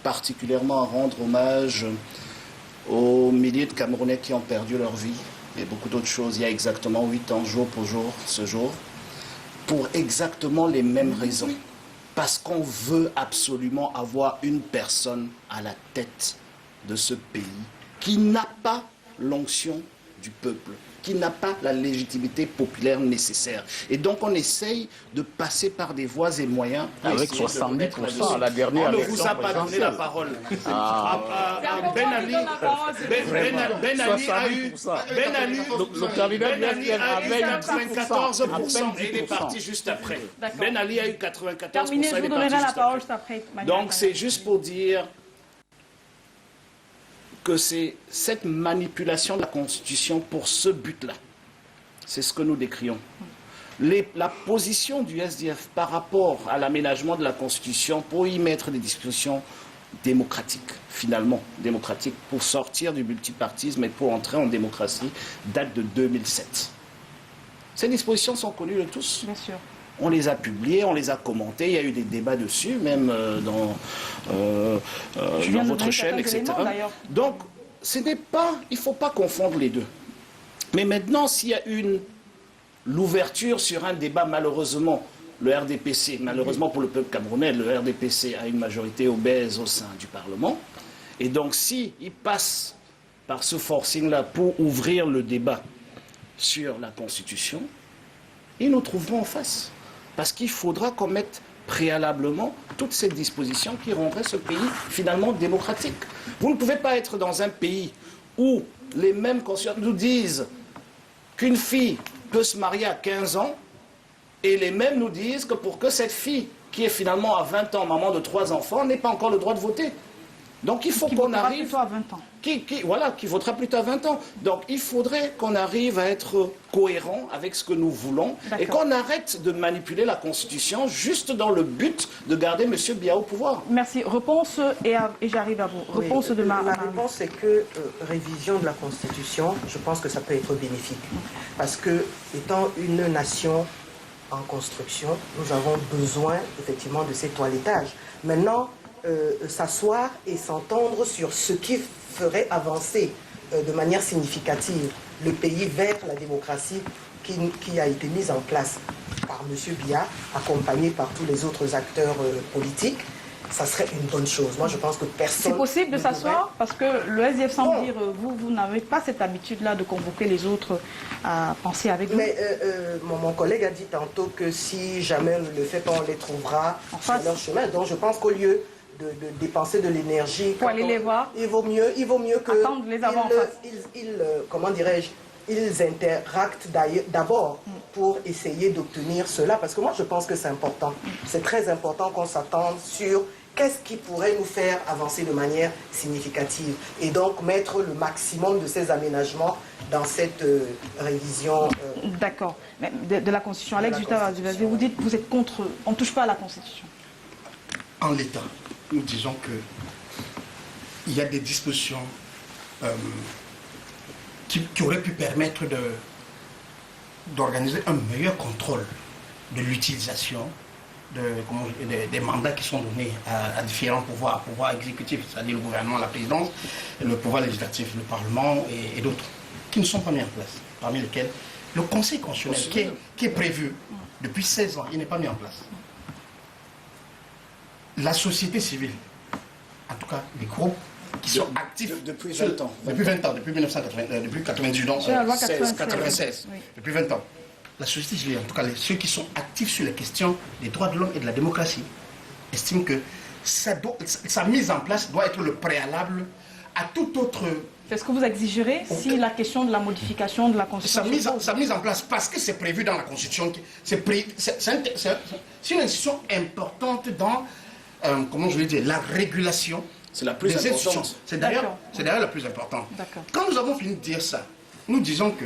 particulièrement à rendre hommage aux milliers de Camerounais qui ont perdu leur vie et beaucoup d'autres choses, il y a exactement 8 ans, jour pour jour, ce jour, pour exactement les mêmes raisons. Parce qu'on veut absolument avoir une personne à la tête de ce pays qui n'a pas l'onction du peuple, qui n'a pas la légitimité populaire nécessaire. Et donc on essaye de passer par des voies et moyens. Avec 70% à la dernière on ne élection vous a pas donné la parole. Ben Ali a eu, le candidat Ben Ali a eu 94% et il est parti juste après. Ben Ali a eu 94%. Terminé, je vous donnerai la parole juste après. Donc c'est juste pour dire que c'est cette manipulation de la Constitution pour ce but-là. C'est ce que nous décrions. La position du SDF par rapport à l'aménagement de la Constitution pour y mettre des dispositions démocratiques, finalement démocratiques, pour sortir du multipartisme et pour entrer en démocratie, date de 2007. Ces dispositions sont connues de tous. Bien sûr. On les a publiées, on les a commentées, il y a eu des débats dessus, même dans votre chaîne, etc. Donc, il ne faut pas confondre les deux. Mais maintenant, s'il y a l'ouverture sur un débat, malheureusement, le RDPC, malheureusement pour le peuple camerounais, le RDPC a une majorité obèse au sein du Parlement. Et donc, s'il passe par ce forcing-là pour ouvrir le débat sur la Constitution, ils nous trouveront en face. Parce qu'il faudra qu'on mette préalablement toutes ces dispositions qui rendraient ce pays finalement démocratique. Vous ne pouvez pas être dans un pays où les mêmes consciences nous disent qu'une fille peut se marier à 15 ans et les mêmes nous disent que pour que cette fille, qui est finalement à 20 ans, maman de 3 enfants, n'ait pas encore le droit de voter. Donc il faut qu'on arrive... Plutôt à 20 ans. Qui votera plutôt à 20 ans. Donc il faudrait qu'on arrive à être cohérent avec ce que nous voulons et qu'on arrête de manipuler la Constitution juste dans le but de garder M. Biya au pouvoir. Merci. Réponse, et j'arrive à vous. Réponse de La réponse est que révision de la Constitution, je pense que ça peut être bénéfique. Parce que, étant une nation en construction, nous avons besoin effectivement de ces toilettages. Maintenant, s'asseoir et s'entendre sur ce qui ferait avancer de manière significative le pays vers la démocratie qui a été mise en place par M. Biya, accompagné par tous les autres acteurs politiques, ça serait une bonne chose. Moi, je pense que personne... C'est possible de s'asseoir parce que le SDF semble dire, vous n'avez pas cette habitude-là de convoquer les autres à penser avec vous. Mais mon collègue a dit tantôt que si jamais on le fait pas, on les trouvera sur leur chemin. Donc, je pense qu'au lieu de dépenser de l'énergie pour aller les voir, il vaut mieux que attendre les avoir en face. Comment dirais-je, ils interactent d'abord pour essayer d'obtenir cela, parce que moi je pense que c'est important. C'est très important qu'on s'attende sur qu'est-ce qui pourrait nous faire avancer de manière significative et donc mettre le maximum de ces aménagements dans cette révision. D'accord. De la Constitution. Alex Jutava, vous dites que vous êtes contre, on ne touche pas à la Constitution. En l'état, nous disons qu'il y a des dispositions qui auraient pu permettre d'organiser un meilleur contrôle de l'utilisation des mandats qui sont donnés à différents pouvoirs exécutifs, c'est-à-dire le gouvernement, la présidence, le pouvoir législatif, le Parlement et d'autres, qui ne sont pas mis en place, parmi lesquels le Conseil constitutionnel, qui est prévu depuis 16 ans, il n'est pas mis en place. La société civile, en tout cas les groupes qui sont actifs depuis 20 ans. Depuis 20 ans, depuis 1998, donc 96, oui. Depuis 20 ans. La société civile, en tout cas ceux qui sont actifs sur les questions des droits de l'homme et de la démocratie, estiment que sa mise en place doit être le préalable à tout autre... C'est ce que vous exigerez si la question de la modification de la Constitution... Sa mise en place, parce que c'est prévu dans la Constitution, c'est une institution importante dans... comment je vais dire, la régulation. C'est la plus importante. C'est d'ailleurs la plus importante. Quand nous avons fini de dire ça, nous disons que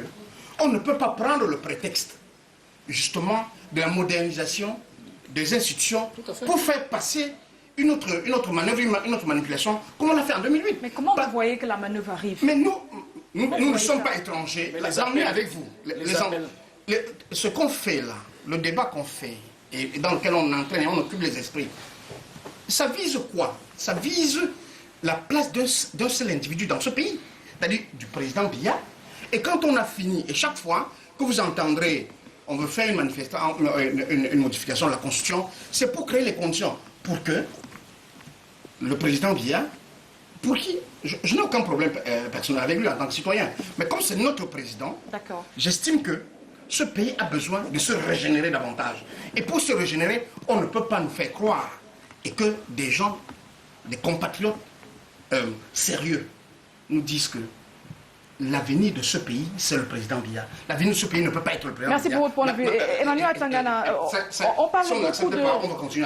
on ne peut pas prendre le prétexte, justement, de la modernisation des institutions pour faire passer une autre manœuvre, une autre manipulation, comme on l'a fait en 2008. Mais comment vous voyez que la manœuvre arrive? Mais nous ne sommes pas étrangers. Nous avec vous. Ce qu'on fait là, le débat qu'on fait, et dans lequel on entraîne et on occupe les esprits, ça vise quoi? Ça vise la place d'un seul individu dans ce pays, c'est-à-dire du président Biya. Et quand on a fini, et chaque fois que vous entendrez, on veut faire une modification de la Constitution, c'est pour créer les conditions pour que le président Biya, pour qui je n'ai aucun problème personnel avec lui en tant que citoyen, mais comme c'est notre président, j'estime que ce pays a besoin de se régénérer davantage. Et pour se régénérer, on ne peut pas nous faire croire et que des gens, des compatriotes sérieux nous disent que l'avenir de ce pays, c'est le président Biya. L'avenir de ce pays ne peut pas être le président Merci Biya. pour votre point de vue. Emmanuel Atangana, on parle beaucoup de l'introduction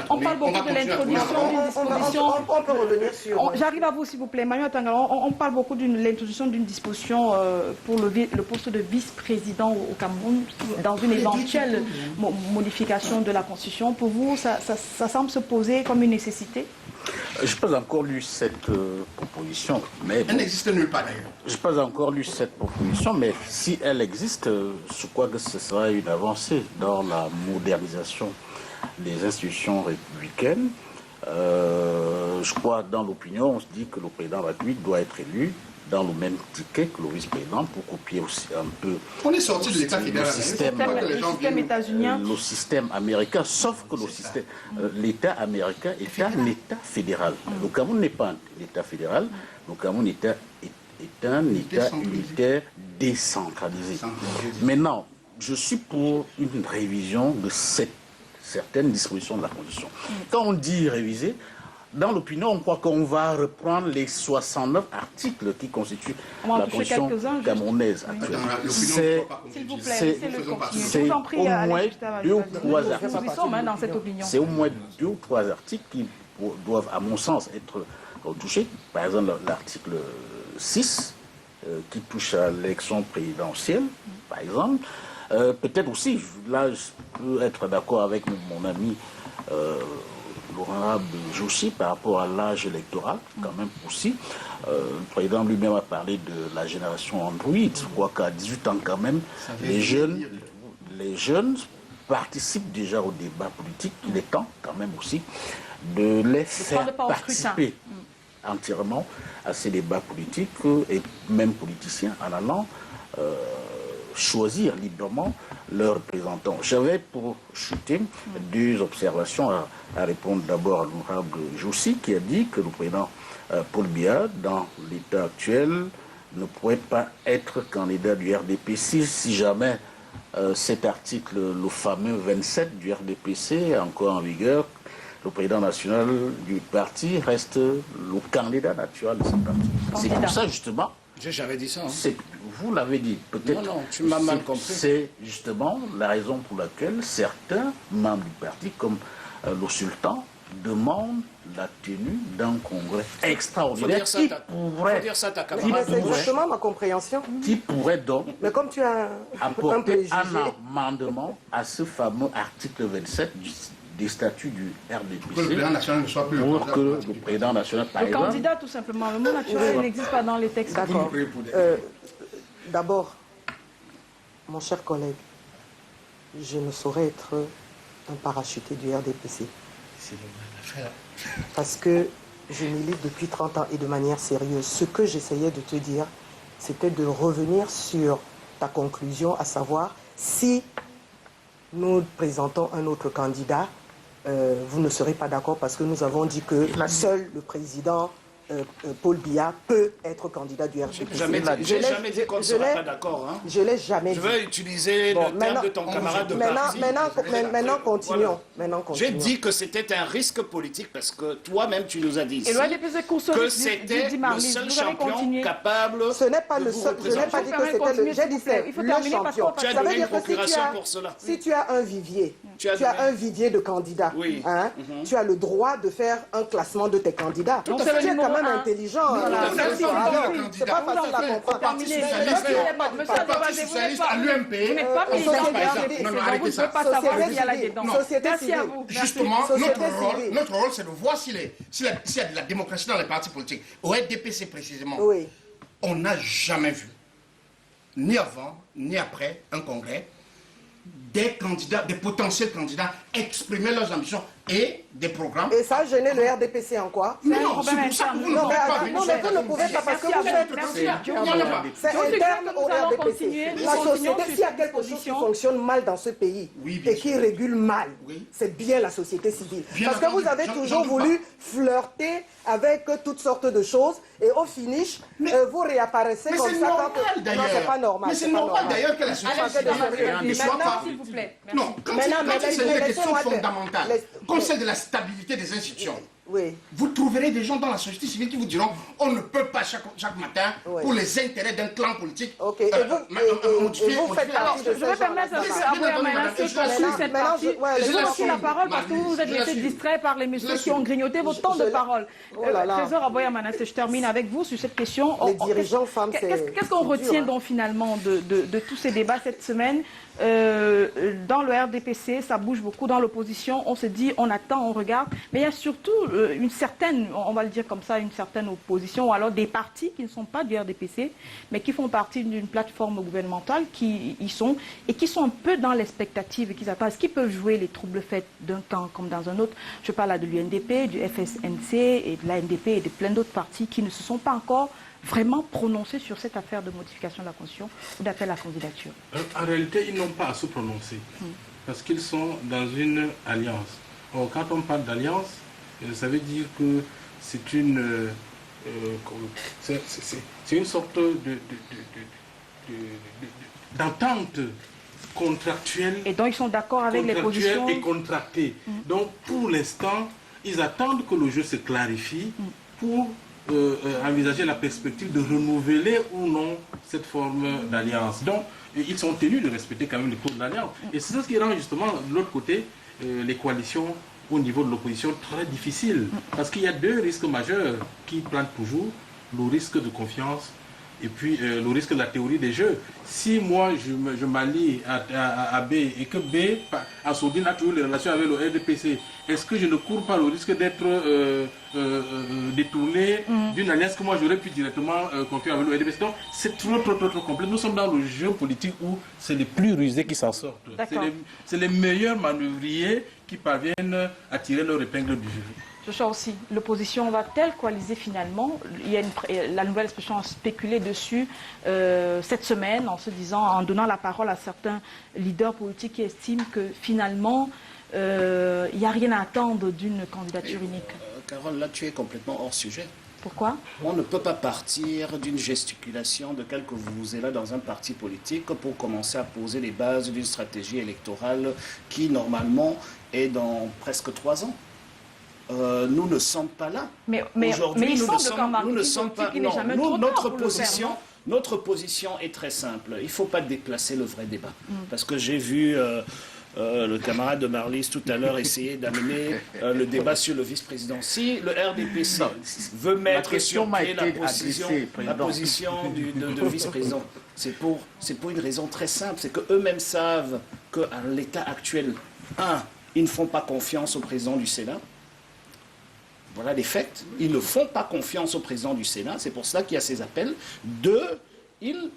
d'une disposition... On peut revenir sur... J'arrive à vous, s'il vous plaît. Emmanuel Atangana, on parle beaucoup de l'introduction d'une disposition pour le poste de vice-président au Cameroun dans une éventuelle modification de la Constitution. Pour vous, ça semble se poser comme une nécessité? Je n'ai pas encore lu cette proposition, mais... Elle n'existe nulle part d'ailleurs. Je n'ai pas encore lu cette proposition, mais si elle existe, je crois que ce sera une avancée dans la modernisation des institutions républicaines. Je crois, dans l'opinion, on se dit que le président de la République doit être élu dans le même ticket que le vice-président pour copier aussi un peu... On est sorti de l'État fédéral. Le système américain, sauf que l'État américain est un État fédéral. Le Cameroun n'est pas un État fédéral, le Cameroun est un État unitaire décentralisé. Maintenant, je suis pour une révision de certaines dispositions de la Constitution. Quand on dit réviser, dans l'opinion, on croit qu'on va reprendre les 69 articles qui constituent la Constitution camerounaise actuelle. C'est au moins 2 ou 3 articles. C'est au moins 2 ou 3 articles qui doivent, à mon sens, être touchés. Par exemple, l'article 6, qui touche à l'élection présidentielle, par exemple. Peut-être aussi, là, je peux être d'accord avec mon ami l'honorable Joussi par rapport à l'âge électoral, quand même aussi. Le président lui-même a parlé de la génération Android. Je crois qu'à 18 ans, quand même, les jeunes participent déjà au débat politique. Il est temps, quand même aussi, de les faire participer entièrement à ces débats politiques et même politiciens en allant choisir librement leurs représentants. J'avais pour chuter 2 observations à répondre d'abord à l'honorable Joussi qui a dit que le président Paul Biya, dans l'état actuel, ne pourrait pas être candidat du RDPC si jamais cet article, le fameux 27 du RDPC, est encore en vigueur. Le président national du parti reste le candidat naturel de ce parti. C'est pour ça, justement... J'ai jamais dit ça. Vous l'avez dit, peut-être. Non, tu m'as mal compris. C'est justement la raison pour laquelle certains membres du parti, comme le sultan, demandent la tenue d'un congrès extraordinaire c'est exactement ma compréhension. Qui pourrait donc apporter un amendement à ce fameux article 27 des statuts du RDPC. Que le président national ne soit plus pour que le président national, par exemple... Le candidat, tout simplement. Le mot naturel n'existe pas dans les textes. D'accord. D'abord, mon cher collègue, je ne saurais être un parachuté du RDPC. Parce que je milite depuis 30 ans et de manière sérieuse. Ce que j'essayais de te dire, c'était de revenir sur ta conclusion, à savoir si nous présentons un autre candidat, vous ne serez pas d'accord parce que nous avons dit que seul le président Paul Biya peut être candidat du RDPC. J'ai jamais dit qu'on ne serait pas d'accord. Hein. Je ne l'ai jamais dit. Je vais utiliser le terme de ton camarade de parti. Maintenant, continuons. J'ai dit que c'était un risque politique parce que toi-même, tu nous as dit ici que c'était le seul champion capable Ce n'est pas le seul. Je n'ai pas dit que c'était le... J'ai dit c'est le champion. Tu as donné une procuration pour cela. Si tu as un vivier, tu as un vivier de candidats. Tu as le droit de faire un classement de tes candidats. Tu es quand même intelligent. C'est pas facile à comprendre. Parti socialiste à l'UMP. Vous n'êtes pas militant de RDPC, donc vous ne pouvez pas savoir s'il y a là-dedans. Merci à vous. Justement, notre rôle, c'est de voir s'il y a de la démocratie dans les partis politiques. Au RDPC précisément, on n'a jamais vu, ni avant, ni après un congrès, des candidats, des potentiels candidats exprimer leurs ambitions et des programmes. Et ça a gêné le RDPC en quoi? Non, c'est pour ça que vous ne pouvez pas venir. Non, mais vous ne pouvez pas parce que vous êtes... C'est interne au RDPC. La société, s'il y a quelque chose qui fonctionne mal dans ce pays et qui régule mal, c'est bien la société civile. Parce que vous avez toujours voulu flirter avec toutes sortes de choses et au finish, vous réapparaissez comme ça quand... Non, c'est pas normal. Mais c'est normal d'ailleurs que la société civile ne soit pas... S'il vous plaît. Non, quand il s'agit des questions fondamentales, comme celle de la stabilité des institutions, vous trouverez des gens dans la société civile qui vous diront on ne peut pas chaque matin, pour les intérêts d'un clan politique, vous faites partie de je vais permettre à M. Abouya poursuivre cette partie. Je vous donne la parole parce que vous vous êtes laissé distrait par les messieurs qui ont grignoté votre temps de parole. Trésor Abouya Manasseh, je termine avec vous sur cette question. Les dirigeants femmes, qu'est-ce qu'on retient donc finalement de tous ces débats cette semaine? Dans le RDPC, ça bouge beaucoup. Dans l'opposition, on se dit, on attend, on regarde. Mais il y a surtout une certaine, on va le dire comme ça, une certaine opposition, ou alors des partis qui ne sont pas du RDPC, mais qui font partie d'une plateforme gouvernementale, qui y sont, et qui sont un peu dans l'expectative et qui attendent. Est-ce qu'ils peuvent jouer les troubles faits d'un camp comme dans un autre? Je parle là de l'UNDP, du FSNC, et de l'ANDP et de plein d'autres partis qui ne se sont pas encore vraiment prononcés sur cette affaire de modification de la Constitution ou d'appel à la candidature? En réalité, ils n'ont pas à se prononcer parce qu'ils sont dans une alliance. Or, quand on parle d'alliance, ça veut dire que c'est une sorte d'entente contractuelle. Et donc ils sont d'accord avec les positions et contractée. Donc pour l'instant, ils attendent que le jeu se clarifie pour envisager la perspective de renouveler ou non cette forme d'alliance. Donc, ils sont tenus de respecter quand même les cours de l'alliance. Et c'est ce qui rend justement, de l'autre côté, les coalitions au niveau de l'opposition très difficiles. Parce qu'il y a deux risques majeurs qui plantent toujours, le risque de confiance et puis le risque de la théorie des jeux. Si moi je m'allie à B et que B, à Sourdine, a toujours les relations avec le RDPC, est-ce que je ne cours pas le risque d'être détourné d'une alliance que moi j'aurais pu directement conclure avec le RDPC? Donc c'est trop complet. Nous sommes dans le jeu politique où c'est les plus rusés qui s'en sortent. C'est les meilleurs manœuvriers qui parviennent à tirer leur épingle du jeu. Joshua aussi, l'opposition va-t-elle coaliser finalement? Il y a la nouvelle expression a spéculé dessus cette semaine en se disant, en donnant la parole à certains leaders politiques qui estiment que finalement il n'y a rien à attendre d'une candidature unique. Carole, là tu es complètement hors sujet. Pourquoi? On ne peut pas partir d'une gesticulation de quelques vuvuzelas dans un parti politique pour commencer à poser les bases d'une stratégie électorale qui normalement est dans presque 3 ans. Nous ne sommes pas là. Mais aujourd'hui, nous ne sommes pas. Non, notre position est très simple. Il ne faut pas déplacer le vrai débat. Parce que j'ai vu le camarade de Marlis tout à l'heure essayer d'amener le débat sur le vice-président. Si le RDPC veut mettre sur pied la position de vice-président, c'est pour une raison très simple. C'est qu'eux-mêmes savent qu'à l'état actuel, ils ne font pas confiance au président du Sénat. Voilà les faits. Ils ne font pas confiance au président du Sénat. C'est pour cela qu'il y a ces appels. 2, ils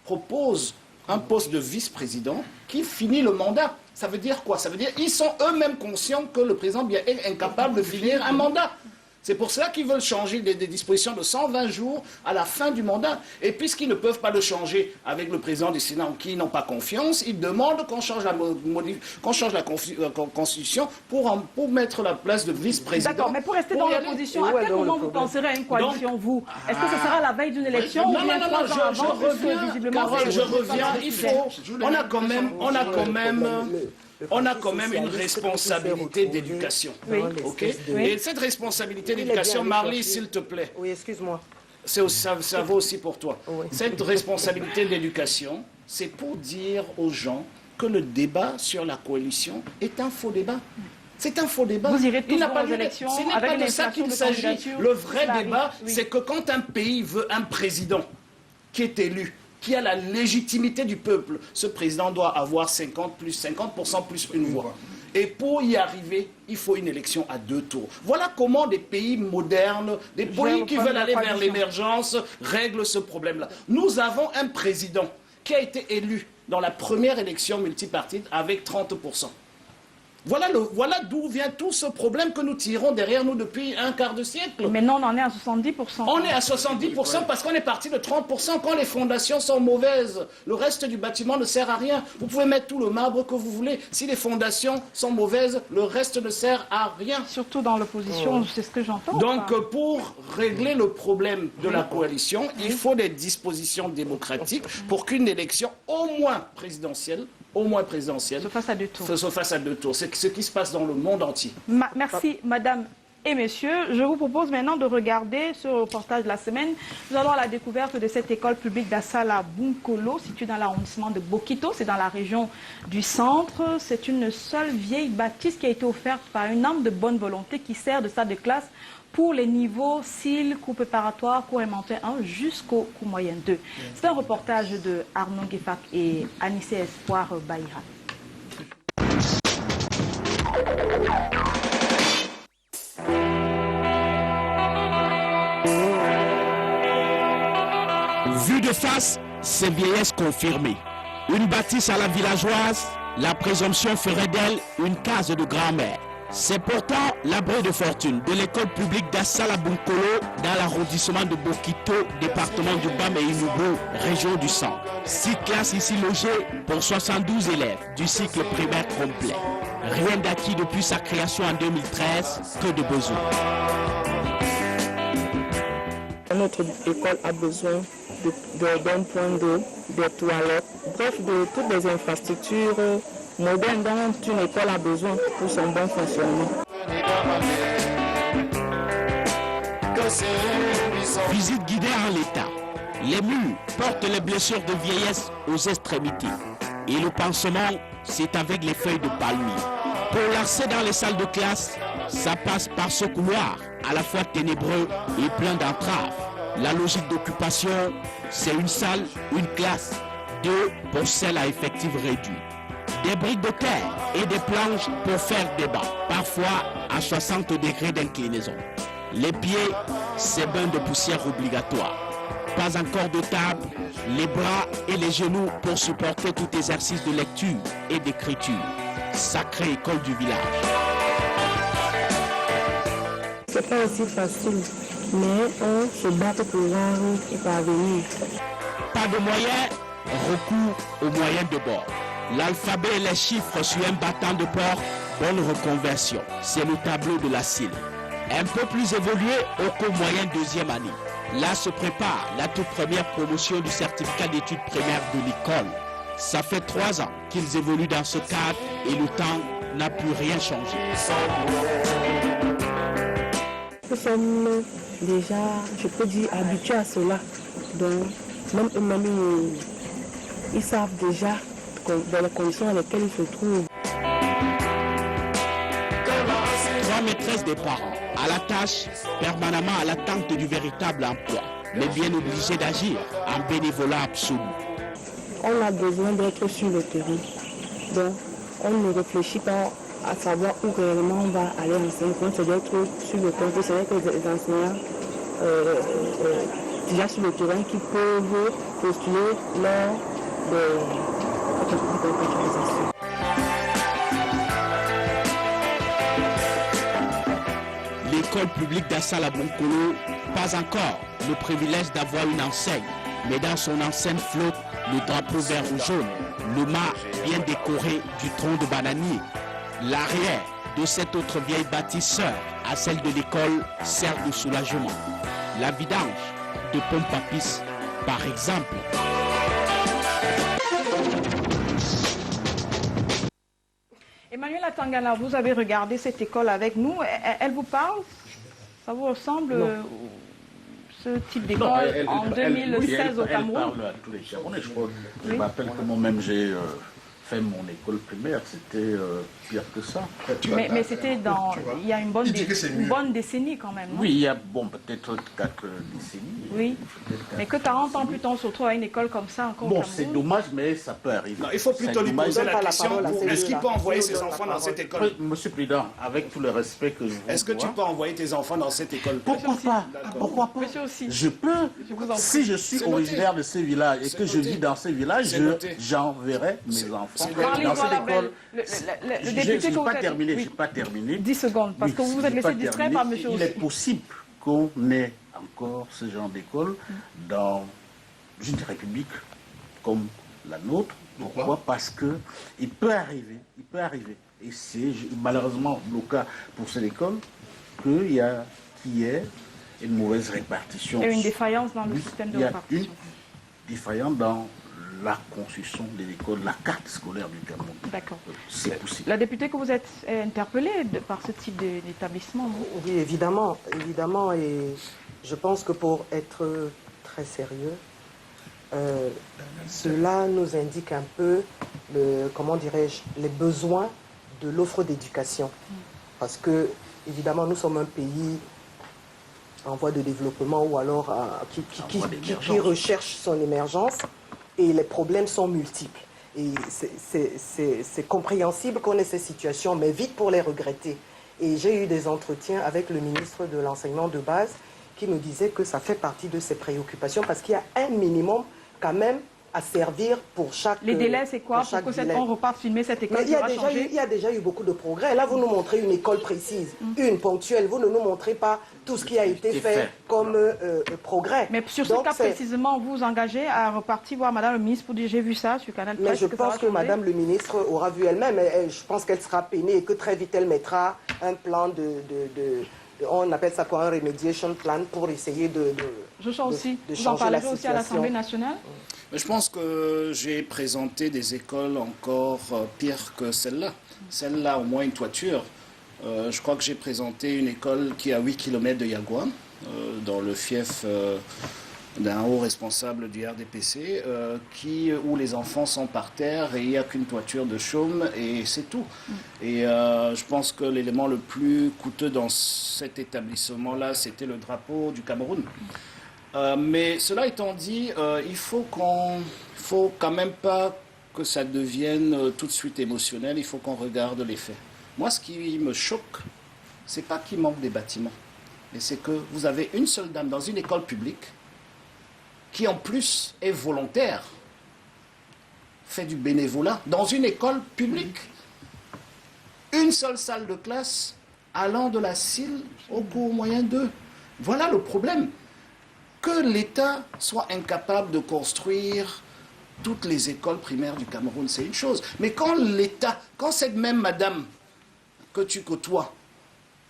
proposent un poste de vice-président qui finit le mandat. Ça veut dire quoi? Ça veut dire qu'ils sont eux-mêmes conscients que le président est incapable de finir un mandat. C'est pour cela qu'ils veulent changer des dispositions de 120 jours à la fin du mandat. Et puisqu'ils ne peuvent pas le changer avec le président du Sénat en qui ils n'ont pas confiance, ils demandent qu'on change la Constitution pour mettre la place de vice-président. D'accord, mais pour rester dans l'opposition, à quel moment vous penserez à une coalition, vous? Est-ce que ce sera la veille d'une élection ou bien 3 ans avant? Je reviens, il faut... On a quand même une responsabilité d'éducation. Okay? Et cette responsabilité d'éducation, Marlis, s'il te plaît. Oui, excuse-moi. Ça vaut aussi pour toi. Oui. Cette responsabilité d'éducation, c'est pour dire aux gens que le débat sur la coalition est un faux débat. C'est un faux débat. Vous irez toujours aux élections Ce n'est avec pas de ça qu'il s'agit. Le vrai débat, c'est que quand un pays veut un président qui est élu, qui a la légitimité du peuple, ce président doit avoir 50% plus une voix. Et pour y arriver, il faut une élection à 2 tours. Voilà comment des pays modernes, des pays qui veulent aller vers l'émergence, règlent ce problème-là. Nous avons un président qui a été élu dans la première élection multipartite avec 30%. Voilà d'où vient tout ce problème que nous tirons derrière nous depuis un quart de siècle. Maintenant, on en est à 70%. On est à 70% parce qu'on est parti de 30%. Quand les fondations sont mauvaises, le reste du bâtiment ne sert à rien. Vous pouvez mettre tout le marbre que vous voulez. Si les fondations sont mauvaises, le reste ne sert à rien. Surtout dans l'opposition, c'est ce que j'entends. Donc, pour régler le problème de la coalition, il faut des dispositions démocratiques pour qu'une élection, au moins présidentielle, se fasse à deux tours. C'est ce qui se passe dans le monde entier. Merci, madame et messieurs. Je vous propose maintenant de regarder ce reportage de la semaine. Nous allons à la découverte de cette école publique d'Assala Bunkolo, située dans l'arrondissement de Bokito. C'est dans la région du centre. C'est une seule vieille bâtisse qui a été offerte par une âme de bonne volonté qui sert de salle de classe pour les niveaux CIL, cours préparatoire, cours élémentaire 1 jusqu'au cours moyen 2. C'est un reportage de Arnaud Guefak et Anissé Espoir Baïra. Vue de face, c'est vieillesse confirmée. Une bâtisse à la villageoise, la présomption ferait d'elle une case de grand-mère. C'est pourtant l'abri de fortune de l'école publique d'Assala Bunkolo dans l'arrondissement de Bokito, département du Bas-Méinoubou, région du centre. 6 classes ici logées pour 72 élèves du cycle primaire complet. Rien d'acquis depuis sa création en 2013, que de besoins. Notre école a besoin d'un point d'eau, des toilettes, bref, de toutes les infrastructures moderne dont une école a besoin pour son bon fonctionnement. Visite guidée en l'état. Les murs portent les blessures de vieillesse aux extrémités. Et le pansement, c'est avec les feuilles de palmier. Pour l'arcer dans les salles de classe, ça passe par ce couloir, à la fois ténébreux et plein d'entraves. La logique d'occupation, c'est une salle, une classe, 2 pour celle à effectif réduit. Des briques de terre et des planches pour faire des bancs, parfois à 60 degrés d'inclinaison. Les pieds, c'est bain de poussière obligatoire. Pas encore de table, les bras et les genoux pour supporter tout exercice de lecture et d'écriture. Sacrée école du village. C'est pas aussi facile, mais on se bat pour y parvenir. Pas de moyens, recours aux moyens de bord. L'alphabet et les chiffres sur un battant de porc, bonne reconversion. C'est le tableau de la CIL. Un peu plus évolué au cours moyen deuxième année. Là se prépare la toute première promotion du certificat d'études primaires de l'école. Ça fait 3 ans qu'ils évoluent dans ce cadre et le temps n'a plus rien changé. Nous sommes déjà, je peux dire, habitués à cela. Donc, même eux-mêmes, ils savent déjà dans les conditions dans lesquelles ils se trouvent. 3 maîtresses des parents, à la tâche, permanemment à l'attente du véritable emploi, mais bien obligées d'agir en bénévolat absolu. On a besoin d'être sur le terrain. Donc, on ne réfléchit pas à savoir où réellement on va aller enseigner. On se doit être sur le terrain. C'est vrai que les enseignants déjà sur le terrain qui peuvent postuler lors de L'école publique d'Assala Bunkolo, pas encore le privilège d'avoir une enseigne, mais dans son enseigne flotte le drapeau vert ou jaune, le mât bien décoré du tronc de bananier. L'arrière de cette autre vieille bâtisse sœur à celle de l'école sert de soulagement. La vidange de pompe à pisse, par exemple. Emmanuel Atangana, vous avez regardé cette école avec nous. Elle vous parle? Ça vous ressemble ce type d'école en 2016 au Cameroun? Elle parle à tous les Camerounais. Je me rappelle que moi-même j'ai fait mon école primaire, c'était pire que ça. Mais c'était dans... Il y a une bonne décennie quand même, non? Oui, il y a peut-être 4 décennies. Oui, mais que 40 ans plus tard, on se retrouve à une école comme ça encore au Cameroun. C'est dommage, mais ça peut arriver. Non, il faut plutôt lui poser la question, est-ce qu'il peut envoyer ses enfants dans cette école? Monsieur le Président, avec tout le respect que je vous dois... Est-ce que tu peux envoyer tes enfants dans cette école? Pourquoi pas? Pourquoi pas? Monsieur aussi. Je peux. Si je suis originaire de ce village et que je vis dans ce village, j'enverrai mes enfants dans cette école. Je n'ai pas terminé, je n'ai pas terminé. 10 secondes, parce que vous vous êtes laissé distrait par monsieur aussi. Il est possible qu'on ait encore ce genre d'école dans une république comme la nôtre. Pourquoi? Parce que il peut arriver. Et c'est malheureusement le cas pour cette école qu'il y ait une mauvaise répartition. Et une défaillance dans le système de répartition. Il y a une défaillance dans la construction de l'école, la carte scolaire du Cameroun. D'accord. C'est possible. La députée que vous êtes interpellée par ce type d'établissement, non? Oui, évidemment, et je pense que pour être très sérieux, cela nous indique un peu, comment dirais-je, les besoins de l'offre d'éducation. Parce que, évidemment, nous sommes un pays en voie de développement ou alors qui recherche son émergence, et les problèmes sont multiples. Et c'est compréhensible qu'on ait ces situations, mais vite pour les regretter. Et j'ai eu des entretiens avec le ministre de l'enseignement de base qui me disait que ça fait partie de ses préoccupations parce qu'il y a un minimum quand même à servir pour chaque... Les délais, c'est quoi pour que on reparte filmer cette école? Il y a déjà eu beaucoup de progrès. Là, vous nous montrez une école précise, une ponctuelle. Vous ne nous montrez pas tout ce qui a été fait comme progrès. Mais sur ce cas précisément, vous vous engagez à repartir voir Madame le ministre pour dire j'ai vu ça sur Canal+. Mais je pense que Madame le ministre aura vu elle-même. Je pense qu'elle sera peinée et que très vite elle mettra un plan on appelle ça quoi, un remediation plan pour essayer de changer la situation. Vous en parlerez aussi à l'Assemblée nationale? Je pense que j'ai présenté des écoles encore pires que celle-là. Celle-là, au moins une toiture. Je crois que j'ai présenté une école qui est à 8 km de Yagouan, dans le fief d'un haut responsable du RDPC, où les enfants sont par terre et il n'y a qu'une toiture de chaume et c'est tout. Et je pense que l'élément le plus coûteux dans cet établissement-là, c'était le drapeau du Cameroun. Mais cela étant dit, il faut quand même pas que ça devienne tout de suite émotionnel, il faut qu'on regarde les faits. Moi, ce qui me choque, c'est pas qu'il manque des bâtiments, mais c'est que vous avez une seule dame dans une école publique qui en plus est volontaire, fait du bénévolat dans une école publique. Une seule salle de classe allant de la CIL au cours moyen 2. Voilà le problème. Que l'État soit incapable de construire toutes les écoles primaires du Cameroun, c'est une chose. Mais quand l'État, quand cette même madame que tu côtoies,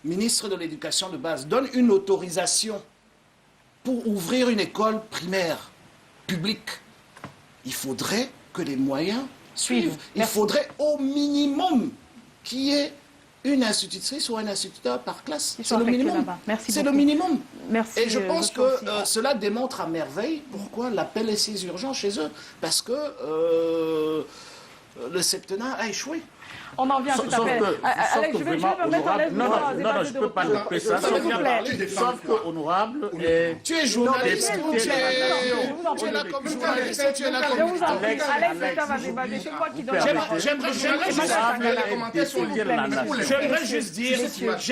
ministre de l'Éducation de base, donne une autorisation pour ouvrir une école primaire publique, il faudrait que les moyens suivent. Il faudrait au minimum qu'il y ait une institutrice ou un instituteur par classe. C'est le minimum. C'est le minimum. Merci. Et je pense que cela démontre à merveille pourquoi l'appel est si urgent chez eux. Parce que le septennat a échoué. On en vient à cet appel. Alex, je vais me mettre à l'aise. Non, je ne peux pas couper ça. Sauf que honorable, tu es journaliste, tu es là comme journaliste, tu es là comme... Je vous en prie, Alex, ça va débattre. C'est moi qui donne...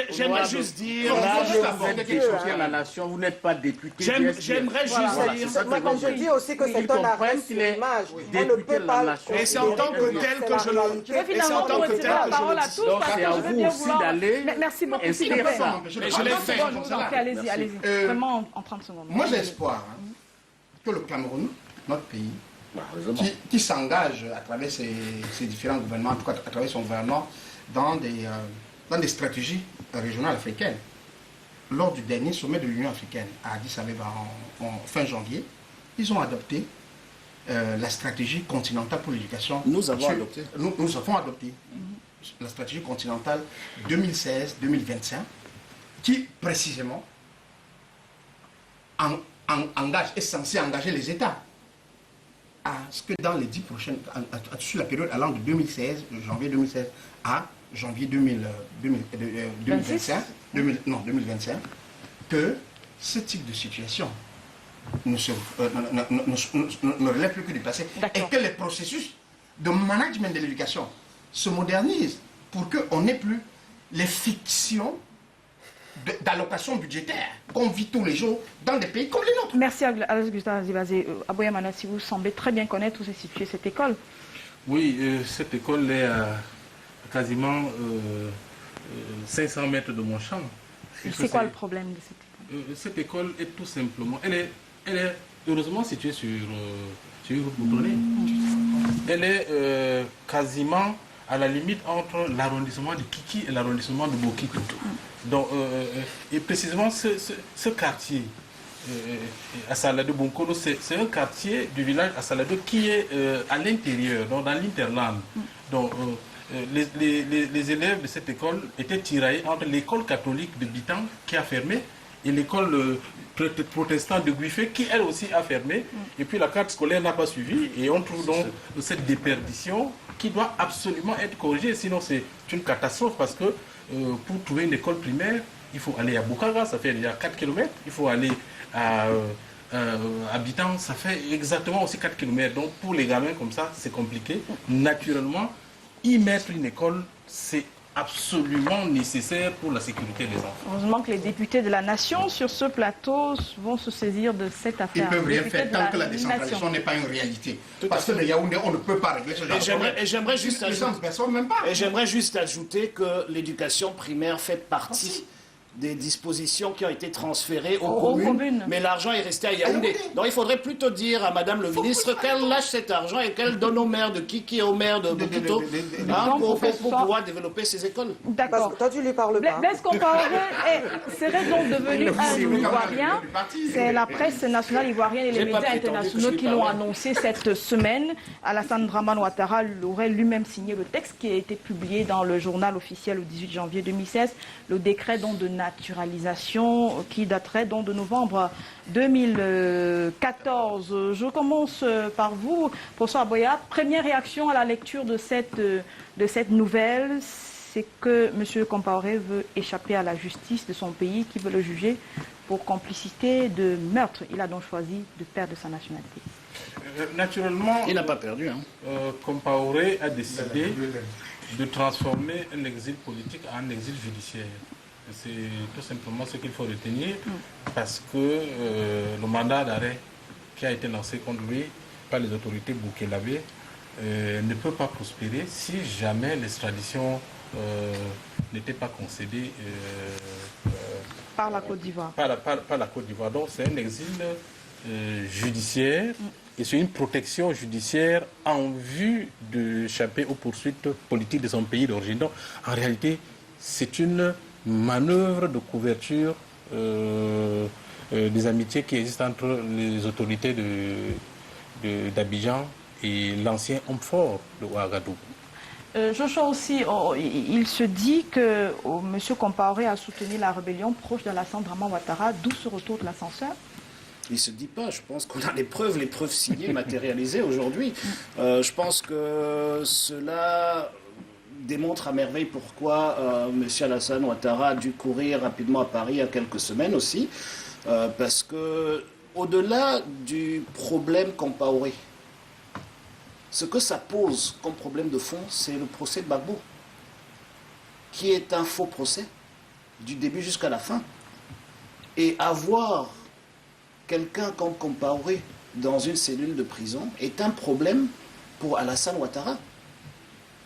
J'aimerais juste dire... la nation, vous n'êtes pas député. J'aimerais juste dire... Moi, je dis aussi que c'est un arrêt sur l'image. On ne peut pas... Et c'est en tant que tel que je le... Je vais finalement vous retirer la parole à tous parce que je veux bien vouloir... Merci beaucoup, s'il vous plaît. Mais je l'ai fait. Allez-y. Vraiment en 30 secondes. Moi, j'ai espoir que le Cameroun, notre pays, qui s'engage à travers ses différents gouvernements, en tout cas à travers son gouvernement, dans des stratégies régionales africaines. Lors du dernier sommet de l'Union africaine à Addis Abeba en fin janvier, ils ont adopté la stratégie continentale pour l'éducation. Nous avons adopté. Nous avons adopté la stratégie continentale 2016-2025 qui, précisément, est censée engager les États à ce que dans les 10 prochaines, sur la période allant de 2016, janvier 2016 à janvier 2025, que ce type de situation ne relève plus que du passé et que les processus de management de l'éducation se modernisent pour qu'on n'ait plus les fictions d'allocation budgétaire qu'on vit tous les jours dans des pays comme les nôtres. Merci Alois-Gustave Azibazé. Aboya Manassi, vous semblez très bien connaître où s'est située cette école. Oui, cette école est à quasiment 500 mètres de mon champ. C'est quoi le problème de cette école? Cette école est tout simplement... Elle est heureusement située sur Boutonnais. Elle est quasiment à la limite entre l'arrondissement de Kiki et l'arrondissement de Bokito. Donc, et précisément ce quartier, Assalado Bonkolo, c'est un quartier du village Assalado qui est à l'intérieur, dans l'interland. Donc, les élèves de cette école étaient tiraillés entre l'école catholique de Bitan qui a fermé et l'école protestante de Guifé qui elle aussi a fermé. Et puis la carte scolaire n'a pas suivi et on trouve donc cette déperdition qui doit absolument être corrigée. Sinon c'est une catastrophe parce que pour trouver une école primaire, il faut aller à Bukaga, ça fait déjà 4 km. Il faut aller à Bitan, ça fait exactement aussi 4 km. Donc pour les gamins comme ça, c'est compliqué. Naturellement, y mettre une école, c'est absolument nécessaire pour la sécurité des enfants. Heureusement que les députés de la nation sur ce plateau vont se saisir de cette affaire. Ils ne peuvent rien faire tant que la décentralisation n'est pas une réalité. Parce que le Yaoundé, on ne peut pas régler ce genre de problème. Et j'aimerais juste ajouter que l'éducation primaire fait partie des dispositions qui ont été transférées aux communes, mais l'argent est resté à Yaoundé. Donc il faudrait plutôt dire à Madame le ministre qu'elle lâche cet argent et qu'elle donne aux maires de Kiki et aux maires de Bokito pour pouvoir développer ces écoles. D'accord. Toi, tu lui parles pas. Blaise Compaoré serait donc devenu un Ivoirien. C'est la presse nationale ivoirienne et les médias internationaux qui l'ont annoncé cette semaine. Alassane Dramane Ouattara aurait lui-même signé le texte qui a été publié dans le journal officiel le 18 janvier 2016. Le décret donc de naturalisation qui daterait donc de novembre 2014. Je commence par vous, professeur Aboya. Première réaction à la lecture de cette nouvelle, c'est que M. Compaoré veut échapper à la justice de son pays qui veut le juger pour complicité de meurtre. Il a donc choisi de perdre sa nationalité. Naturellement, il n'a pas perdu. Compaoré a décidé de transformer un exil politique en un exil judiciaire. C'est tout simplement ce qu'il faut retenir parce que le mandat d'arrêt qui a été lancé contre lui par les autorités burkinabées ne peut pas prospérer si jamais l'extradition n'était pas concédée par la Côte d'Ivoire. Par la Côte d'Ivoire. Donc c'est un exil judiciaire et c'est une protection judiciaire en vue d'échapper aux poursuites politiques de son pays d'origine. Donc en réalité, c'est une manœuvre de couverture des amitiés qui existent entre les autorités d'Abidjan et l'ancien homme fort de Ouagadougou. Joshua aussi, il se dit que M. Compaoré a soutenu la rébellion proche d'Alassane Dramane Ouattara, d'où ce retour de l'ascenseur. Il ne se dit pas, je pense qu'on a les preuves signées, matérialisées aujourd'hui. Je pense que cela démontre à merveille pourquoi M. Alassane Ouattara a dû courir rapidement à Paris il y a quelques semaines aussi, parce que au-delà du problème Compaoré, ce que ça pose comme problème de fond, c'est le procès de Gbagbo, qui est un faux procès, du début jusqu'à la fin. Et avoir quelqu'un comme Compaoré dans une cellule de prison est un problème pour Alassane Ouattara.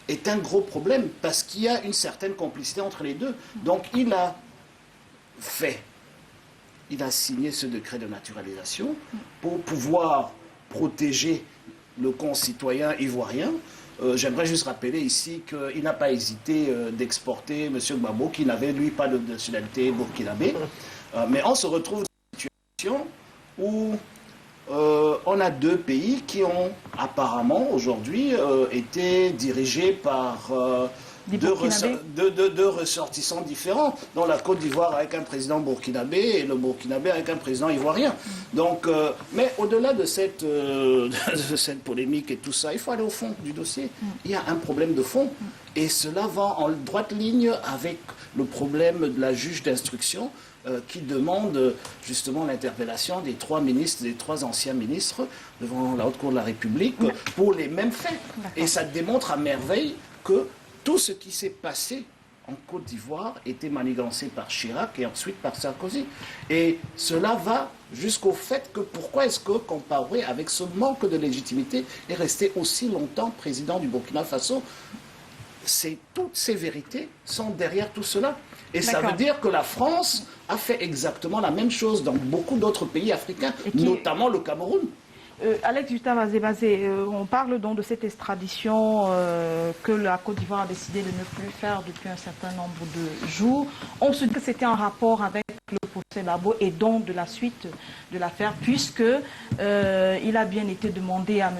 Est un gros problème parce qu'il y a une certaine complicité entre les deux. Donc il a signé ce décret de naturalisation pour pouvoir protéger le concitoyen ivoirien. J'aimerais juste rappeler ici qu'il n'a pas hésité d'exporter M. Gbagbo, qui n'avait lui pas de nationalité burkinabé. Mais on se retrouve dans une situation où on a deux pays qui ont apparemment aujourd'hui été dirigés par deux ressortissants différents, dont la Côte d'Ivoire avec un président burkinabé et le Burkinabé avec un président ivoirien. Donc, mais au-delà de cette polémique et tout ça, il faut aller au fond du dossier. Il y a un problème de fond et cela va en droite ligne avec le problème de la juge d'instruction qui demande justement l'interpellation des 3 ministres, des 3 anciens ministres devant la Haute Cour de la République pour les mêmes faits. Et ça démontre à merveille que tout ce qui s'est passé en Côte d'Ivoire était manigancé par Chirac et ensuite par Sarkozy. Et cela va jusqu'au fait que pourquoi est-ce que Compaoré, avec ce manque de légitimité, est resté aussi longtemps président du Burkina Faso? Toutes ces vérités sont derrière tout cela. Et ça veut dire que la France a fait exactement la même chose dans beaucoup d'autres pays africains, notamment le Cameroun. Alex Jutha-Vazé, on parle donc de cette extradition que la Côte d'Ivoire a décidé de ne plus faire depuis un certain nombre de jours. On se dit que c'était en rapport avec le procès Gbagbo et donc de la suite de l'affaire, puisque il a bien été demandé à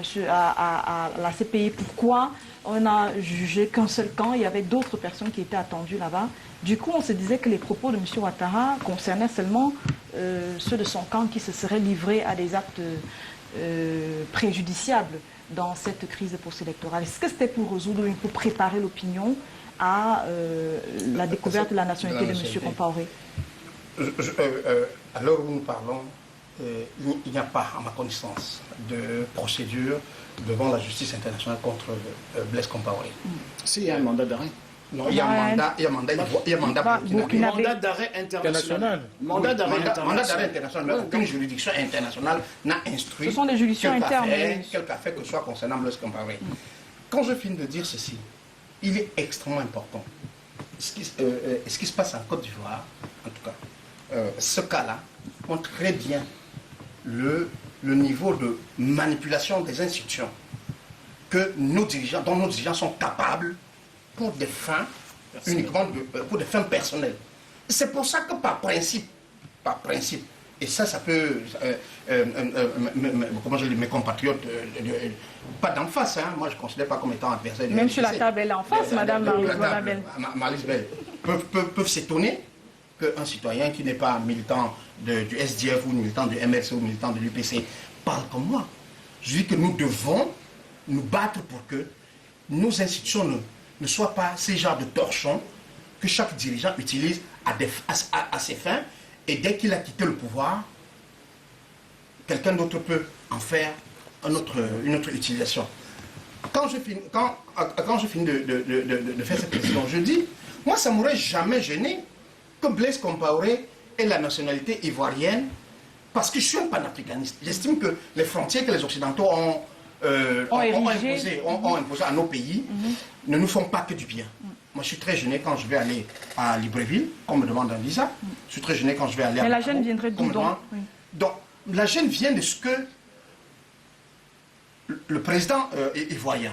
la CPI pourquoi on n'a jugé qu'un seul camp. Il y avait d'autres personnes qui étaient attendues là-bas. Du coup, on se disait que les propos de M. Ouattara concernaient seulement ceux de son camp qui se seraient livrés à des actes préjudiciables dans cette crise post-électorale. Est-ce que c'était pour résoudre, pour préparer l'opinion à la découverte de la nationalité de M. Compaoré? À l'heure où nous parlons, il n'y a pas, à ma connaissance, de procédure devant la justice internationale contre Blaise Compaoré. S'il y a un mandat d'arrêt. Non, il y a un mandat burkinabé. Mandat d'arrêt international. Mandat d'arrêt international. Mais aucune juridiction internationale n'a instruit. Ce sont des juridictions internes. Quel café que ce soit concernant Blaise Compaoré. Quand je finis de dire ceci, il est extrêmement important. Ce qui se passe en Côte d'Ivoire, en tout cas, ce cas-là montre très bien le niveau de manipulation des institutions que dont nos dirigeants sont capables pour des fins uniquement pour des fins personnelles. C'est pour ça que par principe, et ça peut, comment je dis, mes compatriotes, pas d'en face, hein, moi je ne considère pas comme étant adversaire. Même sur la table, elle est en face, Madame Maryse Bell. Peuvent s'étonner qu'un citoyen qui n'est pas militant du SDF ou militant du MRC ou militant de l'UPC parle comme moi. Je dis que nous devons nous battre pour que nos institutions ne soient pas ces genres de torchons que chaque dirigeant utilise à ses fins, et dès qu'il a quitté le pouvoir, quelqu'un d'autre peut en faire une autre utilisation. Quand je finis de faire cette précision, je dis, moi ça ne m'aurait jamais gêné que Blaise Compaoré ait la nationalité ivoirienne, parce que je suis un panafricaniste. J'estime que les frontières que les Occidentaux ont imposées à nos pays ne nous font pas que du bien. Moi, je suis très gêné quand je vais aller à Libreville, qu'on me demande un visa. Je suis très gêné quand je vais aller à... Mais la gêne viendrait d'où donc? Donc, la gêne vient de ce que le président ivoirien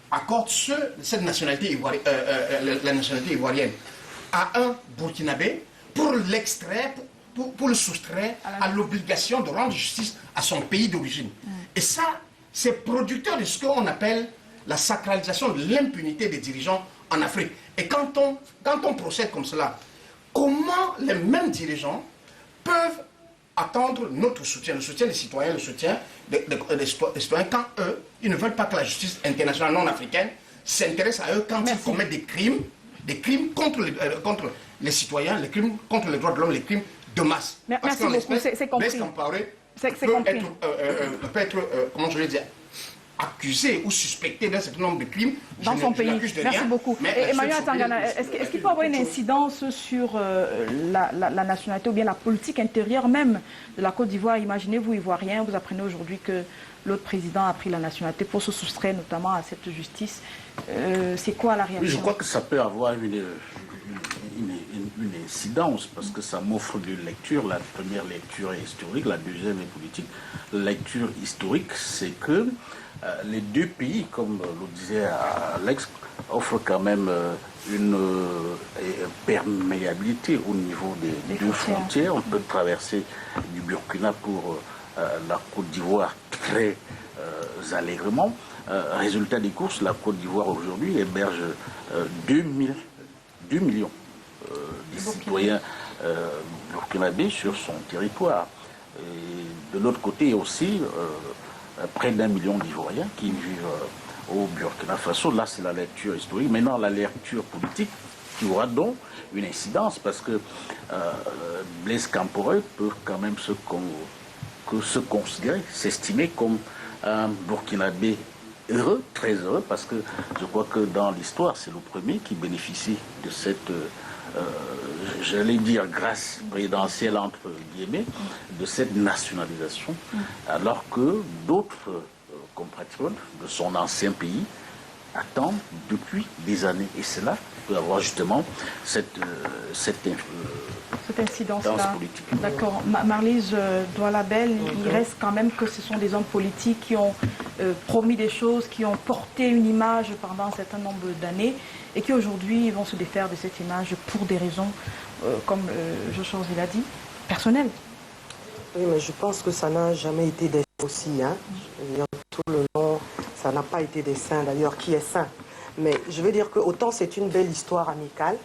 accorde cette nationalité ivoirienne, la nationalité ivoirienne à un Burkinabé pour l'extraire, pour le soustraire à l'obligation de rendre justice à son pays d'origine. Et ça, c'est producteur de ce qu'on appelle la sacralisation de l'impunité des dirigeants en Afrique. Et quand on procède comme cela, comment les mêmes dirigeants peuvent attendre notre soutien, le soutien des citoyens, le soutien des citoyens, quand eux, ils ne veulent pas que la justice internationale non africaine s'intéresse à eux quand ils commettent des crimes contre les citoyens, les crimes contre les droits de l'homme, les crimes de masse. Merci beaucoup, c'est compris. Blaise Compaoré peut être, comment je vais dire, accusé ou suspecté d'un certain nombre de crimes dans son pays. Merci beaucoup. Et Emmanuel Tangana, est-ce qu'il peut avoir une incidence sur la nationalité ou bien la politique intérieure même de la Côte d'Ivoire? Imaginez-vous, Ivoirien, vous apprenez aujourd'hui que l'autre président a pris la nationalité pour se soustraire notamment à cette justice. C'est quoi la réaction? Oui, je crois que ça peut avoir une incidence, parce que ça m'offre deux lectures. La première lecture est historique, la deuxième est politique. La lecture historique, c'est que les deux pays, comme le disait Alex, offrent quand même une perméabilité au niveau des deux frontières. On peut traverser du Burkina pour la Côte d'Ivoire très allègrement. résultat des courses, la Côte d'Ivoire aujourd'hui héberge 2 millions de citoyens burkinabés sur son territoire. Et de l'autre côté, il y a aussi près d'1 million d'Ivoiriens qui vivent au Burkina Faso. Là, c'est la lecture historique. Maintenant, la lecture politique qui aura donc une incidence parce que Blaise Compaoré peut quand même se considérer, s'estimer comme un Burkinabé heureux, très heureux, parce que je crois que dans l'histoire, c'est le premier qui bénéficie de cette, j'allais dire, grâce présidentielle, entre guillemets, de cette nationalisation, alors que d'autres compatriotes de son ancien pays attendent depuis des années. Et c'est là qu'il peut avoir justement cette incidence-là. politique. D'accord. Marlise Doualabel, il reste quand même que ce sont des hommes politiques qui ont promis des choses, qui ont porté une image pendant un certain nombre d'années et qui aujourd'hui vont se défaire de cette image pour des raisons, comme Joshua l'a dit, personnelles. Oui, mais je pense que ça n'a jamais été des aussi. Hein. Tout le long, ça n'a pas été des saints. D'ailleurs, qui est saint? Mais je veux dire que autant c'est une belle histoire amicale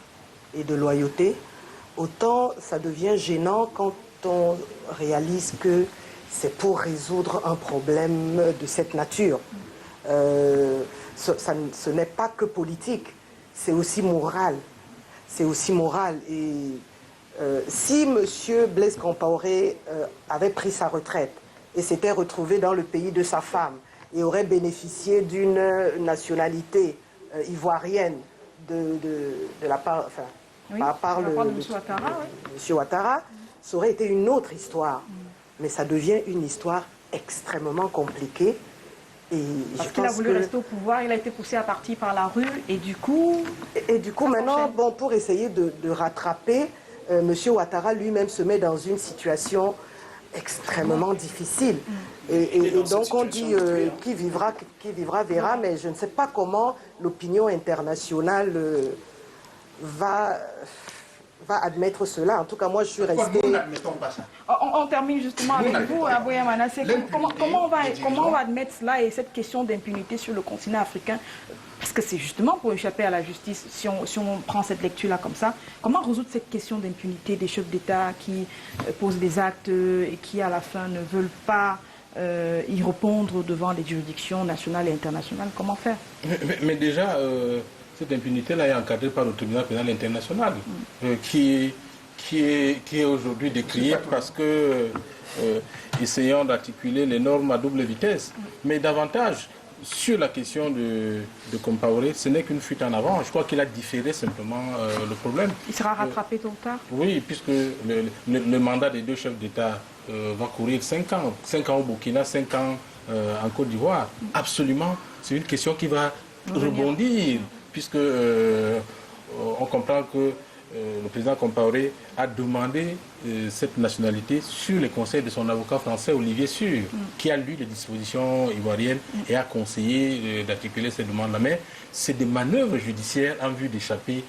et de loyauté, autant ça devient gênant quand on réalise que c'est pour résoudre un problème de cette nature. Ce n'est pas que politique, c'est aussi moral. C'est aussi moral. Et si M. Blaise Compaoré avait pris sa retraite et s'était retrouvé dans le pays de sa femme et aurait bénéficié d'une nationalité ivoirienne de la part... Enfin, oui, par de M. Ouattara, oui. M. Ouattara, ça aurait été une autre histoire. Mais ça devient une histoire extrêmement compliquée. Parce qu'il a voulu rester au pouvoir, il a été poussé à partir par la rue et du coup... Et du coup, maintenant, bon, pour essayer de rattraper, M. Ouattara lui-même se met dans une situation extrêmement difficile. Et donc on dit qui vivra verra, mais je ne sais pas comment l'opinion internationale va admettre cela. En tout cas, moi, je suis restée... Nous n'admettons pas ça. On termine justement avec vous, Aboya Manasseh. Comment on va admettre cela et cette question d'impunité sur le continent africain? Parce que c'est justement pour échapper à la justice, si on prend cette lecture-là comme ça. Comment résoudre cette question d'impunité des chefs d'État qui posent des actes et qui, à la fin, ne veulent pas y répondre devant les juridictions nationales et internationales? Comment faire? Mais déjà... cette impunité-là est encadrée par le tribunal pénal international, qui est aujourd'hui décrié parce que, essayant d'articuler les normes à double vitesse, mais davantage sur la question de Compaoré, ce n'est qu'une fuite en avant. Je crois qu'il a différé simplement le problème. Il sera rattrapé tôt ou tard? Oui, puisque le mandat des deux chefs d'État va courir 5 ans. 5 ans au Burkina, 5 ans en Côte d'Ivoire. Absolument, c'est une question qui va rebondir. Puisque on comprend que le président Compaoré a demandé cette nationalité sur les conseils de son avocat français Olivier Sûr, qui a lu les dispositions ivoiriennes et a conseillé d'articuler ces demandes-là. Mais c'est des manœuvres judiciaires en vue d'échapper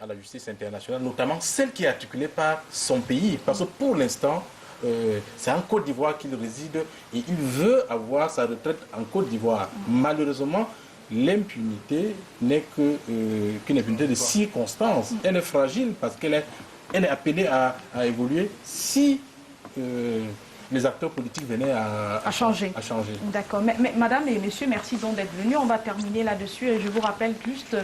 à la justice internationale, notamment celle qui est articulée par son pays. Parce que pour l'instant, c'est en Côte d'Ivoire qu'il réside et il veut avoir sa retraite en Côte d'Ivoire. Malheureusement, l'impunité n'est qu'une impunité de circonstance. Elle est fragile parce qu'elle est appelée à évoluer si les acteurs politiques venaient à changer. D'accord. Mais, madame et messieurs, merci donc d'être venus. On va terminer là-dessus et je vous rappelle juste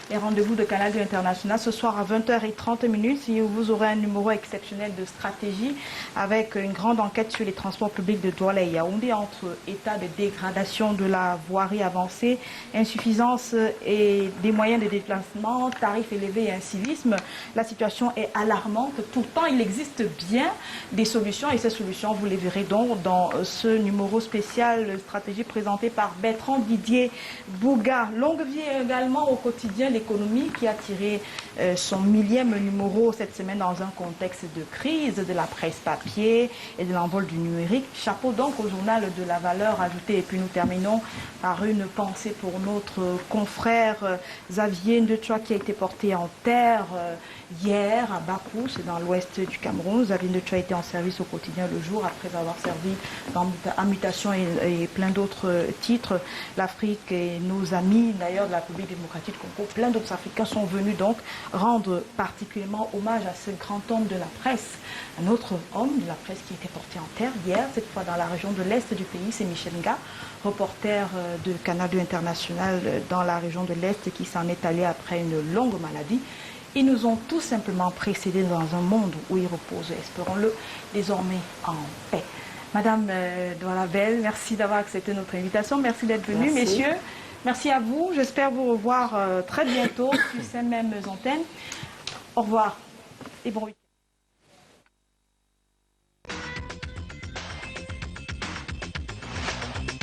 les rendez-vous de Canal 2 International ce soir à 20h30. Si vous aurez un numéro exceptionnel de stratégie avec une grande enquête sur les transports publics de Douala et Yaoundé entre état de dégradation de la voirie avancée, insuffisance et des moyens de déplacement, tarifs élevés et incivisme. La situation est alarmante. Pourtant, il existe bien des solutions et ces solutions, vous les verrez donc dans ce numéro spécial stratégie présenté par Bertrand Didier Bouga. Longue vie également au quotidien L'économie qui a tiré son 1000e numéro cette semaine dans un contexte de crise de la presse papier et de l'envol du numérique. Chapeau donc au journal de la valeur ajoutée. Et puis nous terminons par une pensée pour notre confrère Xavier Ndetchoua qui a été porté en terre hier à Bakou, c'est dans l'ouest du Cameroun. Xavier Ndetchoua a été en service au quotidien Le Jour après après avoir servi en mutation et plein d'autres titres. L'Afrique et nos amis d'ailleurs de la République démocratique du Congo, plein d'autres Africains sont venus donc rendre particulièrement hommage à ce grand homme de la presse. Un autre homme de la presse qui était porté en terre hier, cette fois dans la région de l'Est du pays, c'est Michel Nga, reporter de Canal 2 International dans la région de l'Est qui s'en est allé après une longue maladie. Ils nous ont tout simplement précédés dans un monde où ils reposent, espérons-le, désormais en paix. Madame Douala-Bel, merci d'avoir accepté notre invitation. Merci d'être venue. Messieurs, merci à vous. J'espère vous revoir très bientôt sur ces mêmes antennes. Au revoir et bon week-end.